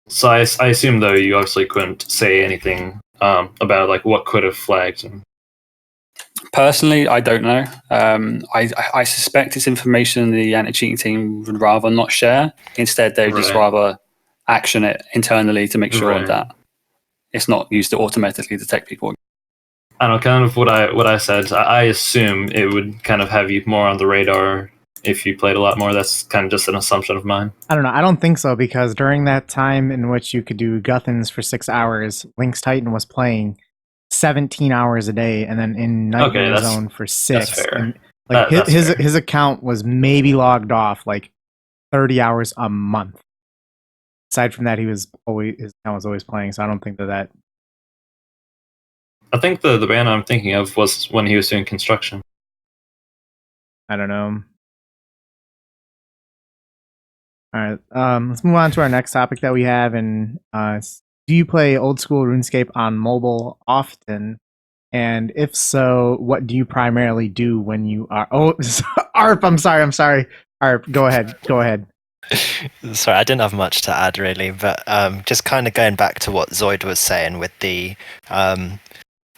S5: So I assume though you obviously couldn't say anything about like what could have flagged him.
S6: Personally, I don't know. I suspect it's information the anti-cheating team would rather not share. Instead, they would just rather action it internally to make sure that it's not used to automatically detect people.
S5: I don't know, kind of what I said. I assume it would kind of have you more on the radar if you played a lot more. That's kind of just an assumption of mine.
S1: I don't know. I don't think so, because during that time in which you could do Guthans for 6 hours, Lynx Titan was playing 17 hours a day, and then in Nightmare Zone for 6.
S5: That's fair.
S1: And, like his account was maybe logged off like 30 hours a month. Aside from that, his account was always playing. So I don't think that.
S5: I think the ban I'm thinking of was when he was doing construction.
S1: I don't know. All right, let's move on to our next topic that we have. And do you play old school RuneScape on mobile often? And if so, what do you primarily do when you are? Oh, Arp, I'm sorry. Arp, go ahead.
S4: Sorry, I didn't have much to add really, but just kind of going back to what Zoid was saying with the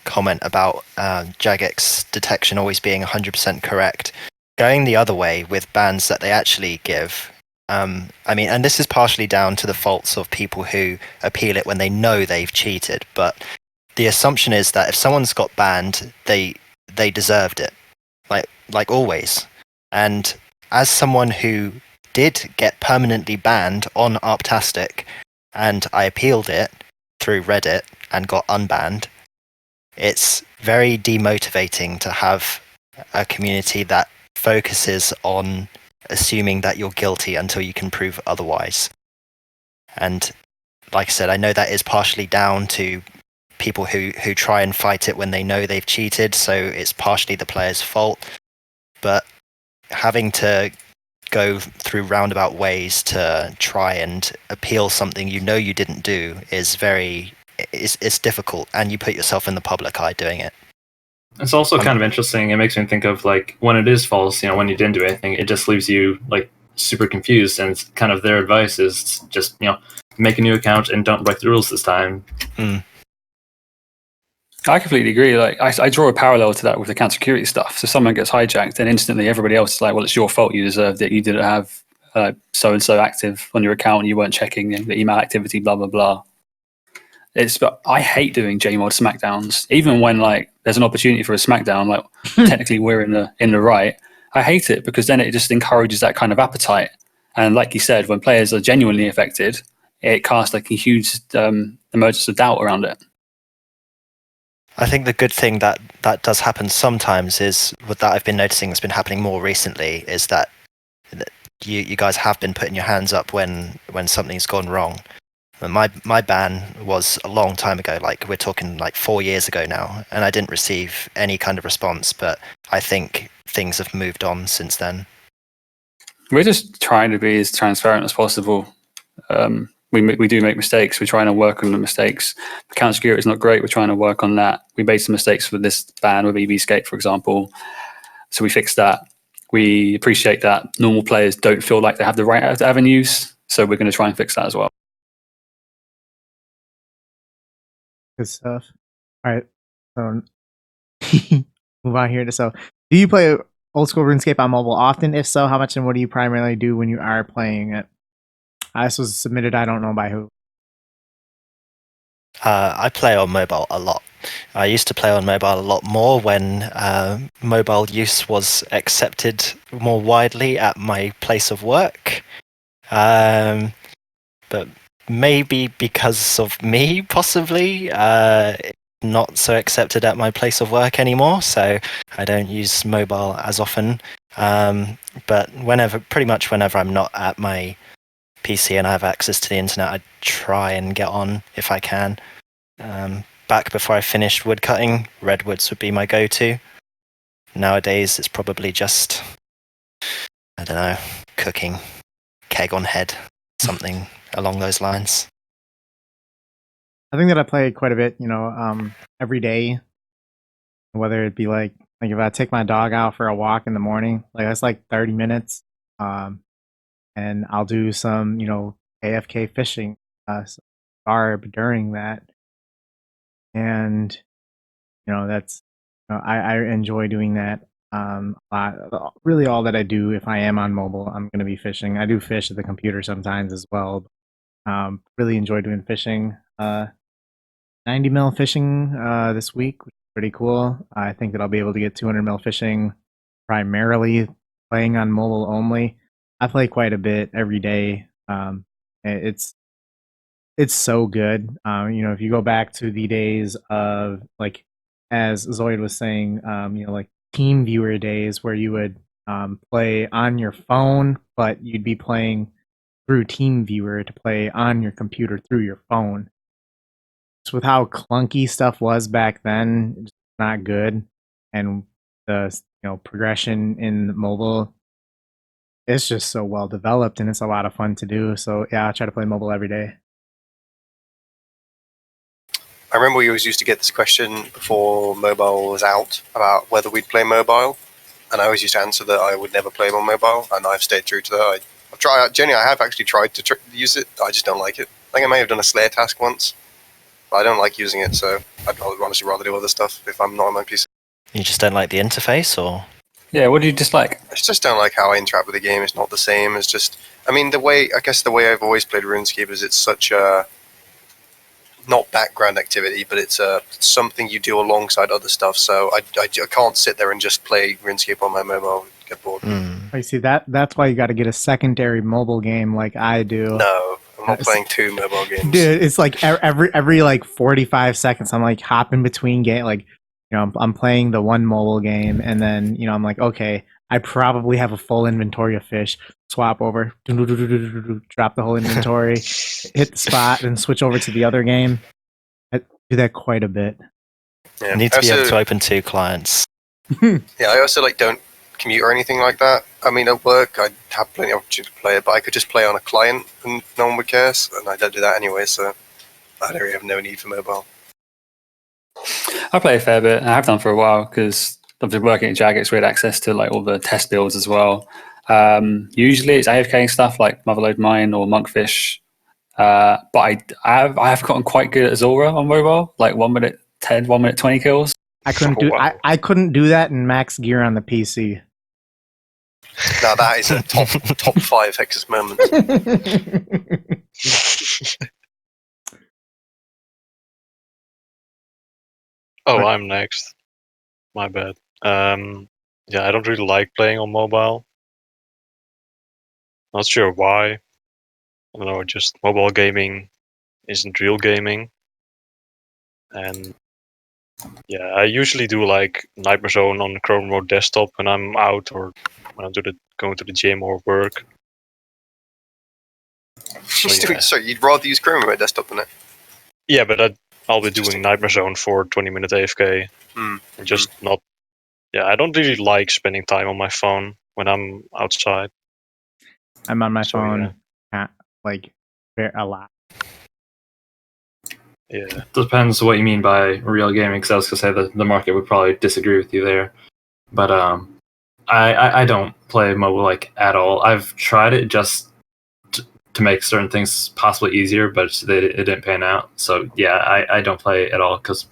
S4: comment about Jagex detection always being 100% correct. Going the other way with bans that they actually give. I mean, and this is partially down to the faults of people who appeal it when they know they've cheated, but the assumption is that if someone's got banned, they deserved it, like always. And as someone who did get permanently banned on Arptastic, and I appealed it through Reddit and got unbanned, it's very demotivating to have a community that focuses on assuming that you're guilty until you can prove otherwise. And like I said, I know that is partially down to people who try and fight it when they know they've cheated, so it's partially the player's fault. But having to go through roundabout ways to try and appeal something you know you didn't do is it's difficult, and you put yourself in the public eye doing it.
S5: It's also kind of interesting. It makes me think of like when it is false, you know, when you didn't do anything, it just leaves you like super confused. And it's kind of their advice is just, you know, make a new account and don't break the rules this time.
S6: I completely agree. Like I draw a parallel to that with account security stuff. So someone gets hijacked, and instantly everybody else is like, "Well, it's your fault. You deserved it. You didn't have so and so active on your account. You weren't checking the email activity. Blah blah blah." But I hate doing JMod smackdowns, even when like there's an opportunity for a smackdown. Like technically we're in the right. I hate it because then it just encourages that kind of appetite. And like you said, when players are genuinely affected, it casts like a huge emergence of doubt around it.
S4: I think the good thing that does happen sometimes is, what that I've been noticing has been happening more recently, is that you guys have been putting your hands up when something's gone wrong. My ban was a long time ago, like we're talking like 4 years ago now, and I didn't receive any kind of response, but I think things have moved on since then.
S6: We're just trying to be as transparent as possible. We do make mistakes. We're trying to work on the mistakes. Account security is not great. We're trying to work on that. We made some mistakes with this ban with EVscape, for example. So we fixed that. We appreciate that normal players don't feel like they have the right avenues. So we're going to try and fix that as well.
S1: Good stuff. All right. So move on here. So do you play old school RuneScape on mobile often? If so, how much and what do you primarily do when you are playing it? This was submitted, I don't know by who.
S4: I play on mobile a lot. I used to play on mobile a lot more when mobile use was accepted more widely at my place of work. But maybe because of me, possibly, not so accepted at my place of work anymore, so I don't use mobile as often. But pretty much whenever I'm not at my PC and I have access to the internet, I try and get on if I can. Back before I finished woodcutting, redwoods would be my go-to. Nowadays, it's probably just, I don't know, cooking, keg on head, something along those lines.
S1: I think that I play quite a bit, every day. Whether it be like if I take my dog out for a walk in the morning, like that's like 30 minutes. And I'll do some, AFK fishing, barb during that. And, that's, I enjoy doing that a lot. Really all that I do if I am on mobile, I'm going to be fishing. I do fish at the computer sometimes as well. Really enjoy doing fishing. 90 mil fishing this week, which is pretty cool. I think that I'll be able to get 200 mil fishing primarily playing on mobile only. I play quite a bit every day. It's so good. If you go back to the days of like, as Zoid was saying, like team viewer days where you would play on your phone, but you'd be playing through team viewer to play on your computer through your phone. So with how clunky stuff was back then, it's not good. And the progression in mobile, it's just so well developed and it's a lot of fun to do. So yeah, I try to play mobile every day.
S3: I remember we always used to get this question before mobile was out about whether we'd play mobile, and I always used to answer that I would never play on mobile, and I've stayed true to that. I have actually tried to use it. I just don't like it. I think I may have done a Slayer task once, but I don't like using it, so I'd honestly rather do other stuff if I'm not on my PC.
S4: You just don't like the interface, or?
S6: Yeah, what do you dislike?
S3: I just don't like how I interact with the game. It's not the same as just... the way I've always played RuneScape is it's such a... not background activity, but it's something you do alongside other stuff, so I can't sit there and just play RuneScape on my mobile and get bored.
S1: I see that's why you got to get a secondary mobile game like I do.
S3: No, I'm not playing 2 mobile games.
S1: Dude, it's like every like 45 seconds I'm like hopping between game, like I'm playing the one mobile game and then I'm like, okay, I probably have a full inventory of fish. Swap over, drop the whole inventory, hit the spot, and switch over to the other game. I do that quite a bit.
S3: Yeah.
S4: You need to be able to open 2 clients.
S3: Yeah, I also don't commute or anything like that. I mean, at work, I have plenty of opportunity to play it, but I could just play on a client and no one would care, and I don't do that anyway, so I don't really have no need for mobile.
S6: I play a fair bit. I have done for a while because I've been working at Jagex. We had access to like all the test builds as well. Usually it's AFK stuff like Motherload Mine or Monkfish. But I have gotten quite good at Azora on mobile, like 1 minute 10, 1 minute 20 kills.
S1: I couldn't do that in max gear on the PC.
S3: Now that is a top 5 Hexis moment.
S2: Oh, I'm next. My bad. Yeah, I don't really like playing on mobile. Not sure why. I don't know, just mobile gaming isn't real gaming. And yeah, I usually do like Nightmare Zone on Chrome Remote desktop when I'm out or when I'm going to the gym or work. So, yeah.
S3: Sorry, you'd rather use Chrome Remote desktop than it?
S2: Yeah, but I'll be doing Nightmare Zone for 20-minute AFK. And just not. Yeah, I don't really like spending time on my phone when I'm outside.
S1: I'm on my phone like a lot.
S2: Yeah.
S5: Depends what you mean by real gaming, because I was going to say the market would probably disagree with you there. But I don't play mobile like at all. I've tried it just to make certain things possibly easier, but it didn't pan out. So yeah, I don't play at all, because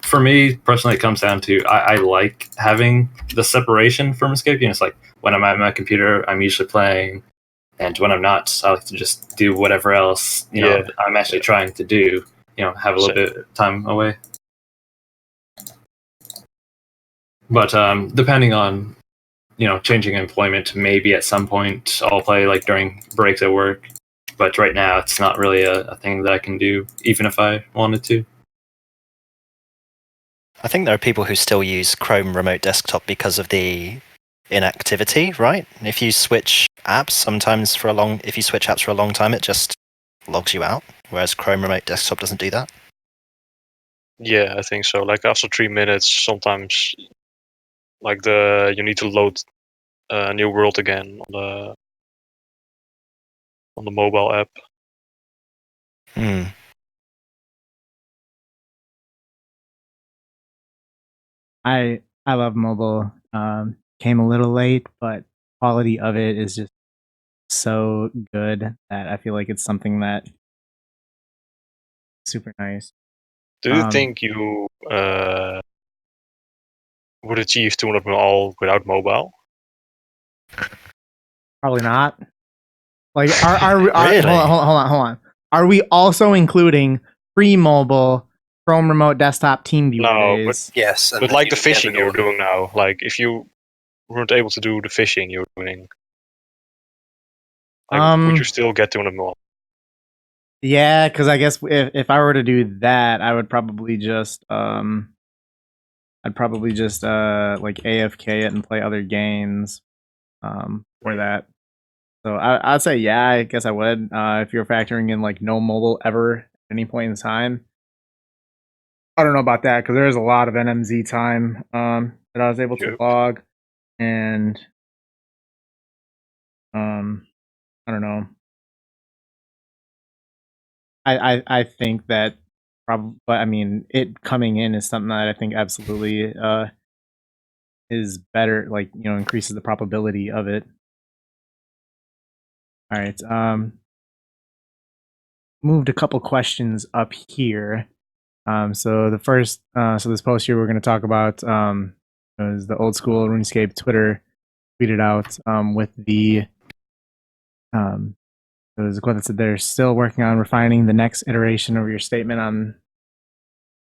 S5: for me personally, it comes down to I like having the separation from escape. It's like when I'm at my computer, I'm usually playing, and when I'm not, I like to just do whatever else I'm actually trying to do. Have a little bit of time away. But depending on changing employment, maybe at some point I'll play like during breaks at work. But right now, it's not really a thing that I can do, even if I wanted to.
S4: I think there are people who still use Chrome Remote Desktop because of the inactivity, right? If you switch apps, if you switch apps for a long time, it just logs you out, whereas Chrome Remote Desktop doesn't do that.
S2: Yeah, I think so. Like after 3 minutes, sometimes, like you need to load a new world again on the mobile app.
S1: I love mobile. Came a little late, but quality of it is just so good that I feel like it's something that super nice.
S2: Do you think you would achieve 200 all without mobile?
S1: Probably not. Like, are
S4: Really?
S1: hold on. Are we also including free mobile Chrome Remote Desktop Team Viewer days?
S3: But yes,
S2: but like the fishing you're doing now, like if you weren't able to do the fishing you're doing, like, would you still get 200 more?
S1: Yeah, because I guess if I were to do that, I would probably just like AFK it and play other games for that. So I'd say yeah, I guess I would. If you're factoring in like no mobile ever at any point in time. I don't know about that because there's a lot of NMZ time that I was able to log, and I don't know. I think that probably, but I mean, it coming in is something that I think absolutely is better. Like, increases the probability of it. All right. Moved a couple questions up here. So the first, so this post here we're going to talk about is the old school RuneScape Twitter tweeted out with the there was a quote that said they're still working on refining the next iteration of your statement on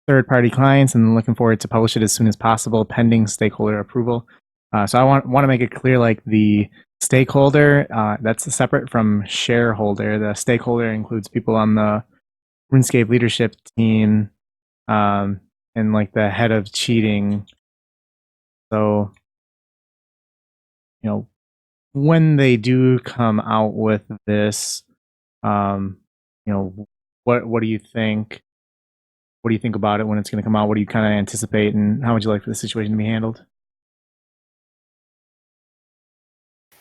S1: third-party clients and looking forward to publish it as soon as possible, pending stakeholder approval. So I want to make it clear, like the stakeholder, that's separate from shareholder. The stakeholder includes people on the RuneScape leadership team and like the head of cheating. So when they do come out with this, what do you think? What do you think about it when it's going to come out? What do you kind of anticipate, and how would you like for the situation to be handled?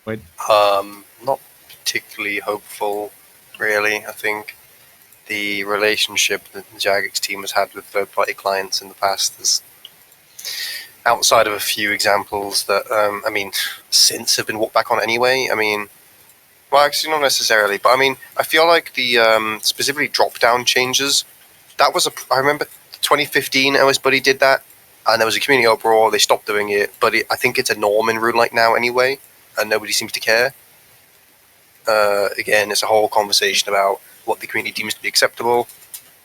S3: Not particularly hopeful, really. I think the relationship that the Jagex team has had with third-party clients in the past is, outside of a few examples that, since have been walked back on anyway. Well, actually, not necessarily, but I feel like the specifically drop-down changes, I remember 2015 OS Buddy did that, and there was a community uproar, they stopped doing it, but I think it's a norm in RuneLite now anyway, and nobody seems to care. Again, it's a whole conversation about what the community deems to be acceptable,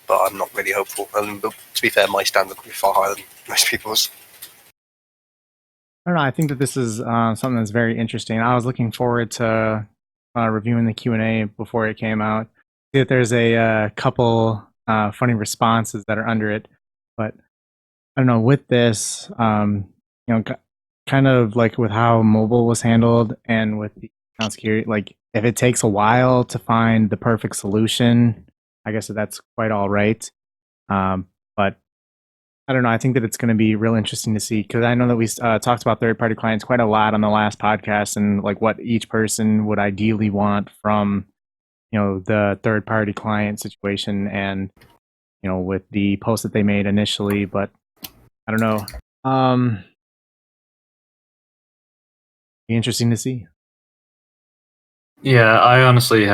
S3: but I'm not really hopeful. And to be fair, my standard would be far higher than most people's.
S1: I don't know. I think that this is something that's very interesting. I was looking forward to reviewing the Q&A before it came out. See that there's a couple funny responses that are under it, but I don't know. With this, kind of like with how mobile was handled and with the account security, like if it takes a while to find the perfect solution, I guess that's quite all right. But I don't know. I think that it's going to be real interesting to see, because I know that we talked about third-party clients quite a lot on the last podcast, and like what each person would ideally want from, the third-party client situation, and with the post that they made initially. But I don't know. Be interesting to see.
S5: Yeah, I honestly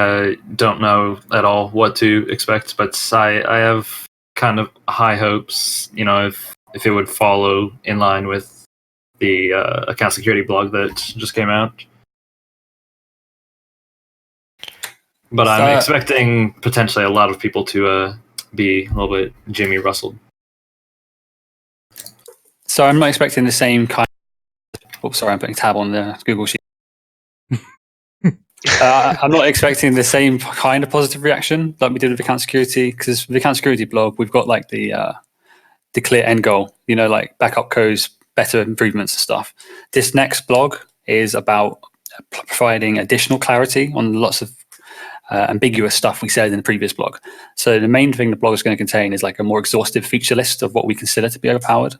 S5: don't know at all what to expect, but I have kind of high hopes, if it would follow in line with the account security blog that just came out. But I'm expecting potentially a lot of people to be a little bit Jimmy Russell.
S6: So I'm not expecting the same kind. Oh, sorry, I'm putting tab on the Google Sheet. I'm not expecting the same kind of positive reaction like we did with account security, because with the account security blog, we've got like the clear end goal, like backup codes, better improvements and stuff. This next blog is about providing additional clarity on lots of ambiguous stuff we said in the previous blog. So the main thing the blog is going to contain is like a more exhaustive feature list of what we consider to be overpowered.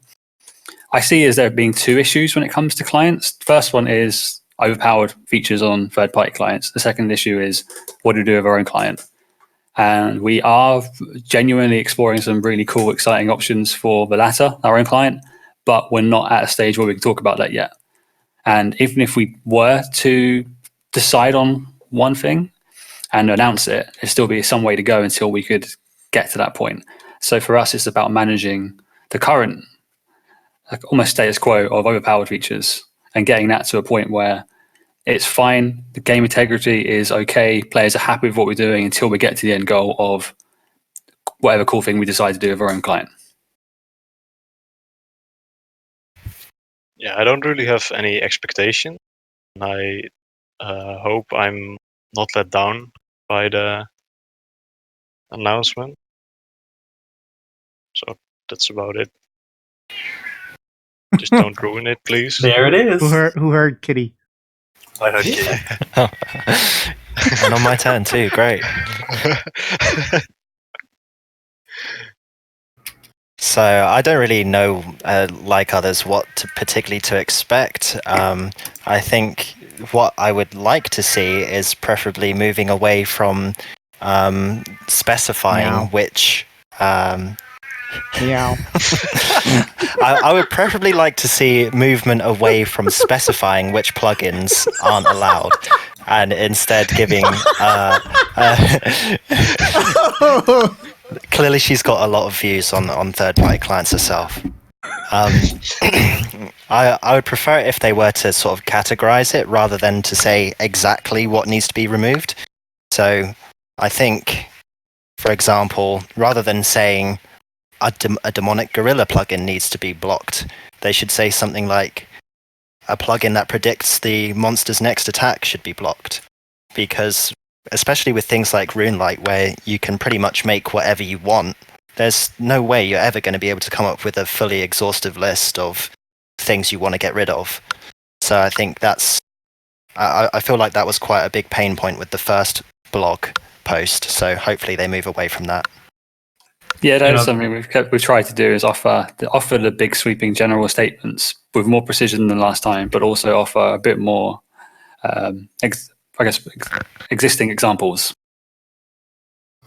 S6: I see as there being two issues when it comes to clients. The first one is overpowered features on third-party clients. The second issue is what do we do with our own client? And we are genuinely exploring some really cool, exciting options for the latter, our own client, but we're not at a stage where we can talk about that yet. And even if we were to decide on one thing and announce it, there'd still be some way to go until we could get to that point. So for us, it's about managing the current almost status quo of overpowered features and getting that to a point where it's fine, the game integrity is okay, players are happy with what we're doing until we get to the end goal of whatever cool thing we decide to do with our own client.
S2: Yeah, I don't really have any expectation. I hope I'm not let down by the announcement. So that's about it. Just don't ruin it, please.
S5: There it is.
S1: Who heard Kitty?
S3: I heard Kitty.
S4: And on my turn too. Great. So I don't really know, like others, what particularly to expect. I think what I would like to see is preferably moving away from specifying which.
S1: Meow.
S4: I would preferably like to see movement away from specifying which plugins aren't allowed, and instead giving. Clearly, she's got a lot of views on third-party clients herself. I would prefer it if they were to sort of categorize it rather than to say exactly what needs to be removed. So I think, for example, rather than saying a demonic gorilla plugin needs to be blocked, they should say something like a plugin that predicts the monster's next attack should be blocked. Because especially with things like RuneLite, where you can pretty much make whatever you want, there's no way you're ever going to be able to come up with a fully exhaustive list of things you want to get rid of. So I think that's I feel like that was quite a big pain point with the first blog post. So hopefully they move away from that.
S6: Yeah, that's something we've tried to do, is offer the big sweeping general statements with more precision than last time, but also offer a bit more, existing examples.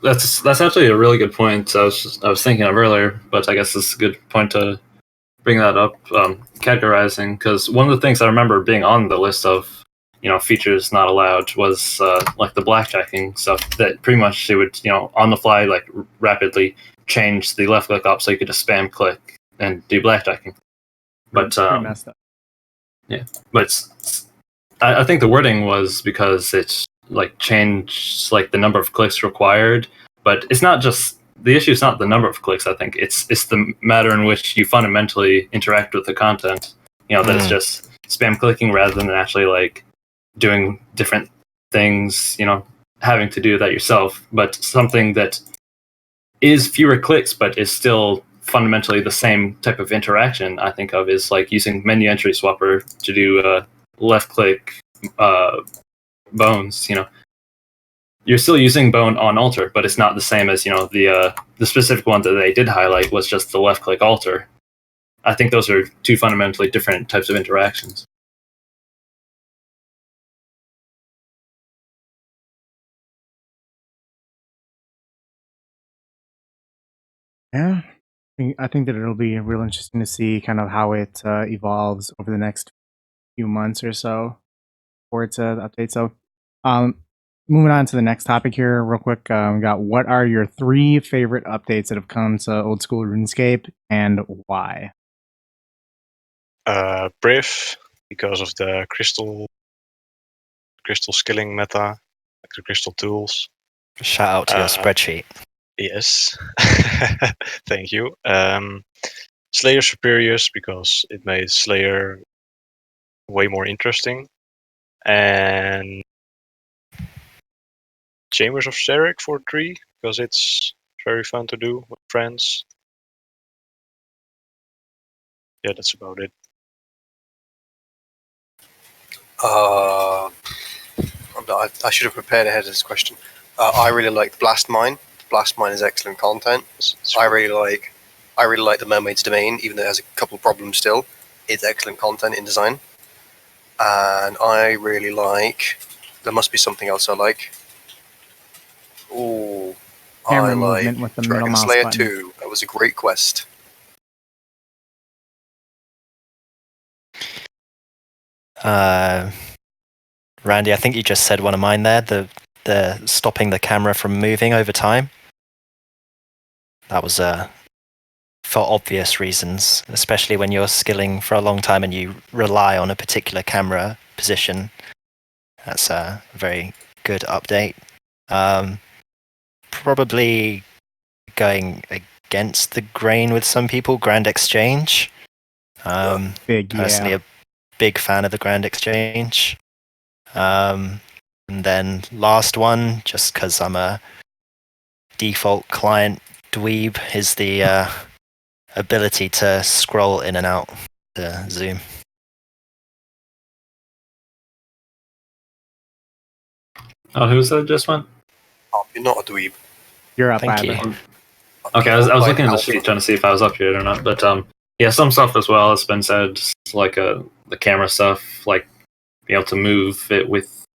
S5: That's actually a really good point. I was thinking of earlier, but I guess it's a good point to bring that up. Categorizing, because one of the things I remember being on the list of features not allowed was like the blackjacking stuff. That pretty much it would on the fly like rapidly change the left click up so you could just spam click and do blackjacking. But
S1: Pretty messed up.
S5: yeah, but I think the wording was because it's like changed like the number of clicks required, but it's not just the issue is not the number of clicks. I think it's the matter in which you fundamentally interact with the content. That it's just spam clicking rather than actually like doing different things, having to do that yourself. But something that is fewer clicks but is still fundamentally the same type of interaction I think of is like using menu entry swapper to do left click bones. You're still using bone on alter, but it's not the same as the specific one that they did highlight was just the left click alter. I think those are two fundamentally different types of interactions.
S1: Yeah, I think that it'll be real interesting to see kind of how it evolves over the next few months or so for it to update. So, moving on to the next topic here, real quick. We got, what are your 3 favorite updates that have come to old school RuneScape and why?
S2: Brief, because of the crystal skilling meta, like the crystal tools.
S4: Shout out to your spreadsheet.
S2: Yes, thank you. Slayer Superiors, because it made Slayer way more interesting, and Chambers of Zarek for 3, because it's very fun to do with friends. Yeah, that's about it.
S3: I should have prepared ahead of this question. I really like the Blast Mine. Blast Mine is excellent content. I really like the Mermaid's Domain, even though it has a couple of problems still. It's excellent content in design. And I really like... There must be something else I like. Ooh,
S1: Camera
S3: I
S1: movement
S3: like
S1: with the middle
S3: Dragon
S1: mouse
S3: Slayer
S1: button.
S3: 2. That was a great quest.
S4: Randy, I think you just said one of mine there, the stopping the camera from moving over time. That was for obvious reasons, especially when you're skilling for a long time and you rely on a particular camera position. That's a very good update. Probably going against the grain with some people, Grand Exchange. Personally a big fan of the Grand Exchange. And then last one, just because I'm a default client dweeb, is the ability to scroll in and out the zoom.
S5: Oh, who said just one?
S3: Oh, you're not a dweeb.
S1: You're up,
S4: Thank
S1: Abra.
S4: you.
S5: Okay, I was looking at the sheet trying to see if I was up here or not, but yeah, some stuff as well has been said, like the camera stuff, like being able to move it with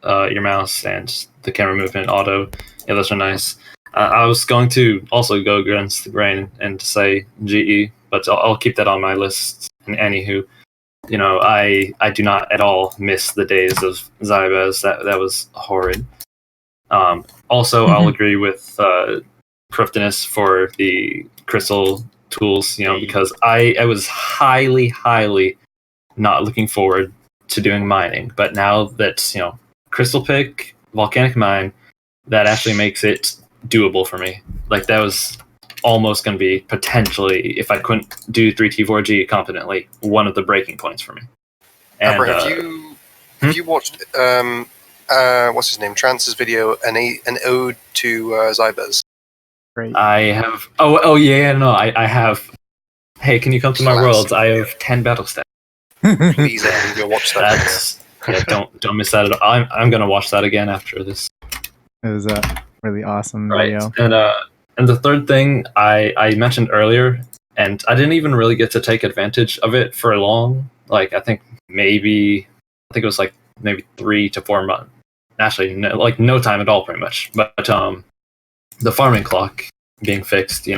S5: your mouse and the camera movement auto. Yeah, those are nice. I was going to also go against the grain and say GE, but I'll keep that on my list. And anywho, I do not at all miss the days of Zybez. That was horrid. Also, I'll agree with Cruftinus for the crystal tools, because I was highly not looking forward to doing mining. But now that, Crystal Pick, Volcanic Mine, that actually makes it doable for me. Like, that was almost going to be potentially, if I couldn't do 3T4G competently, one of the breaking points for me. And,
S3: Abra, have you watched what's his name, Trance's video, an ode to Zybez?
S1: Great.
S5: I have. Oh yeah, no, I have. Hey, can you come to my worlds? I have 10 battle stats.
S3: Please, go watch that.
S5: Yeah, don't miss that at all. I'm gonna watch that again after this.
S1: It was a really awesome
S5: Right,
S1: video.
S5: and the third thing I mentioned earlier, and I didn't even really get to take advantage of it for long. Like I think it was like maybe 3 to 4 months. Actually, no time at all, pretty much. But the farming clock being fixed,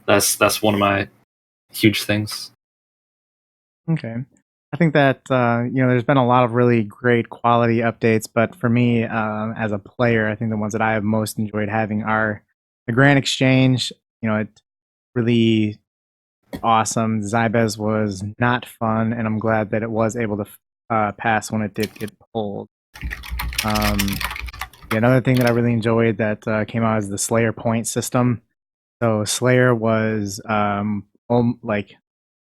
S5: that's one of my huge things.
S1: Okay. I think that there's been a lot of really great quality updates, but for me, as a player, I think the ones that I have most enjoyed having are the Grand Exchange. It's really awesome. Zybez was not fun, and I'm glad that it was able to pass when it did get pulled. Another thing that I really enjoyed that came out is the Slayer point system. So Slayer was like,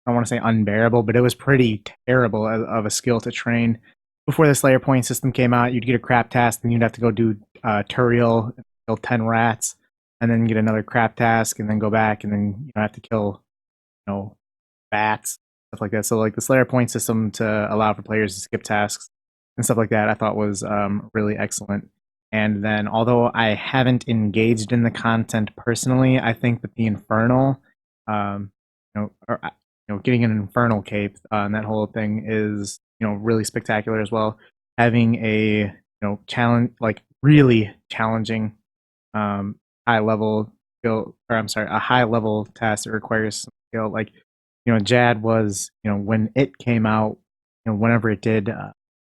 S1: I don't want to say unbearable, but it was pretty terrible of a skill to train. Before the Slayer point system came out, you'd get a crap task, and you'd have to go do Turiel, kill 10 rats, and then get another crap task, and then go back, and then have to kill, bats, stuff like that. So like the Slayer point system to allow for players to skip tasks and stuff like that, I thought was really excellent. And then, although I haven't engaged in the content personally, I think that the Infernal, getting an Infernal cape and that whole thing is, really spectacular as well. Having a, challenge, like really challenging, high level skill, or I'm sorry, a high level task that requires some skill. Like, Jad was, when it came out, whenever it did,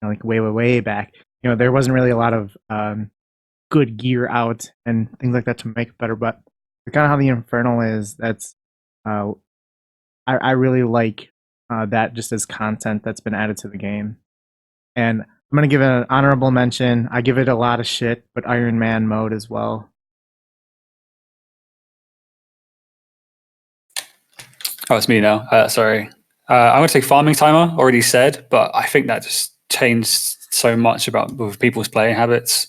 S1: like way back, there wasn't really a lot of good gear out and things like that to make it better. But kind of how the Infernal is, that's I really like that just as content that's been added to the game. And I'm gonna give it an honorable mention. I give it a lot of shit, but Iron Man mode as well.
S6: Oh, it's me now. Sorry. I'm going to take farming timer, already said, but I think that just changed so much with people's playing habits.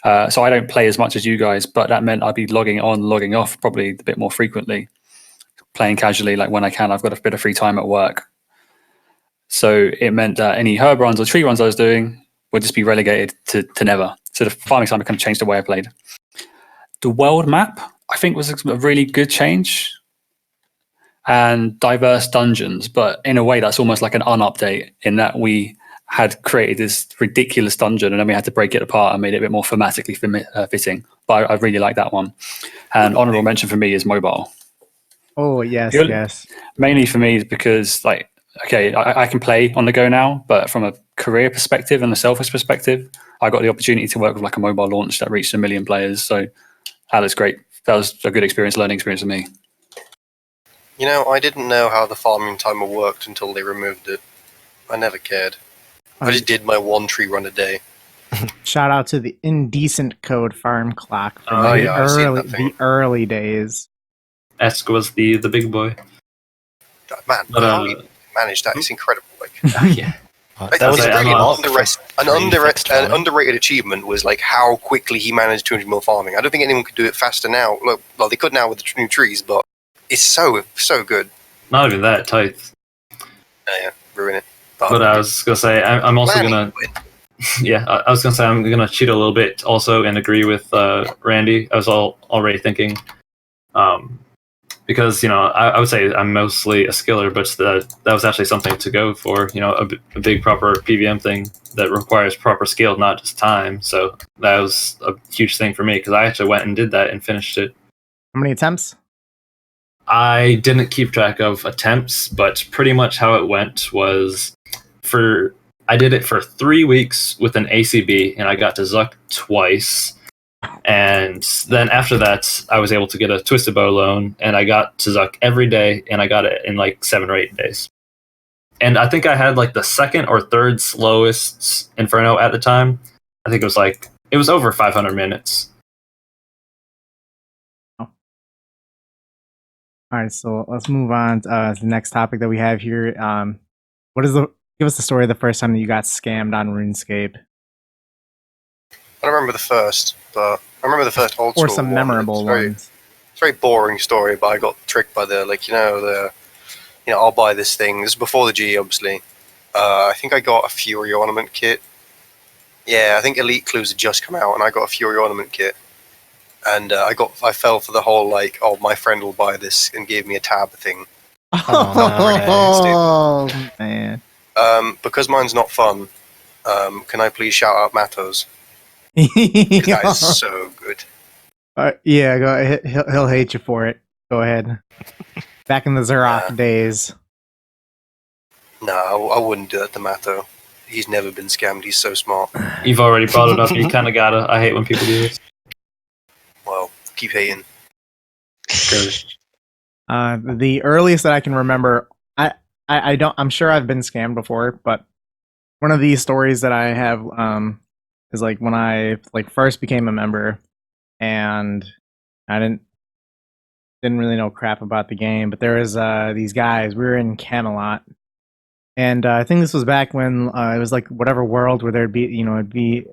S6: So I don't play as much as you guys, but that meant I'd be logging on, logging off probably a bit more frequently, playing casually, like when I can. I've got a bit of free time at work. So it meant that any herb runs or tree runs I was doing would just be relegated to never. So the farming timer kind of changed the way I played. The world map, I think, was a really good change. And diverse dungeons, but in a way that's almost like an unupdate in that we had created this ridiculous dungeon and then we had to break it apart and made it a bit more thematically fitting. But I really like that one. And honorable mention for me is mobile.
S1: Oh, yes.
S6: Mainly for me because, like, okay, I can play on the go now, but from a career perspective and a selfish perspective, I got the opportunity to work with like a mobile launch that reached 1 million players. So that was great. That was a good learning experience for me.
S3: I didn't know how the farming timer worked until they removed it. I never cared. I just did my 1 tree run a day.
S1: Shout out to the indecent code farm clock from the early days.
S5: Esk was the big boy.
S3: Man, how you managed that is incredible. Like,
S5: yeah.
S4: That was
S3: an underrated achievement was like how quickly he managed 200 mil farming. I don't think anyone could do it faster now. Look, well, they could now with the new trees, but it's so good.
S5: Not even that tight.
S3: Yeah, ruin it.
S5: But I was gonna say I'm also gonna. Yeah, I was gonna say I'm gonna cheat a little bit also and agree with Randy. I was already thinking, because I would say I'm mostly a skiller, but that was actually something to go for. A big proper PVM thing that requires proper skill, not just time. So that was a huge thing for me because I actually went and did that and finished it.
S1: How many attempts?
S5: I didn't keep track of attempts, but pretty much how it went was I did it for 3 weeks with an ACB, and I got to Zuck twice. And then after that, I was able to get a Twisted Bow loan, and I got to Zuck every day, and I got it in like 7 or 8 days. And I think I had like the 2nd or 3rd slowest Inferno at the time. I think it was over 500 minutes.
S1: All right, so let's move on to the next topic that we have here. Give us the story of the first time that you got scammed on RuneScape.
S3: I don't remember the first, but I remember the first old school
S1: or some
S3: one.
S1: memorable ones.
S3: It's a very boring story, but I got tricked by I'll buy this thing. This is before the G, obviously. I think I got a Fury ornament kit, Yeah, I think Elite Clues had just come out, and I got a Fury Ornament kit. And I fell for the whole, like, oh, my friend will buy this, and gave me a tab thing.
S1: Oh, man.
S3: Because mine's not fun, can I please shout out Matos? That is so good.
S1: Yeah, go ahead. He'll hate you for it. Go ahead. Back in the Xerox days.
S3: No, I wouldn't do that to Mato. He's never been scammed. He's so smart.
S5: You've already brought it up. You kind of gotta. I hate when people do this.
S3: Well, keep hating.
S1: The earliest that I can remember, I don't. I'm sure I've been scammed before, but one of these stories that I have is like when I first became a member, and I didn't really know crap about the game, but there was these guys. We were in Camelot, and I think this was back when it was like whatever world where there'd be,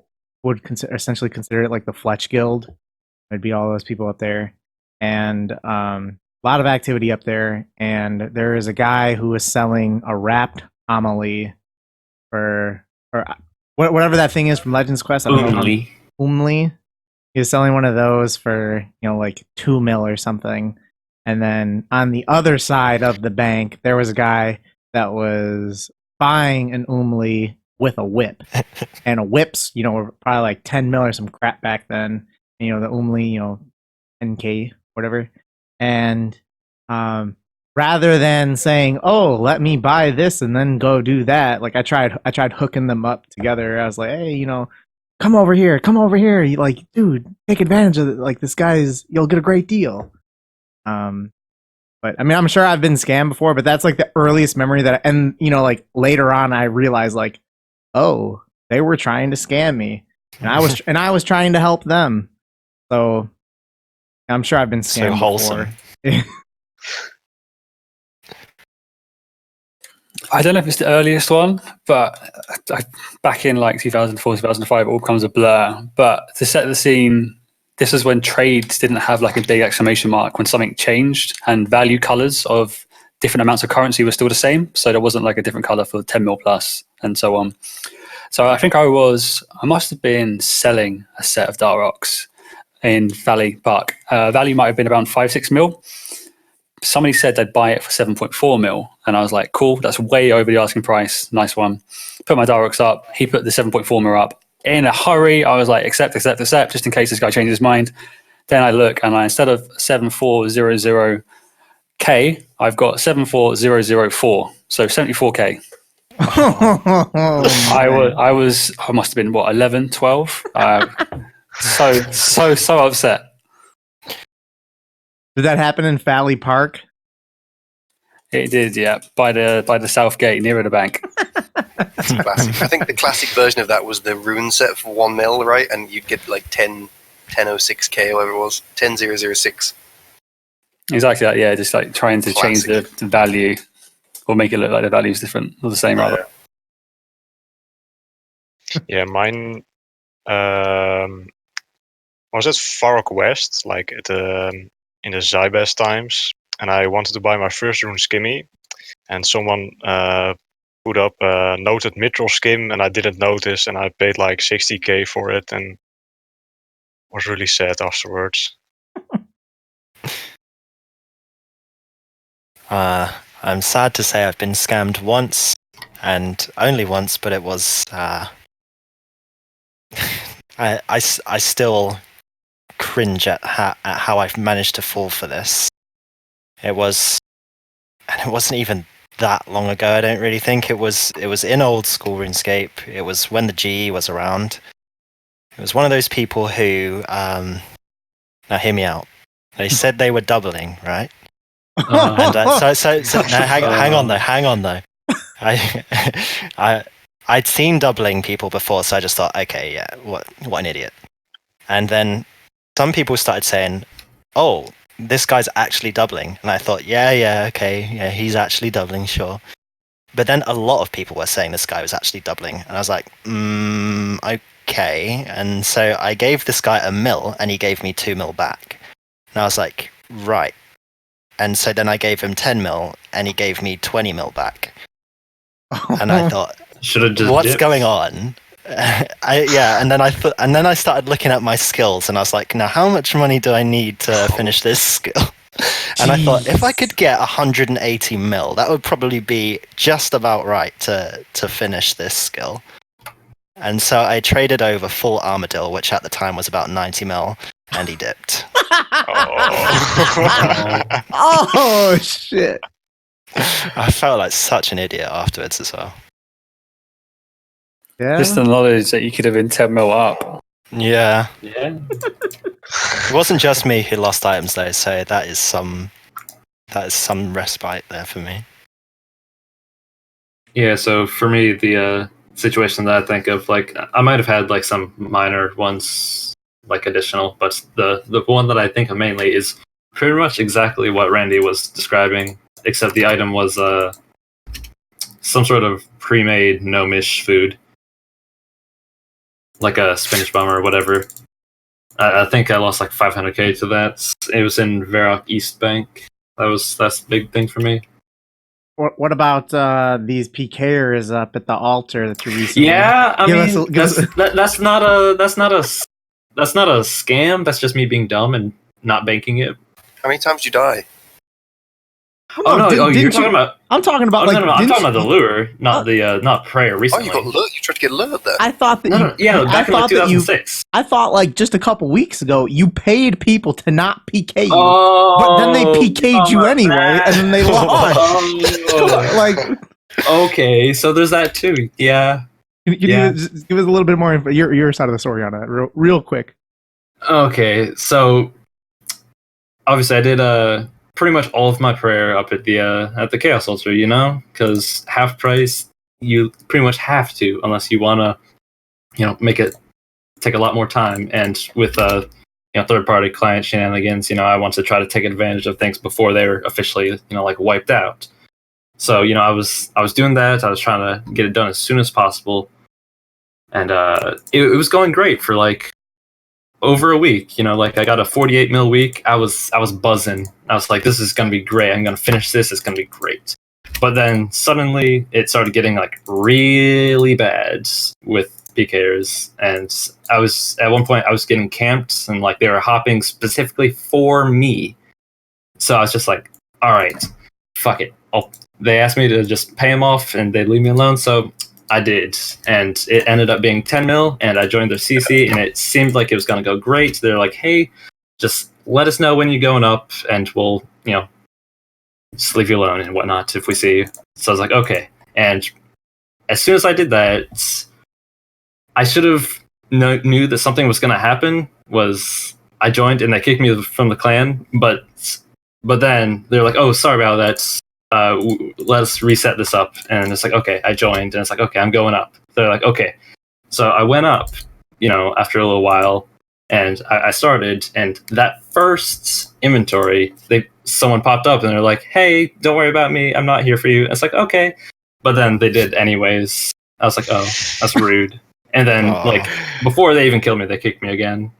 S1: essentially consider it like the Fletch Guild. There'd be all those people up there, and a lot of activity up there. And there is a guy who was selling a wrapped homily or whatever that thing is from Legends Quest. I don't know. Umli. He was selling one of those for, like 2 mil or something. And then on the other side of the bank, there was a guy that was buying an Umli with a whip. And a whips, were probably like 10 mil or some crap back then. And, the Umli, 10K, whatever. And rather than saying, "Oh, let me buy this and then go do that," like I tried hooking them up together. I was like, "Hey, come over here. You like, dude, take advantage of it. Like this you'll get a great deal." But I mean, I'm sure I've been scammed before, but that's like the earliest memory like later on I realized like, oh, they were trying to scam me, and I was trying to help them. So I'm sure I've been scammed
S4: so wholesome.
S1: before.
S6: I don't know if it's the earliest one, but back in like 2004, 2005, it all becomes a blur. But to set the scene, this is when trades didn't have like a big exclamation mark, when something changed and value colors of different amounts of currency were still the same. So there wasn't like a different color for 10 mil plus and so on. So I think I must have been selling a set of Dark Rocks in Valley Park. Value might have been around 5-6 mil. Somebody said they'd buy it for 7.4 mil, and I was like, cool, that's way over the asking price. Nice one. Put my Dark Rocks up. He put the 7.4 mil up. In a hurry, I was like, accept, just in case this guy changes his mind. Then I look, and instead of 7400K, I've got 74004, so 74K. I must have been, 11, 12? So upset.
S1: Did that happen in Valley Park?
S6: It did, yeah. By the south gate, nearer the bank.
S3: That's classic. I think the classic version of that was the rune set for 1 mil, right? And you'd get like 1006K or whatever it was, 10006.
S6: Exactly that, yeah. Just like trying to change the value or make it look like the value is different or the same, rather.
S2: Yeah, mine was at Farrock West, like at in the Zybest times, and I wanted to buy my first rune skimmy, and someone put up a noted mithril skim, and I didn't notice, and I paid like 60K for it, and was really sad afterwards.
S4: I'm sad to say I've been scammed once, and only once, but it was I still cringe at how I've managed to fall for this. It wasn't even that long ago. I don't really think it was in old school RuneScape. It was when the GE was around. It was one of those people who now hear me out. They said they were doubling, right? And so no, hang on though. I'd seen doubling people before, so I just thought, okay, yeah, what an idiot. And then some people started saying, "Oh, this guy's actually doubling," and I thought, yeah, okay, yeah, he's actually doubling, sure. But then a lot of people were saying this guy was actually doubling, and I was like, okay. And so I gave this guy 1 mil, and he gave me 2 mil back. And I was like, right. And so then I gave him 10 mil, and he gave me 20 mil back. And I thought, what's going on? And then I started looking at my skills, and I was like, now how much money do I need to finish this skill? And I thought, if I could get 180 mil, that would probably be just about right to finish this skill. And so I traded over full Armadillo, which at the time was about 90 mil, and he dipped.
S1: Oh shit!
S4: I felt like such an idiot afterwards as well.
S1: Yeah.
S6: Just the knowledge that you could have been 10 mil up.
S4: Yeah.
S5: Yeah.
S4: It wasn't just me who lost items though, so that is some respite there for me.
S5: Yeah, so for me, the situation that I think of, like, I might have had like some minor ones, like additional, but the one that I think of mainly is pretty much exactly what Randy was describing, except the item was some sort of pre-made no-mish food, like a spinach bomb or whatever. I think I lost like 500k to that. It was in Varrock East Bank. That's a big thing for me.
S1: What about these PKers up at the altar that you recently?
S5: Yeah, I
S1: Give
S5: mean,
S1: us a-
S5: that's not a scam. That's just me being dumb and not banking it.
S3: How many times did you die?
S5: Oh no! You're talking about?
S1: I'm talking about
S5: Oh,
S1: like.
S5: no, I'm
S1: didn't
S5: talking about the
S1: you-
S5: lure, not the not prayer.
S3: Oh,
S5: Recently.
S3: you got lured. You tried to get lured there.
S1: I thought that.
S5: No, yeah, back in like 2006.
S1: I thought like just a couple weeks ago you paid people to not PK you,
S5: Oh,
S1: but then they PK'd you anyway, and then they lost.
S5: Oh.
S1: Like,
S5: Okay, so there's that too. Yeah.
S1: can
S5: Yeah.
S1: you just give us a little bit more info, your side of the story on that, real quick.
S5: Okay, so obviously I did pretty much all of my prayer up at the Chaos Altar, you know, because half price you pretty much have to unless you want to, make it take a lot more time. And with third party client shenanigans, I want to try to take advantage of things before they're officially like wiped out. So I was doing that. I was trying to get it done as soon as possible, and it was going great for like over a week. Like I got a 48 mil week. I was buzzing. I was like, this is gonna be great. I'm gonna finish this. It's gonna be great. But then suddenly it started getting like really bad with PKers, and I was at one point I was getting camped and like they were hopping specifically for me. So I was just like, all right, fuck it. They asked me to just pay them off and they'd leave me alone, so I did. And it ended up being 10 mil, and I joined their CC, and it seemed like it was going to go great. They're like, hey, just let us know when you're going up, and we'll, just leave you alone and whatnot if we see you. So I was like, okay. And as soon as I did that, I should have knew that something was going to happen. Was I joined, and they kicked me from the clan, but then they're like, oh, sorry about that. Let us reset this up. And it's like, okay, I joined, and it's like, okay, I'm going up. They're like, okay. So I went up, after a little while, and I started, and that first inventory, someone popped up, and they're like, hey, don't worry about me, I'm not here for you. And it's like, okay. But then they did anyways. I was like, oh, that's rude. And then, like, before they even killed me, they kicked me again.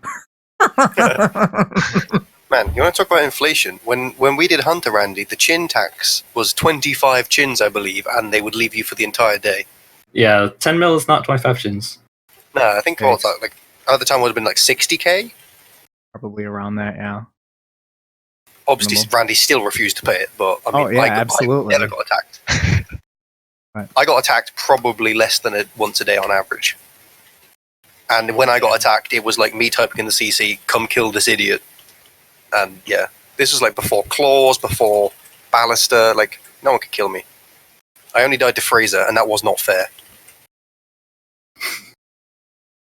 S3: Man, you want to talk about inflation? When we did Hunter, Randy, the chin tax was 25 chins, I believe, and they would leave you for the entire day.
S5: Yeah, 10 mil is not 25 chins.
S3: No, I think what was that? Like at the time would have been like 60k.
S1: Probably around that, yeah.
S3: Obviously, Randy still refused to pay it, but I mean,
S1: absolutely.
S3: I never got attacked.
S1: Right.
S3: I got attacked probably less than once a day on average. And when I got attacked, it was like me typing in the CC, "Come kill this idiot." And yeah, this was like before claws, before Ballister. Like no one could kill me. I only died to Fraser, and that was not fair.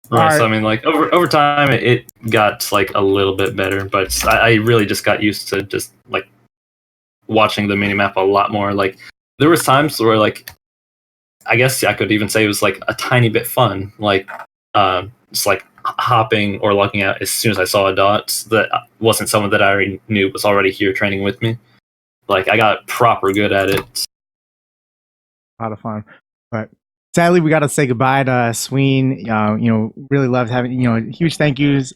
S5: Right, so I mean, like over time, it got like a little bit better, but I really just got used to just like watching the minimap a lot more. Like there was times where like I guess I could even say it was like a tiny bit fun, like just like hopping or locking out as soon as I saw a dot that wasn't someone that I already knew was already here training with me. Like I got proper good at it.
S1: A lot of fun, but sadly we got to say goodbye to Sween. Really loved having huge thank yous,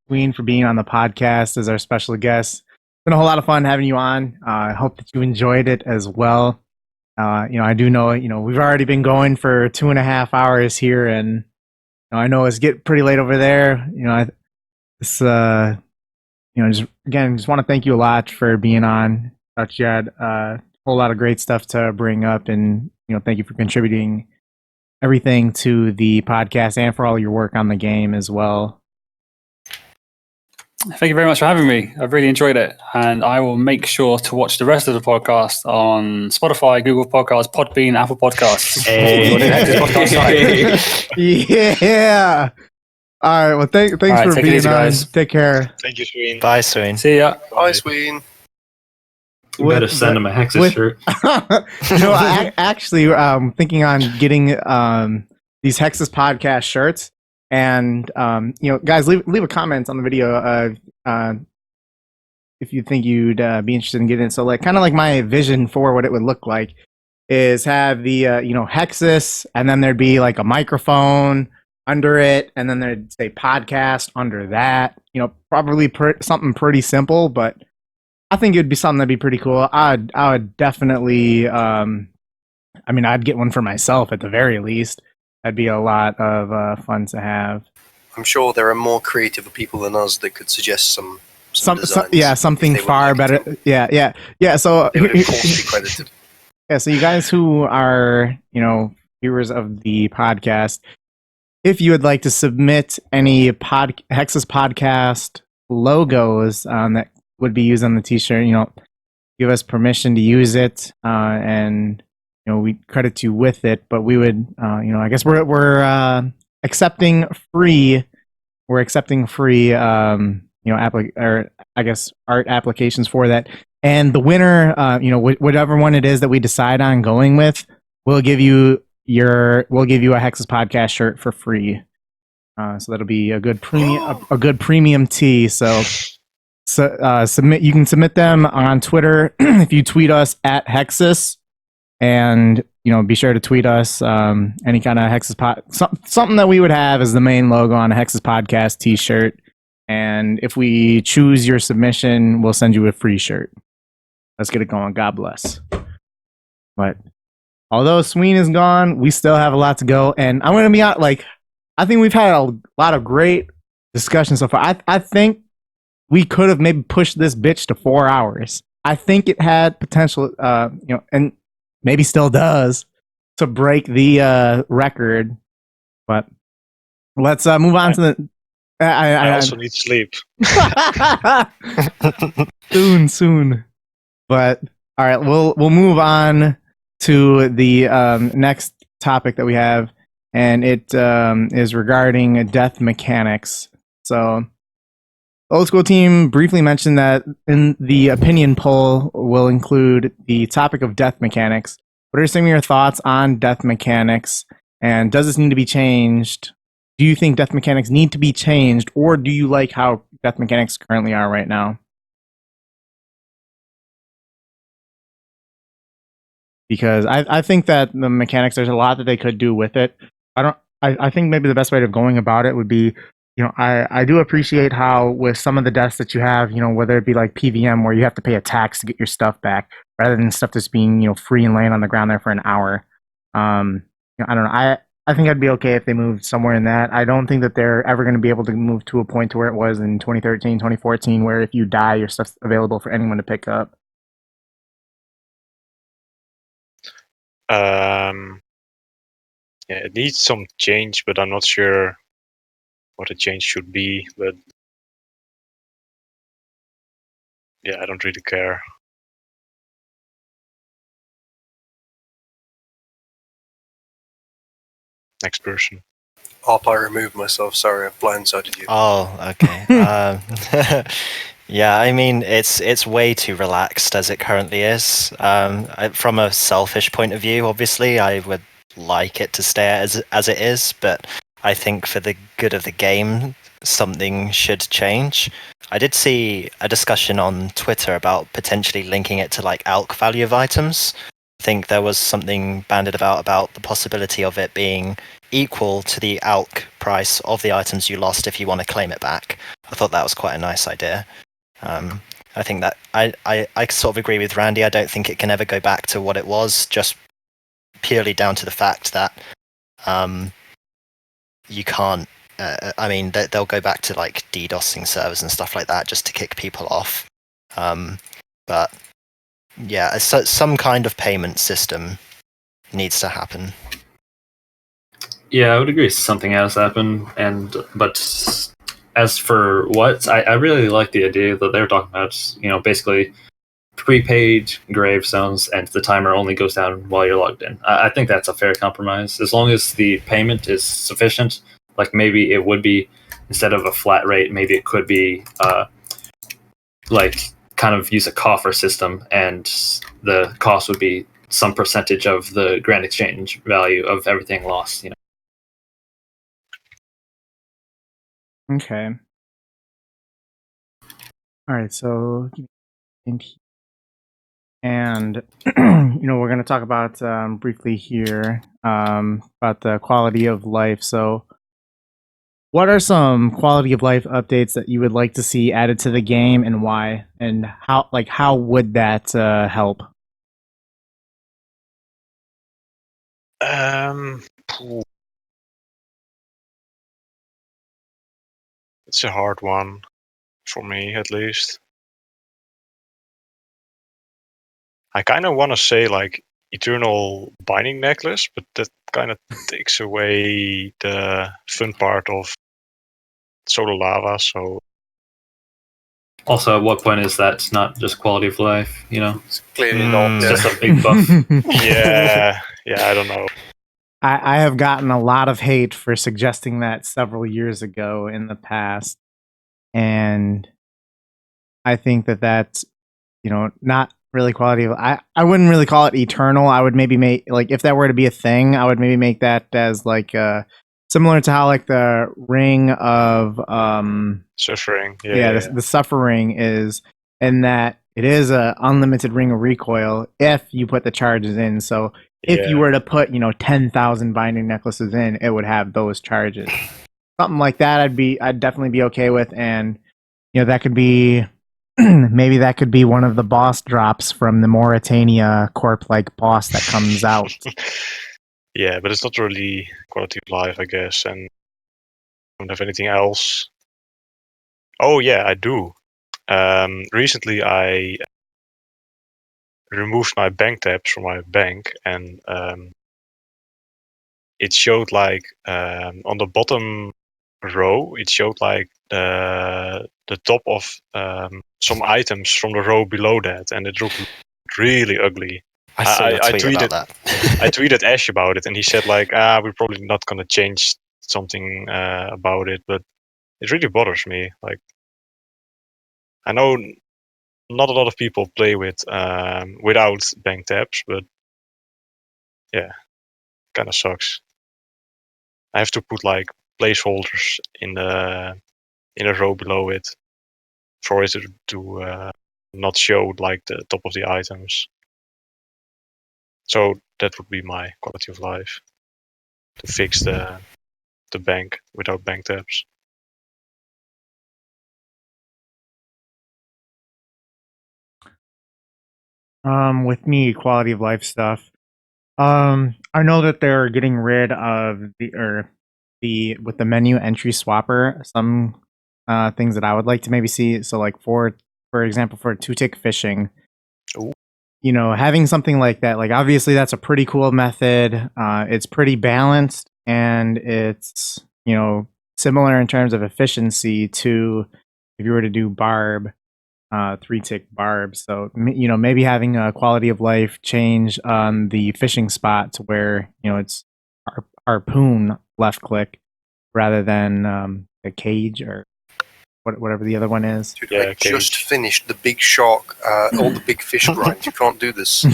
S1: Sween, for being on the podcast as our special guest. It's been a whole lot of fun having you on. I hope that you enjoyed it as well. I do know we've already been going for 2.5 hours here, and I know it's getting pretty late over there. Just want to thank you a lot for being on. Thought you had a whole lot of great stuff to bring up, and thank you for contributing everything to the podcast and for all your work on the game as well.
S6: Thank you very much for having me. I've really enjoyed it. And I will make sure to watch the rest of the podcast on Spotify, Google Podcasts, Podbean, Apple Podcasts.
S1: Yeah. All right. Well, thanks for being on. Guys. Take care.
S2: Thank you, Sween.
S4: Bye, Sween.
S6: See ya.
S3: Bye, Sween.
S5: You better send him a Hexis shirt.
S1: Actually, thinking on getting these Hexis podcast shirts. And guys, leave a comment on the video if you think you'd be interested in getting it. So, kind of like my vision for what it would look like is have the Hexis, and then there'd be like a microphone under it, and then there'd say podcast under that. Probably something pretty simple, but I think it'd be something that'd be pretty cool. I would definitely. I'd get one for myself at the very least. That'd be a lot of fun to have.
S3: I'm sure there are more creative people than us that could suggest some designs.
S1: Something far better. To. Yeah. So
S3: they would of course be credited.
S1: Yeah. So you guys who are viewers of the podcast, if you would like to submit any Hexis podcast logos that would be used on the T-shirt, give us permission to use it, and we credit you with it. But we would, I guess we're accepting free. We're accepting free, art applications for that. And the winner, whatever one it is that we decide on going with, we'll give you a Hexis podcast shirt for free. So that'll be a good premium tee. So submit. You can submit them on Twitter if you tweet us at Hexis. And be sure to tweet us any kind of Hexis something that we would have as the main logo on a Hexis podcast T-shirt. And if we choose your submission, we'll send you a free shirt. Let's get it going. God bless. But although Sween is gone, we still have a lot to go. And I'm going to be out. I think we've had a lot of great discussions so far. I think we could have maybe pushed this bitch to 4 hours. I think it had potential, and maybe still does, to break the record. But let's move on to the...
S2: I also need sleep.
S1: Soon. But, all right, we'll move on to the next topic that we have, and it is regarding death mechanics. So, the old school team briefly mentioned that in the opinion poll will include the topic of death mechanics. What are some of your thoughts on death mechanics, and does this need to be changed? Do you think death mechanics need to be changed, or do you like how death mechanics currently are right now? Because I think that the mechanics, there's a lot that they could do with it. I think maybe the best way of going about it would be, I do appreciate how with some of the deaths that you have, whether it be like PVM where you have to pay a tax to get your stuff back, rather than stuff that's being, free and laying on the ground there for an hour. I don't know. I think I'd be okay if they moved somewhere in that. I don't think that they're ever going to be able to move to a point to where it was in 2013, 2014, where if you die, your stuff's available for anyone to pick up.
S2: It needs some change, but I'm not sure what the change should be. But yeah, I don't really care. Next person.
S3: I removed myself. Sorry, I've blindsided you.
S4: Oh, okay. Yeah, I mean, it's way too relaxed as it currently is. From a selfish point of view, obviously, I would like it to stay as it is, but I think for the good of the game, something should change. I did see a discussion on Twitter about potentially linking it to like ALK value of items. I think there was something banded about the possibility of it being equal to the ALK price of the items you lost if you want to claim it back. I thought that was quite a nice idea. I think that I sort of agree with Randy. I don't think it can ever go back to what it was, just purely down to the fact that you can't. I mean, they'll go back to like DDoSing servers and stuff like that just to kick people off. But yeah, so some kind of payment system needs to happen.
S5: Yeah, I would agree something has happened, but as for what, I really like the idea that they're talking about, basically prepaid grave zones and the timer only goes down while you're logged in. I think that's a fair compromise. As long as the payment is sufficient, like maybe it would be, instead of a flat rate, maybe it could be like kind of use a coffer system, and the cost would be some percentage of the grand exchange value of everything lost,
S1: Okay. All right. So, and we're going to talk about briefly here about the quality of life. So, what are some quality of life updates that you would like to see added to the game, and why? And how would that help?
S2: Phew. It's a hard one for me, at least. I kind of want to say like eternal binding necklace, but that kind of takes away the fun part of solar lava. So
S5: Also, at what point is that not just quality of life?
S3: It's clearly not.
S5: It's
S3: Yeah.
S5: just a big buff.
S2: yeah, I don't know.
S1: I have gotten a lot of hate for suggesting that several years ago in the past, and I think that that's not really quality of. I wouldn't really call it eternal. I would maybe make, like, if that were to be a thing, I would maybe make that as like similar to how like the ring of
S2: Suffering.
S1: the suffering is, in that it is a unlimited ring of recoil if you put the charges in. So if you were to put 10,000 binding necklaces in, it would have those charges. Something like that I'd definitely be okay with. And that could be maybe that could be one of the boss drops from the Mauritania corp like boss that comes out.
S2: Yeah, but it's not really quality of life, I guess, and I don't have anything else. Oh yeah, I do. Recently I removed my bank tabs from my bank, and it showed like on the bottom row, it showed like the top of some items from the row below that, and it looked really ugly.
S4: I saw your tweet
S2: tweeted
S4: about that.
S2: I tweeted Ash about it, and he said like, we're probably not gonna change something about it, but it really bothers me. Like, I know not a lot of people play with without bank tabs, but yeah, kind of sucks. I have to put like placeholders in the row below it for it to not show like the top of the items. So that would be my quality of life, to fix the bank without bank tabs.
S1: With me, quality of life stuff. I know that they're getting rid of with the menu entry swapper, some things that I would like to maybe see. So like for example, for two-tick fishing,
S2: Ooh.
S1: Having something like that, like obviously that's a pretty cool method. It's pretty balanced, and it's similar in terms of efficiency to if you were to do barb. 3-tick barb. So maybe having a quality of life change on the fishing spot to where it's harpoon left click rather than the cage or whatever the other one is.
S3: Dude,
S2: Yeah,
S3: I just finished the big shark, all the big fish grind. You can't do this.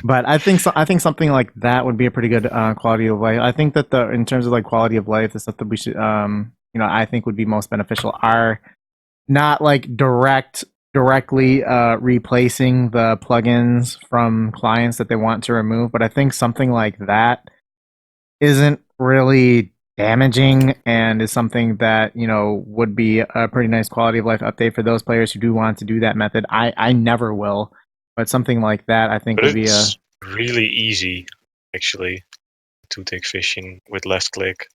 S1: But I think something like that would be a pretty good quality of life. I think that in terms of like quality of life, the stuff that we should I think would be most beneficial are not like directly replacing the plugins from clients that they want to remove, but I think something like that isn't really damaging and is something that would be a pretty nice quality of life update for those players who do want to do that method. I never will, but something like that I think
S2: But
S1: would be
S2: it's really easy, actually, to take fishing with left click.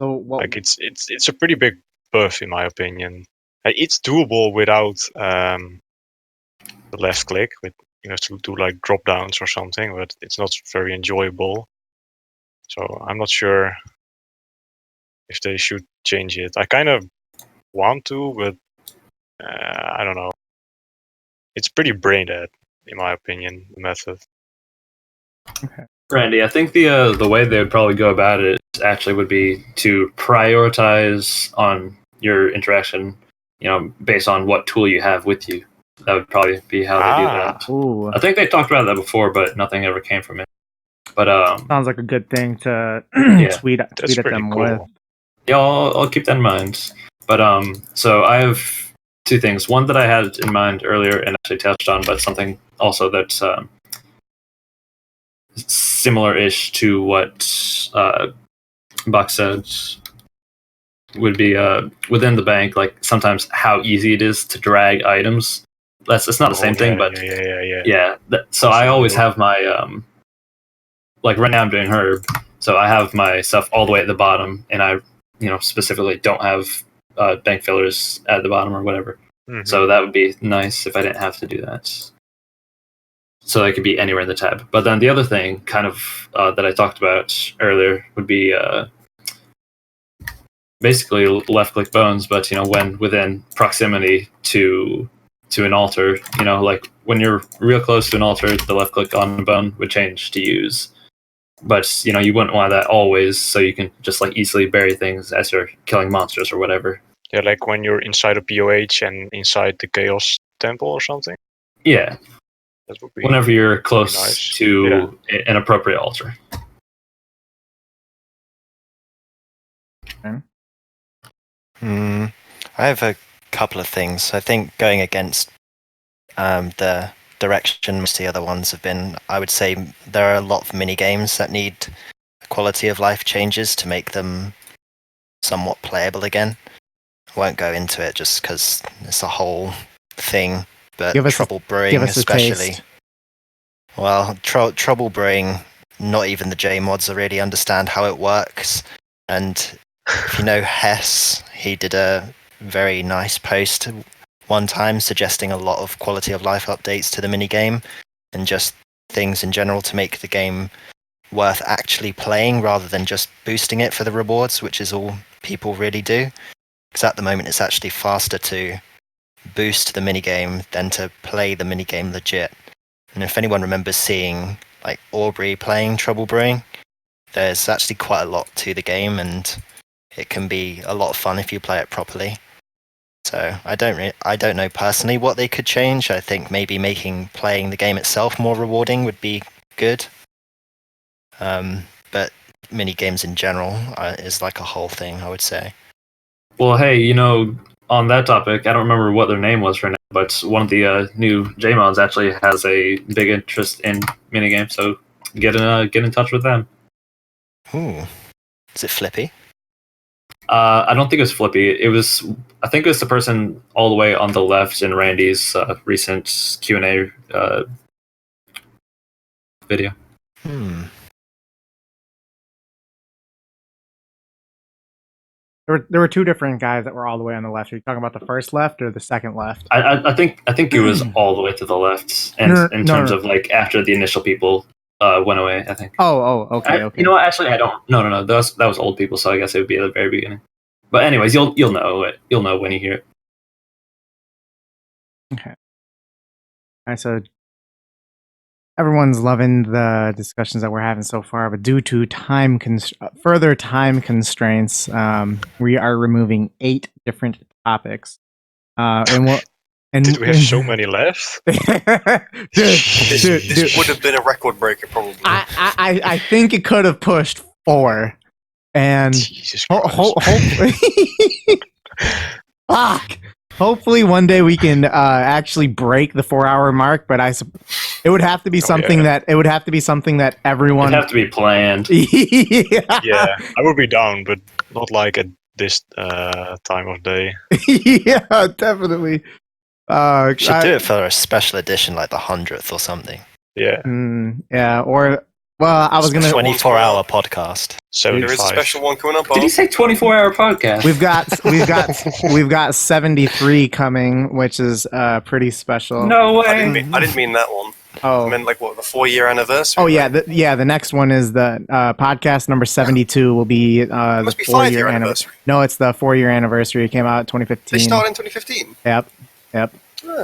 S1: So what?
S2: Like it's a pretty big buff in my opinion. It's doable without the left click with to do like drop downs or something, but it's not very enjoyable. So I'm not sure if they should change it. I kind of want to, but I don't know. It's pretty brain dead in my opinion. The method.
S1: Okay.
S5: Randy, I think the way they would probably go about it actually would be to prioritize on your interaction, based on what tool you have with you. That would probably be how they do that.
S1: Ooh.
S5: I think they talked about that before, but nothing ever came from it. But
S1: Sounds like a good thing to tweet at
S2: That's pretty
S1: them
S2: cool.
S1: with.
S5: yeah, I'll keep that in mind. But so I have two things. One that I had in mind earlier and actually touched on, but something also that's similar-ish to what Buck said would be within the bank. Like sometimes how easy it is to drag items. It's not the same thing, but
S2: yeah.
S5: So I always have my like right now I'm doing herb, so I have my stuff all the way at the bottom, and I specifically don't have bank fillers at the bottom or whatever.
S2: Mm-hmm.
S5: So that would be nice if I didn't have to do that. So they could be anywhere in the tab. But then the other thing, kind of that I talked about earlier, would be basically left-click bones, but when within proximity to an altar, like when you're real close to an altar, the left-click on the bone would change to use. But you wouldn't want that always, so you can just like easily bury things as you're killing monsters or whatever.
S2: Yeah, like when you're inside a POH and inside the Chaos Temple or something.
S5: Yeah.
S2: That would be
S5: whenever you're close
S2: nice.
S5: to an appropriate altar.
S4: I have a couple of things. I think going against the direction most of the other ones have been, I would say there are a lot of mini games that need quality of life changes to make them somewhat playable again. I won't go into it just because it's a whole thing, but trouble brewing especially. Well, trouble brewing, not even the J mods really understand how it works. And if you know Hess, he did a very nice post one time suggesting a lot of quality of life updates to the minigame and just things in general to make the game worth actually playing rather than just boosting it for the rewards, which is all people really do. Because at the moment it's actually faster to boost the minigame than to play the minigame legit. And if anyone remembers seeing like Aubrey playing Trouble Brewing, there's actually quite a lot to the game and it can be a lot of fun if you play it properly. So I don't know personally what they could change. I think maybe making playing the game itself more rewarding would be good. But mini games in general is like a whole thing, I would say.
S5: Well, hey, on that topic, I don't remember what their name was right now, but one of the new JMods actually has a big interest in minigames, so get in touch with them.
S4: Ooh. Is it Flippy?
S5: I don't think it was Flippy. I think it was the person all the way on the left in Randy's recent Q&A video.
S1: There were two different guys that were all the way on the left. Are you talking about the first left or the second left?
S5: I think it was all the way to the left, and in terms of like after the initial people went away, I think.
S1: Okay.
S5: You know what? Actually, I don't. No. That was old people, so I guess it would be at the very beginning. But anyways, you'll know it. You'll know when you hear it.
S1: Okay. All right, so everyone's loving the discussions that we're having so far, but due to further time constraints, we are removing 8 different topics.
S2: Did we have so many left?
S3: This would have been a record breaker, probably.
S1: I think it could have pushed 4. And hopefully, hopefully one day we can actually break the 4-hour mark. But it would have to be something that everyone.
S5: It'd have to be planned.
S2: Yeah, I would be down, but not like at this time of day.
S1: Yeah, definitely.
S4: We should do it for a special edition, like the 100th or something.
S2: Yeah.
S1: Yeah, or well, I was gonna
S4: 24-hour podcast.
S3: There is a
S2: 75.
S3: special one coming up.
S5: Did he say 24-hour podcast?
S1: We've got 73 coming, which is pretty special.
S5: No way.
S3: I didn't mean that one.
S1: Oh.
S3: I meant like what, the 4-year anniversary?
S1: Oh yeah,
S3: right?
S1: the next one is the podcast number 72 will be
S3: It must
S1: the
S3: be
S1: 4-year
S3: 5-year
S1: anniversary.
S3: anniversary.
S1: No, it's the 4-year anniversary. It came out in 2015.
S3: They started in 2015.
S1: Yep.
S3: Huh.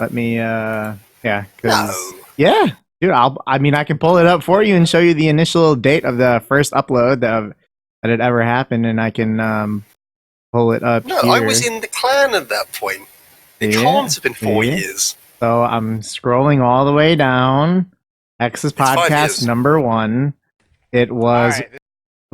S1: Let me yeah, 'cause-
S3: No.
S1: yeah, dude. I can pull it up for you and show you the initial date of the first upload that had ever happened, and I can pull it up.
S3: No,
S1: here.
S3: I was in the clan at that point. It
S1: Yeah,
S3: can't have been 4
S1: yeah.
S3: years.
S1: So I'm scrolling all the way down. Hexis
S3: 5
S1: podcast
S3: years.
S1: number 1. It was.
S7: Alright.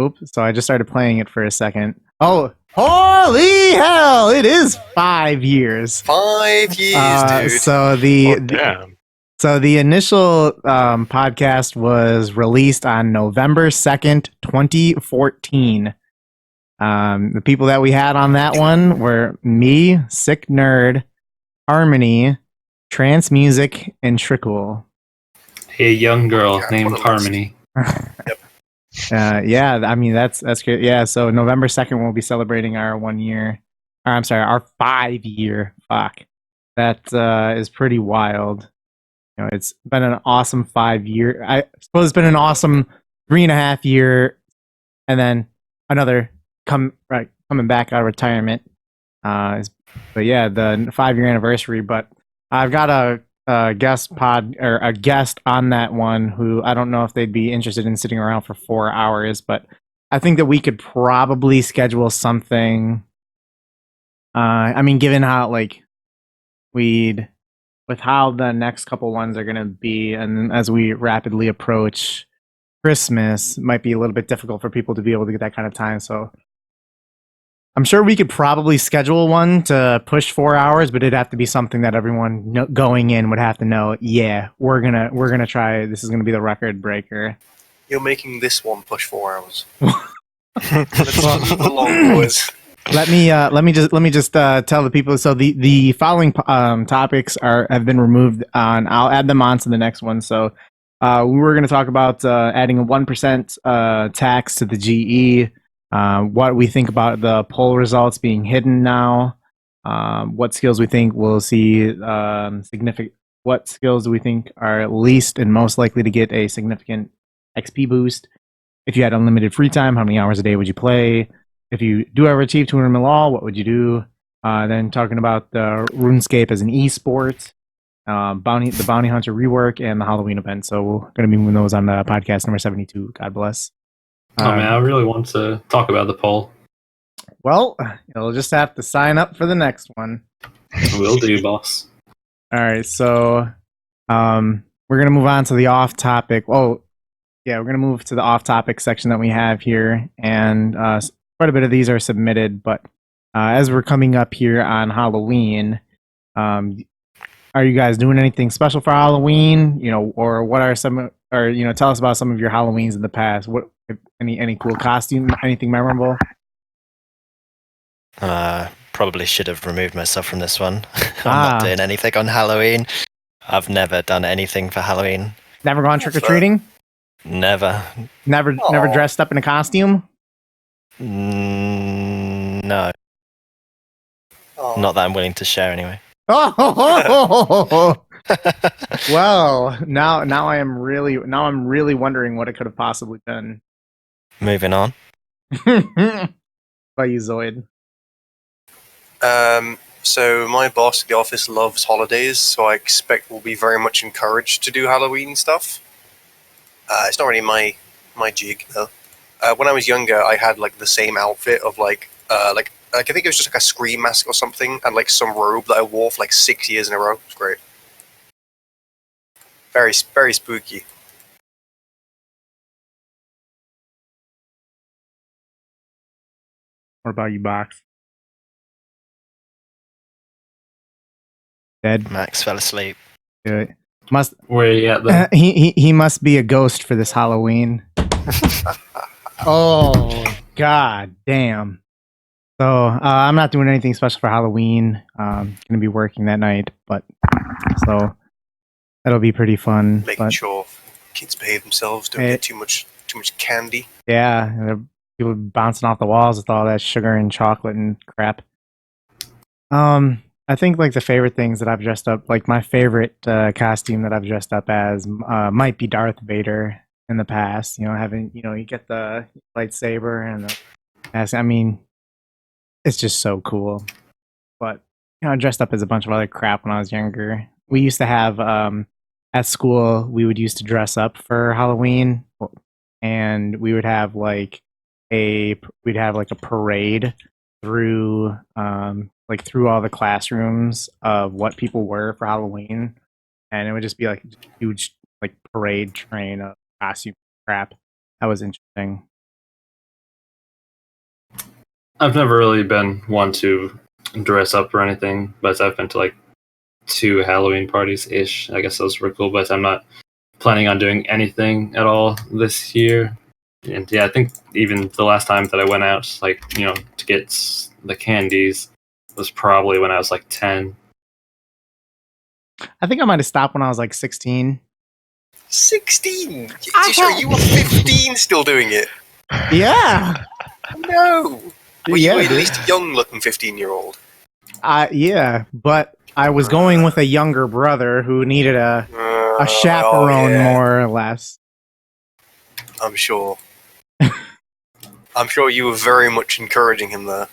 S1: Oops. So I just started playing it for a second. Oh, holy hell! It is 5 years.
S3: 5 years, dude.
S1: So the
S2: Damn.
S1: So the initial podcast was released on November 2nd, 2014. The people that we had on that one were me, Sick Nerd, Harmony, Trance Music, and Trickle.
S5: A young girl
S3: Yeah,
S5: named
S3: one of those.
S5: Harmony.
S1: Yeah, I mean that's great. Yeah, so November 2nd we'll be celebrating our 1 year. Or, I'm sorry, our 5-year. Fuck, that is pretty wild. You know, it's been an awesome 5 year. I suppose it's been an awesome 3.5 year, and then another coming back out of retirement. But yeah, the 5-year anniversary. But I've got a guest on that one who I don't know if they'd be interested in sitting around for 4 hours, but I think that we could probably schedule something. I mean, given how with how the next couple ones are going to be, and as we rapidly approach Christmas, it might be a little bit difficult for people to be able to get that kind of time. So I'm sure we could probably schedule one to push 4 hours, but it'd have to be something that everyone going in would have to know. Yeah, we're gonna try. This is gonna be the record breaker.
S3: You're making this one push 4 hours. Let's move along, boys.
S1: Let me just tell the people. So the following topics have been removed. I'll add them on to the next one. So we were going to talk about adding a 1% tax to the GE. What we think about the poll results being hidden now. What skills we think will see significant. What skills do we think are least and most likely to get a significant XP boost? If you had unlimited free time, how many hours a day would you play? If you do ever achieve 200 mil all, what would you do? Then talking about the RuneScape as an esport, the Bounty Hunter rework, and the Halloween event. So we're going to be moving those on the podcast number 72. God bless.
S5: Oh man, I really want to talk about the poll.
S1: Well, you'll just have to sign up for the next one.
S5: Will do, boss.
S1: All right, so we're going to move on to the off-topic. Oh, yeah, we're going to move to the off-topic section that we have here, and quite a bit of these are submitted, but as we're coming up here on Halloween, are you guys doing anything special for Halloween? You know, or what are some, or you know, tell us about some of your Halloweens in the past. What any cool costume, anything memorable?
S4: Probably should have removed myself from this one. I'm not doing anything on Halloween. I've never done anything for Halloween.
S1: Never gone trick or treating?
S4: Never.
S1: Never dressed up in a costume?
S4: No.
S3: Oh.
S4: Not that I'm willing to share anyway.
S1: Oh, well, now I'm really wondering what it could have possibly been.
S4: Moving on.
S1: By you, Zoid.
S3: So my boss at the office loves holidays, so I expect we'll be very much encouraged to do Halloween stuff. It's not really my jig though. When I was younger, I had like the same outfit of like I think it was just like a scream mask or something, and like some robe that I wore for like 6 years in a row. It was great. Very, very spooky.
S1: What about you, Box? Dead.
S4: Max fell asleep.
S1: Must
S5: Where are you at then?
S1: he must be a ghost for this Halloween. Oh god damn. So I'm not doing anything special for Halloween. Gonna be working that night, but so that'll be pretty fun.
S3: Making
S1: But
S3: sure kids behave themselves, don't get too much candy.
S1: yeah, people bouncing off the walls with all that sugar and chocolate and crap. I think like the favorite things that I've dressed up, like my favorite costume that I've dressed up as might be Darth Vader in the past. You know, having you get the lightsaber and the mask. I mean, it's just so cool. But I dressed up as a bunch of other crap when I was younger. We used to have at school we would used to dress up for Halloween, and we would have like a parade through through all the classrooms of what people were for Halloween, and it would just be like a huge like parade train of costume crap. That was interesting.
S5: I've never really been one to dress up or anything, but I've been to like 2 Halloween parties ish. I guess those were cool, but I'm not planning on doing anything at all this year. And yeah, I think even the last time that I went out, like, to get the candies was probably when I was like 10.
S1: I think I might have stopped when I was like 16.
S3: 16? You were 15 still doing it?
S1: Yeah.
S3: No. Well,
S1: Yeah,
S3: you were at
S1: dude.
S3: least a young-looking 15-year-old.
S1: Yeah, but I was going with a younger brother who needed a chaperone, more or less.
S3: I'm sure. I'm sure you were very much encouraging him there.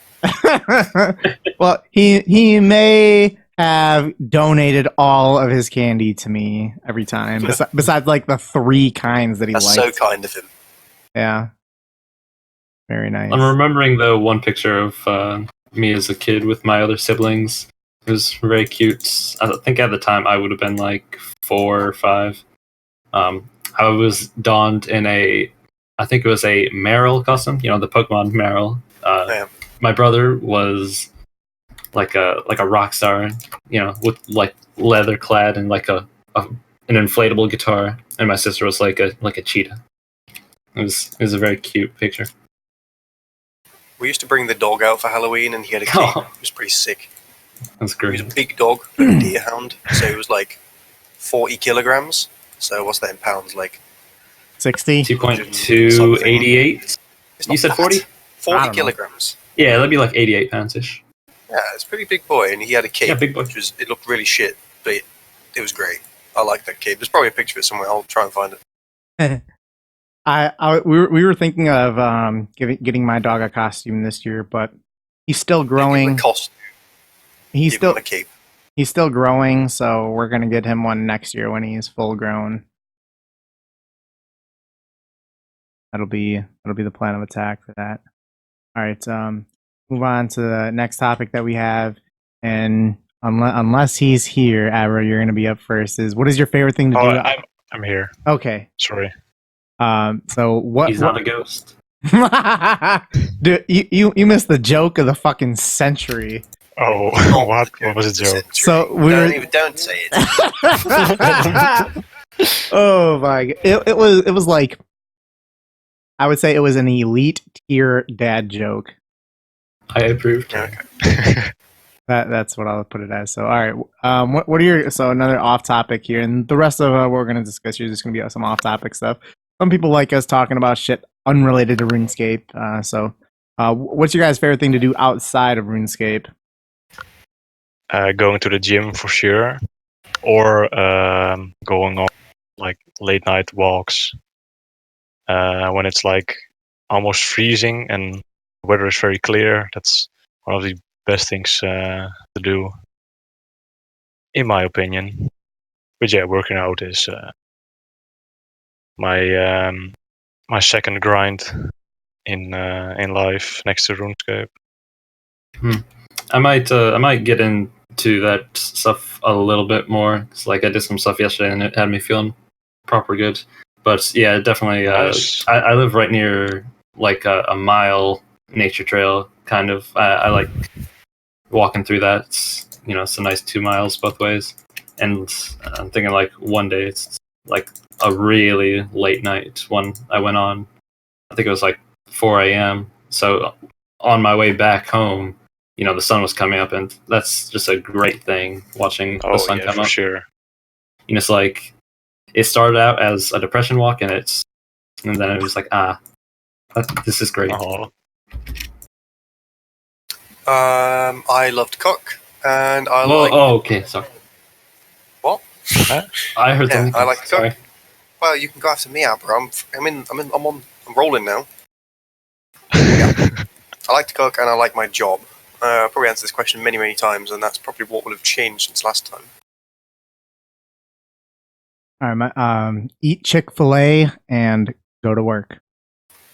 S1: Well, he may have donated all of his candy to me every time, besides like the 3 kinds that he
S3: That's
S1: liked.
S3: so kind of him.
S1: Yeah. Very nice.
S5: I'm remembering the one picture of me as a kid with my other siblings. It was very cute. I think at the time I would have been like 4 or 5. I was donned in I think it was a Meryl costume, the Pokemon Meryl. My brother was like a rock star, with like leather clad and like an inflatable guitar, and my sister was like a cheetah. It was a very cute picture.
S3: We used to bring the dog out for Halloween, and he had a cape.
S5: Oh.
S3: It was pretty sick.
S5: That's
S3: He
S5: great.
S3: was a big dog, like a deerhound, so he was like 40 kilograms. So what's that in pounds? Like
S1: 60?
S5: 2.288.
S3: It's
S5: You
S3: not
S5: said
S3: that.
S5: 40?
S3: 40
S1: know.
S3: kilograms.
S5: Yeah, that'd be like 88 pounds ish.
S3: Yeah, it's a pretty big boy, and he had a cape.
S5: Yeah, big boy.
S3: It looked really shit, but it was great. I like that cape. There's probably a picture of it somewhere. I'll try and find it.
S1: We were thinking of getting my dog a costume this year, but he's still growing. He's
S3: Give him a cape.
S1: He's still growing, so we're gonna get him one next year when he's full grown. That'll be the plan of attack for that. All right, move on to the next topic that we have, and unless he's here, Abra, you're gonna be up first. What is your favorite thing to do?
S2: I'm here.
S1: Okay.
S2: Sorry.
S1: So what?
S5: He's not a ghost.
S1: Dude, you missed the joke of the fucking century.
S2: Oh, what? What was the joke?
S1: So
S3: Don't say it.
S1: Oh my god! It was like, I would say it was an elite tier dad joke.
S5: I approved.
S3: Okay.
S1: That's what I'll put it as. So all right, what are another off topic here, and the rest of what we're gonna discuss here is just gonna be some off topic stuff. Some people like us talking about shit unrelated to RuneScape. So what's your guys' favorite thing to do outside of RuneScape?
S2: Going to the gym for sure, or going on like late night walks when it's like almost freezing and the weather is very clear. That's one of the best things to do, in my opinion. But yeah, working out is my second grind in life next to RuneScape.
S5: I might get into that stuff a little bit more. It's like I did some stuff yesterday and it had me feeling proper good. But yeah, definitely.
S2: Nice.
S5: I live right near like a mile nature trail, kind of. I like walking through that. It's a nice 2 miles both ways. And I'm thinking like one day it's like a really late night when I went on. I think it was like 4 a.m. So on my way back home, the sun was coming up, and that's just a great thing, watching the sun come
S2: for
S5: up.
S2: Sure.
S5: It's like it started out as a depression walk, and then it was like, This is great.
S2: Oh,
S3: I love to cook, and I
S5: Well,
S3: like.
S5: oh, okay, sorry.
S3: What?
S5: I heard
S3: Yeah,
S5: something.
S3: I like to cook.
S5: Sorry.
S3: Well, you can go after me, Abra. I'm rolling now. Yeah. I like to cook, and I like my job. I've probably answered this question many, many times, and that's probably what would have changed since last time.
S1: All right, eat Chick-fil-A and go to work.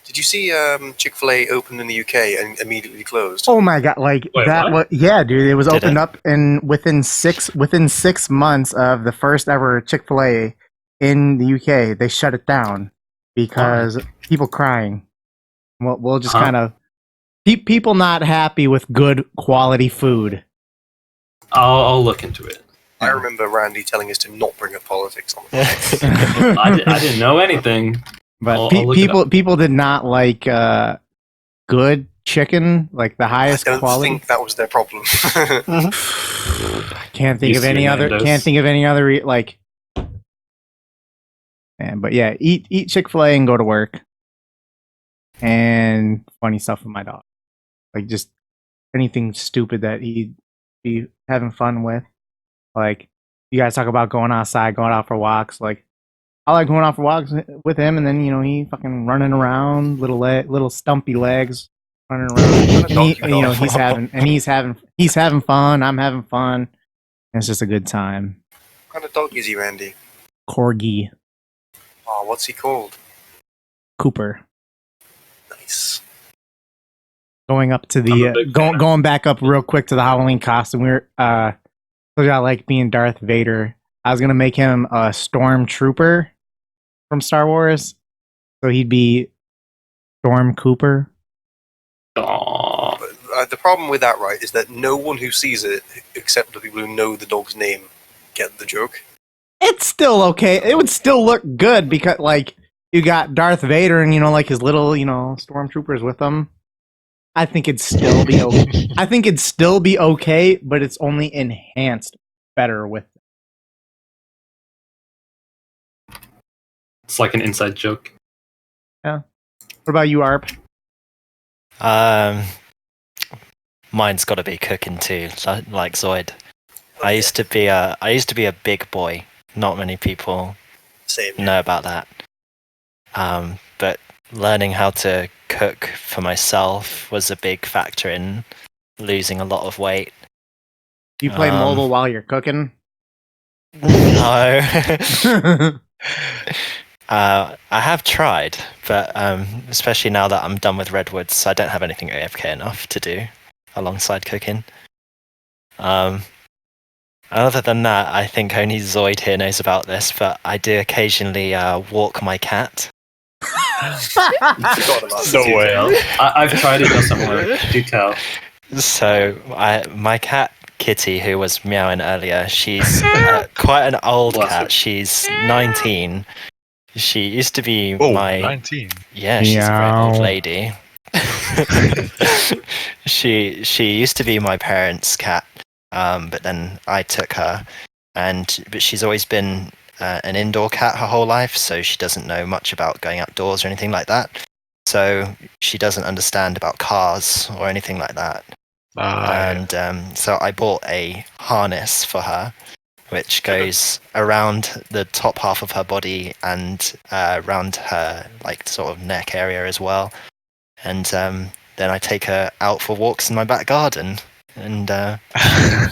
S3: Did you see Chick-fil-A open in the UK and immediately closed?
S1: Oh my god, like
S5: Wait,
S1: that
S5: what?
S1: was yeah, dude. It was
S4: Did
S1: opened
S4: it?
S1: up in within 6 months of the first ever Chick-fil-A in the UK. They shut it down because people crying. We'll just
S5: Huh?
S1: kind of people not happy with good quality food.
S5: I'll look into it.
S3: I remember Randy telling us to not bring up politics on the
S5: I didn't know anything.
S1: But
S5: I'll look it
S1: people did not like good chicken, like the
S3: I
S1: highest
S3: don't
S1: quality.
S3: think that was their problem.
S1: Can't think
S5: Used
S1: of
S5: to be
S1: any other.
S5: Nando's.
S1: Can't think of any other like. Man, but yeah, eat Chick-fil-A and go to work. And funny stuff with my dog, like just anything stupid that he'd be having fun with. Like you guys talk about going outside, going out for walks. Like I like going out for walks with him, and then he fucking running around, little stumpy legs running around. And he's having fun. I'm having fun. And it's just a good time.
S3: What kind of dog is he, Randy?
S1: Corgi
S3: Oh, what's he called?
S1: Cooper.
S3: Nice.
S1: Going up to
S5: I'm a
S1: the
S5: big fan.
S1: going back up real quick to the Halloween costume. We were told you I like being Darth Vader. I was gonna make him a stormtrooper from Star Wars, so he'd be Storm Cooper.
S5: Aw.
S3: But, the problem with that, right, is that no one who sees it, except the people who know the dog's name, get the joke.
S1: It's still okay. It would still look good because like you got Darth Vader and like his little stormtroopers with him. I think it'd still be okay. I think it'd still be okay, but it's only enhanced better with.
S5: It's like an inside joke.
S1: What about you, Arp?
S4: Mine's got to be cooking too, like Zoid. I used to be a big boy. Not many people
S3: Same.
S4: know about that. But learning how to cook for myself was a big factor in losing a lot of weight.
S1: Do you play mobile while you're cooking?
S4: No. I have tried, but especially now that I'm done with Redwoods, I don't have anything AFK enough to do alongside cooking. Other than that, I think only Zoid here knows about this, but I do occasionally walk my cat.
S3: Forgot about
S2: No
S3: that.
S2: way.
S5: I've tried it. Doesn't work. Do tell.
S4: So my cat Kitty, who was meowing earlier, she's quite an old
S5: Bless
S4: cat.
S5: her.
S4: She's 19. She used to be
S2: Oh,
S4: my
S2: 19.
S4: yeah. She's a very old
S1: Meow.
S4: lady. she used to be my parents' cat, but then I took her, but she's always been an indoor cat her whole life, so she doesn't know much about going outdoors or anything like that. So she doesn't understand about cars or anything like that. And so I bought a harness for her, which goes around the top half of her body and around her like sort of neck area as well. And then I take her out for walks in my back garden, and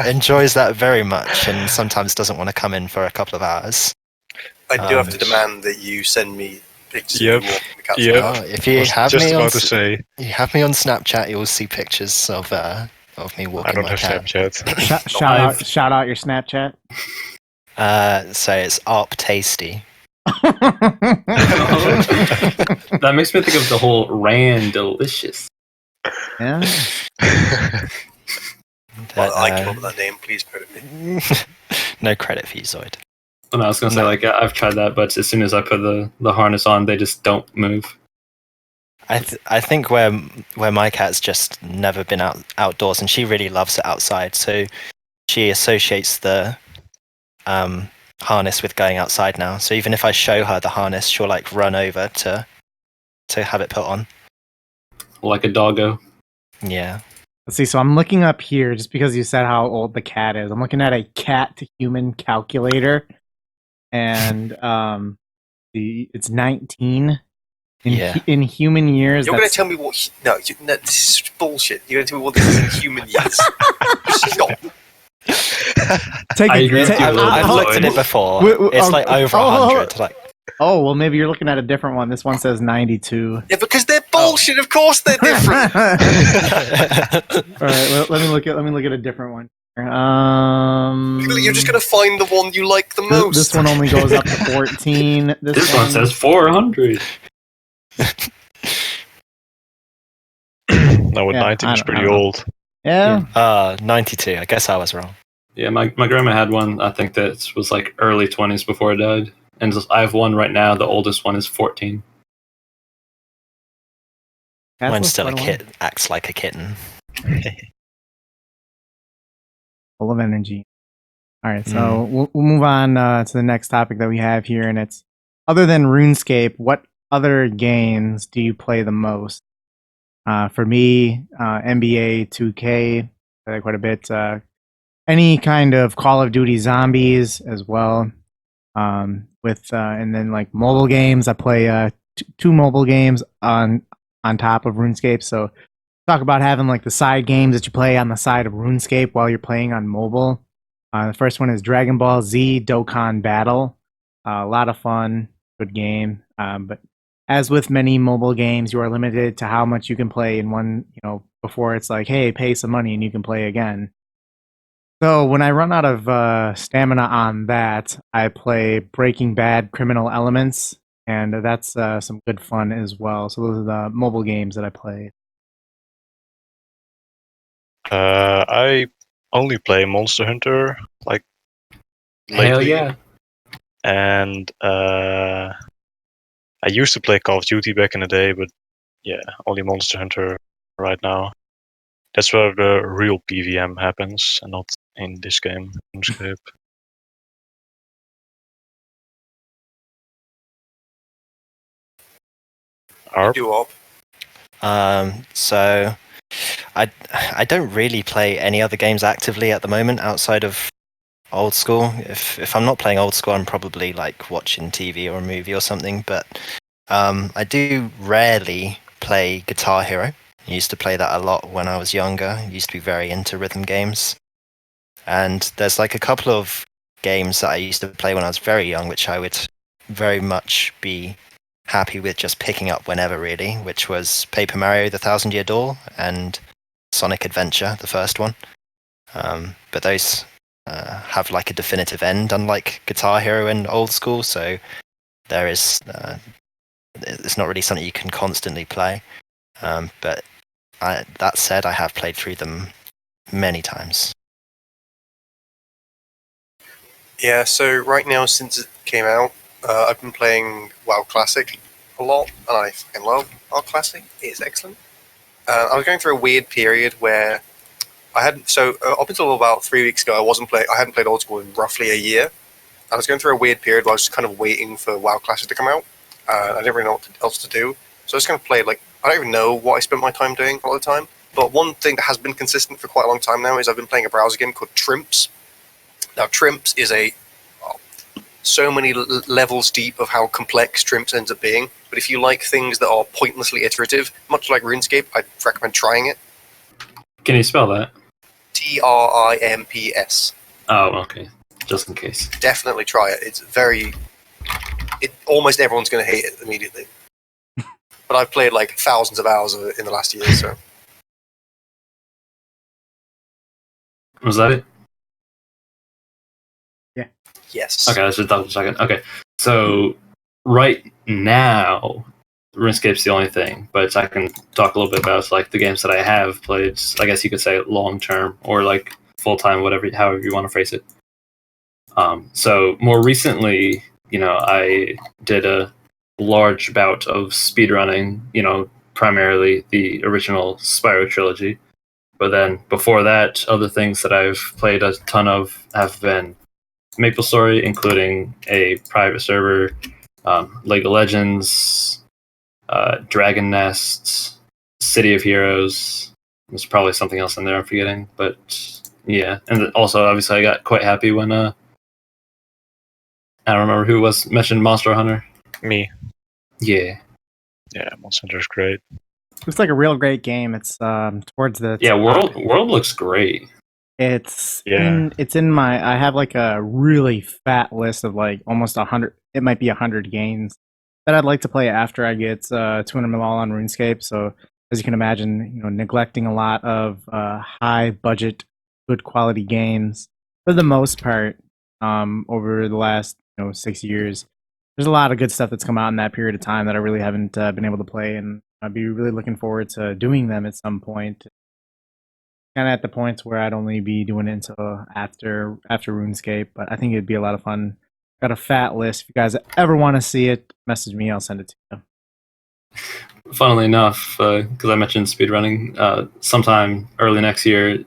S4: enjoys that very much. And sometimes doesn't want to come in for a couple of hours.
S3: I do have to demand that you send me pictures
S2: Yep.
S3: of you walking the cat's
S2: Yep.
S3: back.
S4: Oh, if you have
S2: Just
S4: me on,
S2: about to say,
S4: you have me on Snapchat, you'll see pictures of me walking
S2: I don't
S4: my
S2: have
S4: cat.
S2: Snapchat.
S1: Shout out your Snapchat.
S4: So it's Arptastic.
S5: That makes me think of the whole Randalicious.
S1: Yeah.
S4: But,
S3: I came up with that name, please credit me.
S4: no credit for you, Zoid.
S5: And I was gonna say, like, I've tried that, but as soon as I put the harness on, they just don't move.
S4: I think where my cat's just never been outdoors, and she really loves it outside, so she associates the harness with going outside now. So even if I show her the harness, she'll like run over to have it put on.
S5: like a doggo.
S4: Yeah.
S1: Let's see. So I'm looking up here just because you said how old the cat is. I'm looking at a cat to human calculator, and it's 19 in human years.
S3: You're going to tell me what? No, this is bullshit. You're going to tell me what this is in human years. Stop.
S5: I agree with you a little bit,
S4: I've looked at
S5: Lloyd.
S4: it before. It's like over 100. Like,
S1: oh, well, maybe you're looking at a different one. This one says 92.
S3: Yeah, because they're bullshit. Of course they're different.
S1: All right, let me look at a different one.
S3: You're just going to find the one you like the most.
S1: This one only goes up to 14.
S5: This one says 400.
S2: No,
S1: Yeah,
S2: 90 was
S1: I
S2: pretty
S1: don't know.
S2: old.
S1: Yeah.
S4: 92. I guess I was wrong.
S5: Yeah, my grandma had one, I think that was like early 20s before it died. And I have one right now, the oldest one is 14.
S1: That's
S4: Mine's
S1: what's
S4: still a
S1: going on.
S4: kid. Acts like a kitten.
S1: Full of energy. All right, so we'll move on to the next topic that we have here, and it's other than RuneScape, what other games do you play the most? For me, NBA 2K, I play quite a bit. Any kind of Call of Duty Zombies as well. And then like mobile games, I play two mobile games on top of RuneScape. So talk about having like the side games that you play on the side of RuneScape while you're playing on mobile. The first one is Dragon Ball Z Dokkan Battle. A lot of fun, good game. But as with many mobile games, you are limited to how much you can play in one, before it's like, hey, pay some money and you can play again. So when I run out of stamina on that, I play Breaking Bad Criminal Elements, and that's some good fun as well. So those are the mobile games that I play.
S2: I only play Monster Hunter, like lately.
S5: Hell yeah.
S2: And I used to play Call of Duty back in the day, but yeah, only Monster Hunter right now. That's where the real PVM happens, and not in this game, RuneScape. Arp?
S3: Do up.
S4: So I don't really play any other games actively at the moment outside of old school. If I'm not playing old school, I'm probably like watching TV or a movie or something. But I do rarely play Guitar Hero. I used to play that a lot when I was younger. I used to be very into rhythm games. And there's like a couple of games that I used to play when I was very young, which I would very much be happy with just picking up whenever, really, which was Paper Mario The Thousand Year Door and Sonic Adventure, the first one. But those have like a definitive end, unlike Guitar Hero and old school, so there is it's not really something you can constantly play. But that said, I have played through them many times.
S3: Yeah, so right now, since it came out, I've been playing WoW Classic a lot, and I fucking love WoW Classic. It's excellent. I was going through a weird period where I hadn't. So up until about 3 weeks ago, I hadn't played old school in roughly a year. I was going through a weird period where I was just kind of waiting for WoW Classic to come out. I didn't really know what else to do, so I just kind of played. Like, I don't even know what I spent my time doing all the time. But one thing that has been consistent for quite a long time now is I've been playing a browser game called Trimps. Now, Trimps is so many levels deep of how complex Trimps ends up being. But if you like things that are pointlessly iterative, much like RuneScape, I'd recommend trying it.
S5: Can you spell that?
S3: Trimps.
S5: Oh, okay. Just in case.
S3: Definitely try it. It's almost everyone's going to hate it immediately. But I've played like thousands of hours of it in the last year, so.
S5: Was that it?
S3: Yes.
S5: Okay, let's just double check it. Okay, so right now, RuneScape's the only thing, but I can talk a little bit about like the games that I have played. I guess you could say long term or like full time, however you want to phrase it. So more recently, I did a large bout of speedrunning. Primarily the original Spyro trilogy, but then before that, other things that I've played a ton of have been MapleStory, including a private server, League of Legends, Dragon Nest, City of Heroes. There's probably something else in there I'm forgetting, but yeah. And also, obviously, I got quite happy when I don't remember who it was mentioned Monster Hunter.
S2: Me.
S5: Yeah.
S2: Yeah, Monster Hunter's great.
S1: Looks like a real great game. It's towards the
S5: Yeah,
S1: top.
S5: World looks great.
S1: It's
S2: Yeah.
S1: it's in my. I have like a really fat list of like almost 100. It might be 100 games that I'd like to play after I get 200 mil on RuneScape. So as you can imagine, neglecting a lot of high budget, good quality games for the most part over the last 6 years. There's a lot of good stuff that's come out in that period of time that I really haven't been able to play, and I'd be really looking forward to doing them at some point. Kind of at the points where I'd only be doing it until after RuneScape, but I think it'd be a lot of fun. Got a fat list. If you guys ever want to see it, message me. I'll send it to you.
S5: Funnily enough, because I mentioned speedrunning, sometime early next year,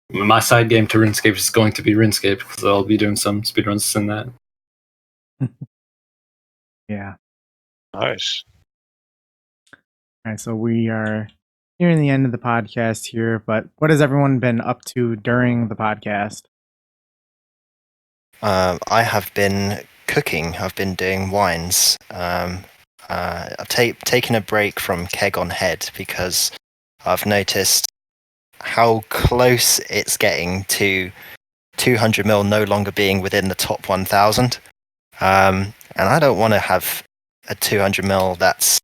S5: my side game to RuneScape is going to be RuneScape, because I'll be doing some speedruns in that.
S1: Yeah.
S2: Nice.
S1: All right, so we are nearing the end of the podcast here, but what has everyone been up to during the podcast?
S4: I have been cooking. I've been doing wines. I've taken a break from Keg on Head because I've noticed how close it's getting to 200 mil no longer being within the top 1,000. And I don't want to have a 200 mil that's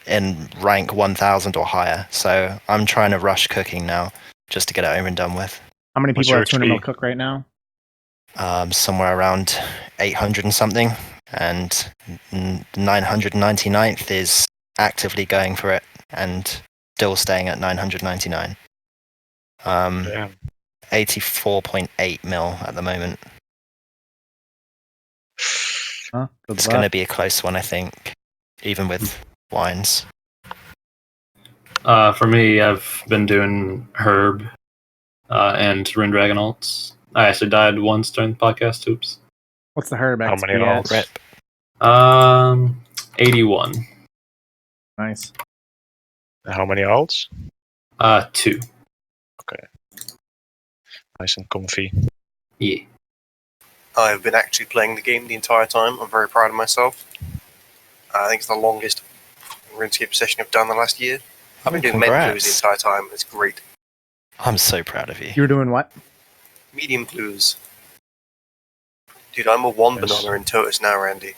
S4: in rank 1,000 or higher. So I'm trying to rush cooking now just to get it over and done with.
S1: How many
S2: What's
S1: people
S2: your
S1: are 200 mil
S2: XP?
S1: cook right now?
S4: Somewhere around 800 and something, and 999th is actively going for it and still staying at 999.
S2: Damn.
S4: 84.8 mil at the moment.
S1: Huh? Good
S4: It's
S1: luck.
S4: going to be a close one, I think, even with wines.
S5: For me, I've been doing Herb and Rune Dragon alts. I actually died once during the podcast. Oops.
S1: What's the herb
S2: How
S1: XP
S2: many
S1: at?
S2: alts?
S4: Rip.
S5: 81.
S1: Nice.
S2: How many alts?
S5: 2.
S2: Nice and comfy.
S5: Yeah.
S3: I've been actually playing the game the entire time. I'm very proud of myself. I think it's the longest RuneScape session I've done the last year. I've been doing med clues the
S4: Congrats.
S3: entire time. It's great.
S4: I'm so proud of you.
S1: You were doing what?
S3: Medium clues. Dude, I'm a one
S2: Yes.
S3: banana in Totus now, Randy.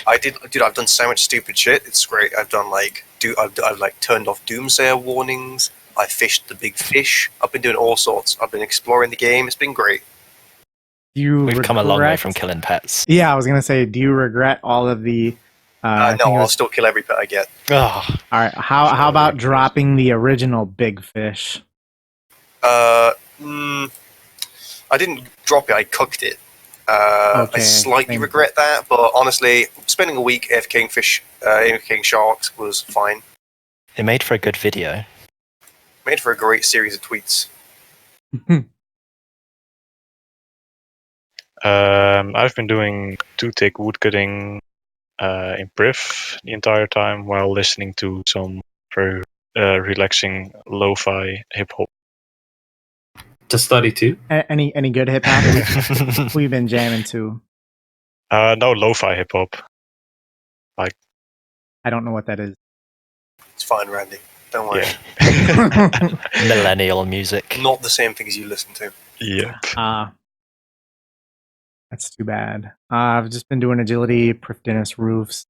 S3: I've done so much stupid shit. It's great. I've done I've turned off doomsayer warnings. I fished the big fish. I've been doing all sorts. I've been exploring the game. It's been great.
S4: We've come a long way from killing pets.
S1: Yeah, I was gonna say, do you regret all of the? I think
S3: No,
S1: it
S3: I'll
S1: was-
S3: still kill every pet I get.
S4: Oh,
S1: all right. How about dropping the original big fish?
S3: I didn't drop it. I cooked it. I
S1: Okay,
S3: slightly
S1: same.
S3: regret that, but honestly, spending a week AFKing sharks was fine.
S4: it made for a good video.
S3: Made for a great series of tweets.
S2: I've been doing two-tick woodcutting in Priv the entire time while listening to some very relaxing lo-fi hip-hop.
S5: To study too.
S1: Any good hip hop? We've been jamming to.
S2: No, lo-fi hip-hop.
S1: I don't know what that is.
S3: It's fine, Randy. Don't worry.
S2: Yeah.
S4: Millennial music.
S3: Not the same thing as you listen to.
S2: Yep.
S1: That's too bad. I've just been doing agility, Prifdinus roofs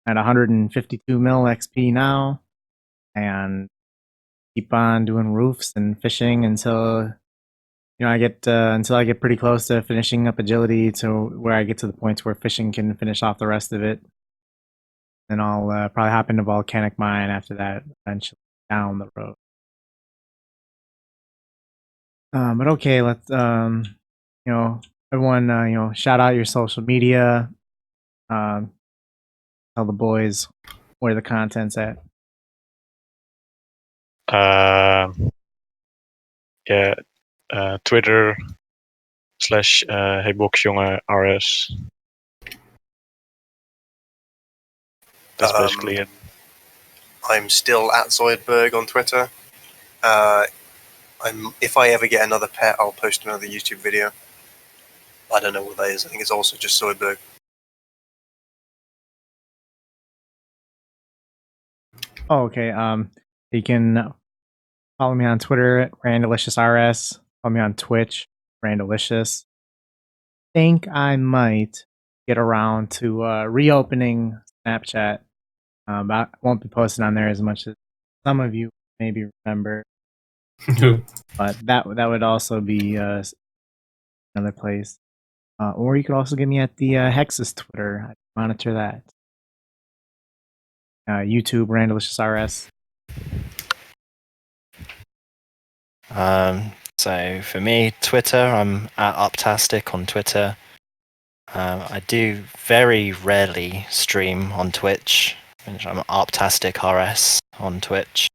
S1: at 152 mil XP now, and keep on doing roofs and fishing until I get pretty close to finishing up agility to where I get to the points where fishing can finish off the rest of it. Then I'll probably hop into volcanic mine after that eventually down the road. But okay, let's everyone shout out your social media. Tell the boys where the content's at.
S2: Yeah. Twitter /heyboxjonge RS. That's basically it.
S3: I'm still at Zoydberg on Twitter. If I ever get another pet, I'll post another YouTube video. I don't know what that is. I think it's also just Zoydberg.
S1: Oh, okay. You can follow me on Twitter at RandalicioursRS. Follow me on Twitch, Randalicious. Think I might get around to reopening Snapchat. But I won't be posting on there as much as some of you maybe remember. But that would also be another place. Or you could also get me at the Hexis Twitter. I monitor that. YouTube, Randalicious RS.
S4: So for me, Twitter, I'm at Arptastic on Twitter. I do very rarely stream on Twitch. I'm Arptastic RS on Twitch.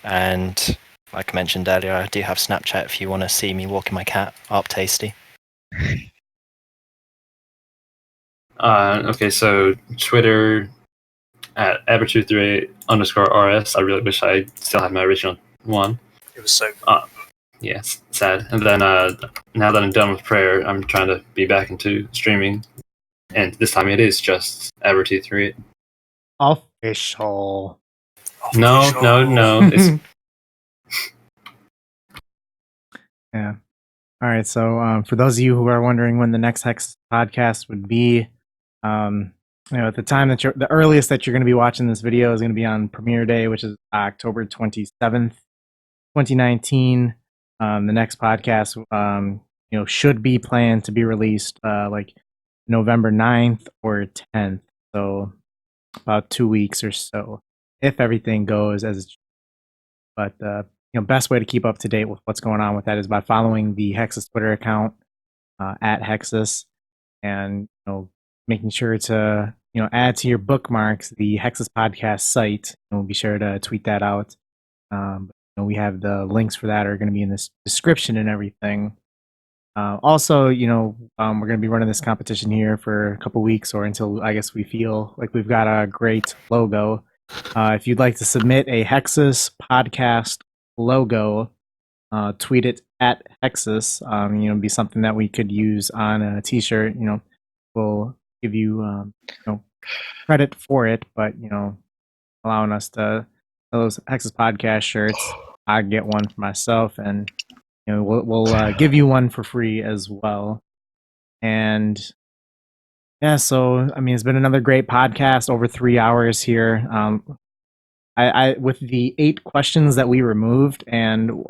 S4: And like I mentioned earlier, I do have Snapchat if you want to see me walking my cat, Arptasty.
S5: Okay, so Twitter at Abra238_RS. I really wish I still had my original one.
S3: It was so good.
S5: Yeah, it's sad. And then now that I'm done with prayer, I'm trying to be back into streaming. And this time it is just Abra238.
S1: Official.
S5: No. It's...
S1: Yeah. All right. So for those of you who are wondering when the next Hex podcast would be, at the time that the earliest that you're going to be watching this video is going to be on premiere day, which is October 27th, 2019. The next podcast, should be planned to be released like November 9th or 10th. So about 2 weeks or so, if everything goes as it's. But best way to keep up to date with what's going on with that is by following the Hexis Twitter account at Hexis, and making sure to add to your bookmarks the Hexis podcast site. And we'll be sure to tweet that out. We have the links for that are going to be in this description and everything. Also, we're going to be running this competition here for a couple weeks, or until I guess we feel like we've got a great logo. If you'd like to submit a Hexis podcast logo, tweet it at Hexis. Be something that we could use on a t-shirt. We'll give you credit for it, but allowing us to those Hexis podcast shirts. I get one for myself, and we'll give you one for free as well. And yeah, so it's been another great podcast, over 3 hours here. I with the 8 questions that we removed, and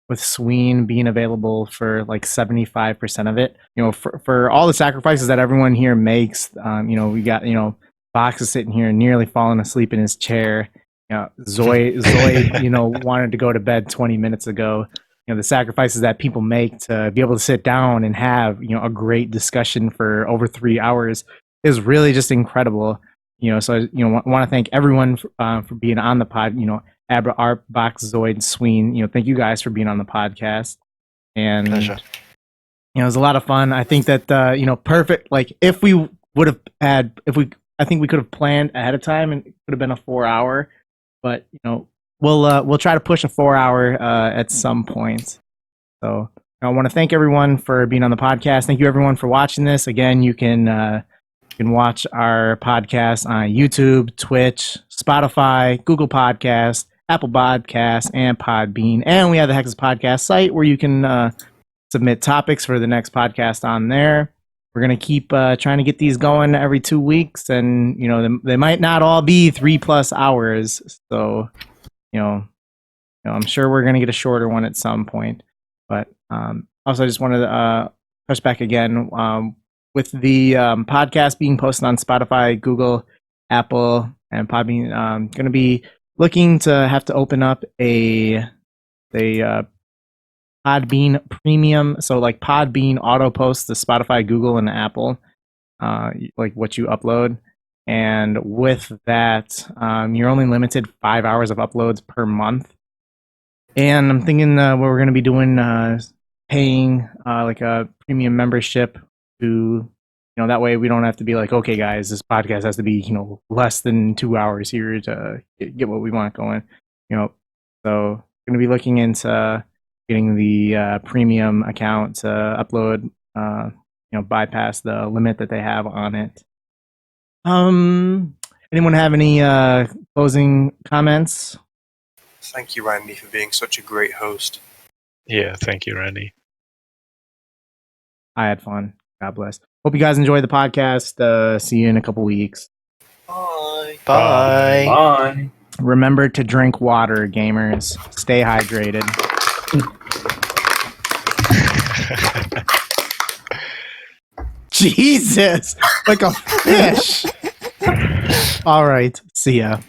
S1: with Sween being available for like 75% of it, for all the sacrifices that everyone here makes, we got Box is sitting here nearly falling asleep in his chair. Zoe wanted to go to bed 20 minutes ago. The sacrifices that people make to be able to sit down and have a great discussion for over 3 hours is really just incredible. So want to thank everyone for being on the pod. Abra, Arp, Box, Zoid, Sween. Thank you guys for being on the podcast. And
S4: Pleasure.
S1: It was a lot of fun. I think that perfect. Like if we would have had, I think we could have planned ahead of time, and it could have been a 4-hour. But we'll try to push a 4-hour at some point. So I want to thank everyone for being on the podcast. Thank you everyone for watching this. Again, you can watch our podcast on YouTube, Twitch, Spotify, Google Podcasts, Apple Podcasts, and Podbean. And we have the Hexis Podcast site where you can submit topics for the next podcast on there. We're going to keep trying to get these going every 2 weeks, and they might not all be 3+ hours. So I'm sure we're going to get a shorter one at some point. But also I just wanted to touch back again with the podcast being posted on Spotify, Google, Apple, and Podbean. Going to be looking to have to open up a Podbean Premium. So like Podbean auto posts to Spotify, Google, and Apple, like what you upload. And with that, you're only limited 5 hours of uploads per month. And I'm thinking what we're going to be doing, paying like a premium membership to that way we don't have to be like, okay, guys, this podcast has to be, less than 2 hours here to get what we want going. So going to be looking into getting the premium account to upload, bypass the limit that they have on it. Anyone have any closing comments?
S3: Thank you, Randy, for being such a great host.
S2: Yeah, thank you, Randy.
S1: I had fun. God bless. Hope you guys enjoy the podcast. See you in a couple weeks.
S3: Bye.
S4: Bye.
S5: Bye.
S1: Remember to drink water, gamers. Stay hydrated. Jesus, like a fish. All right, see ya.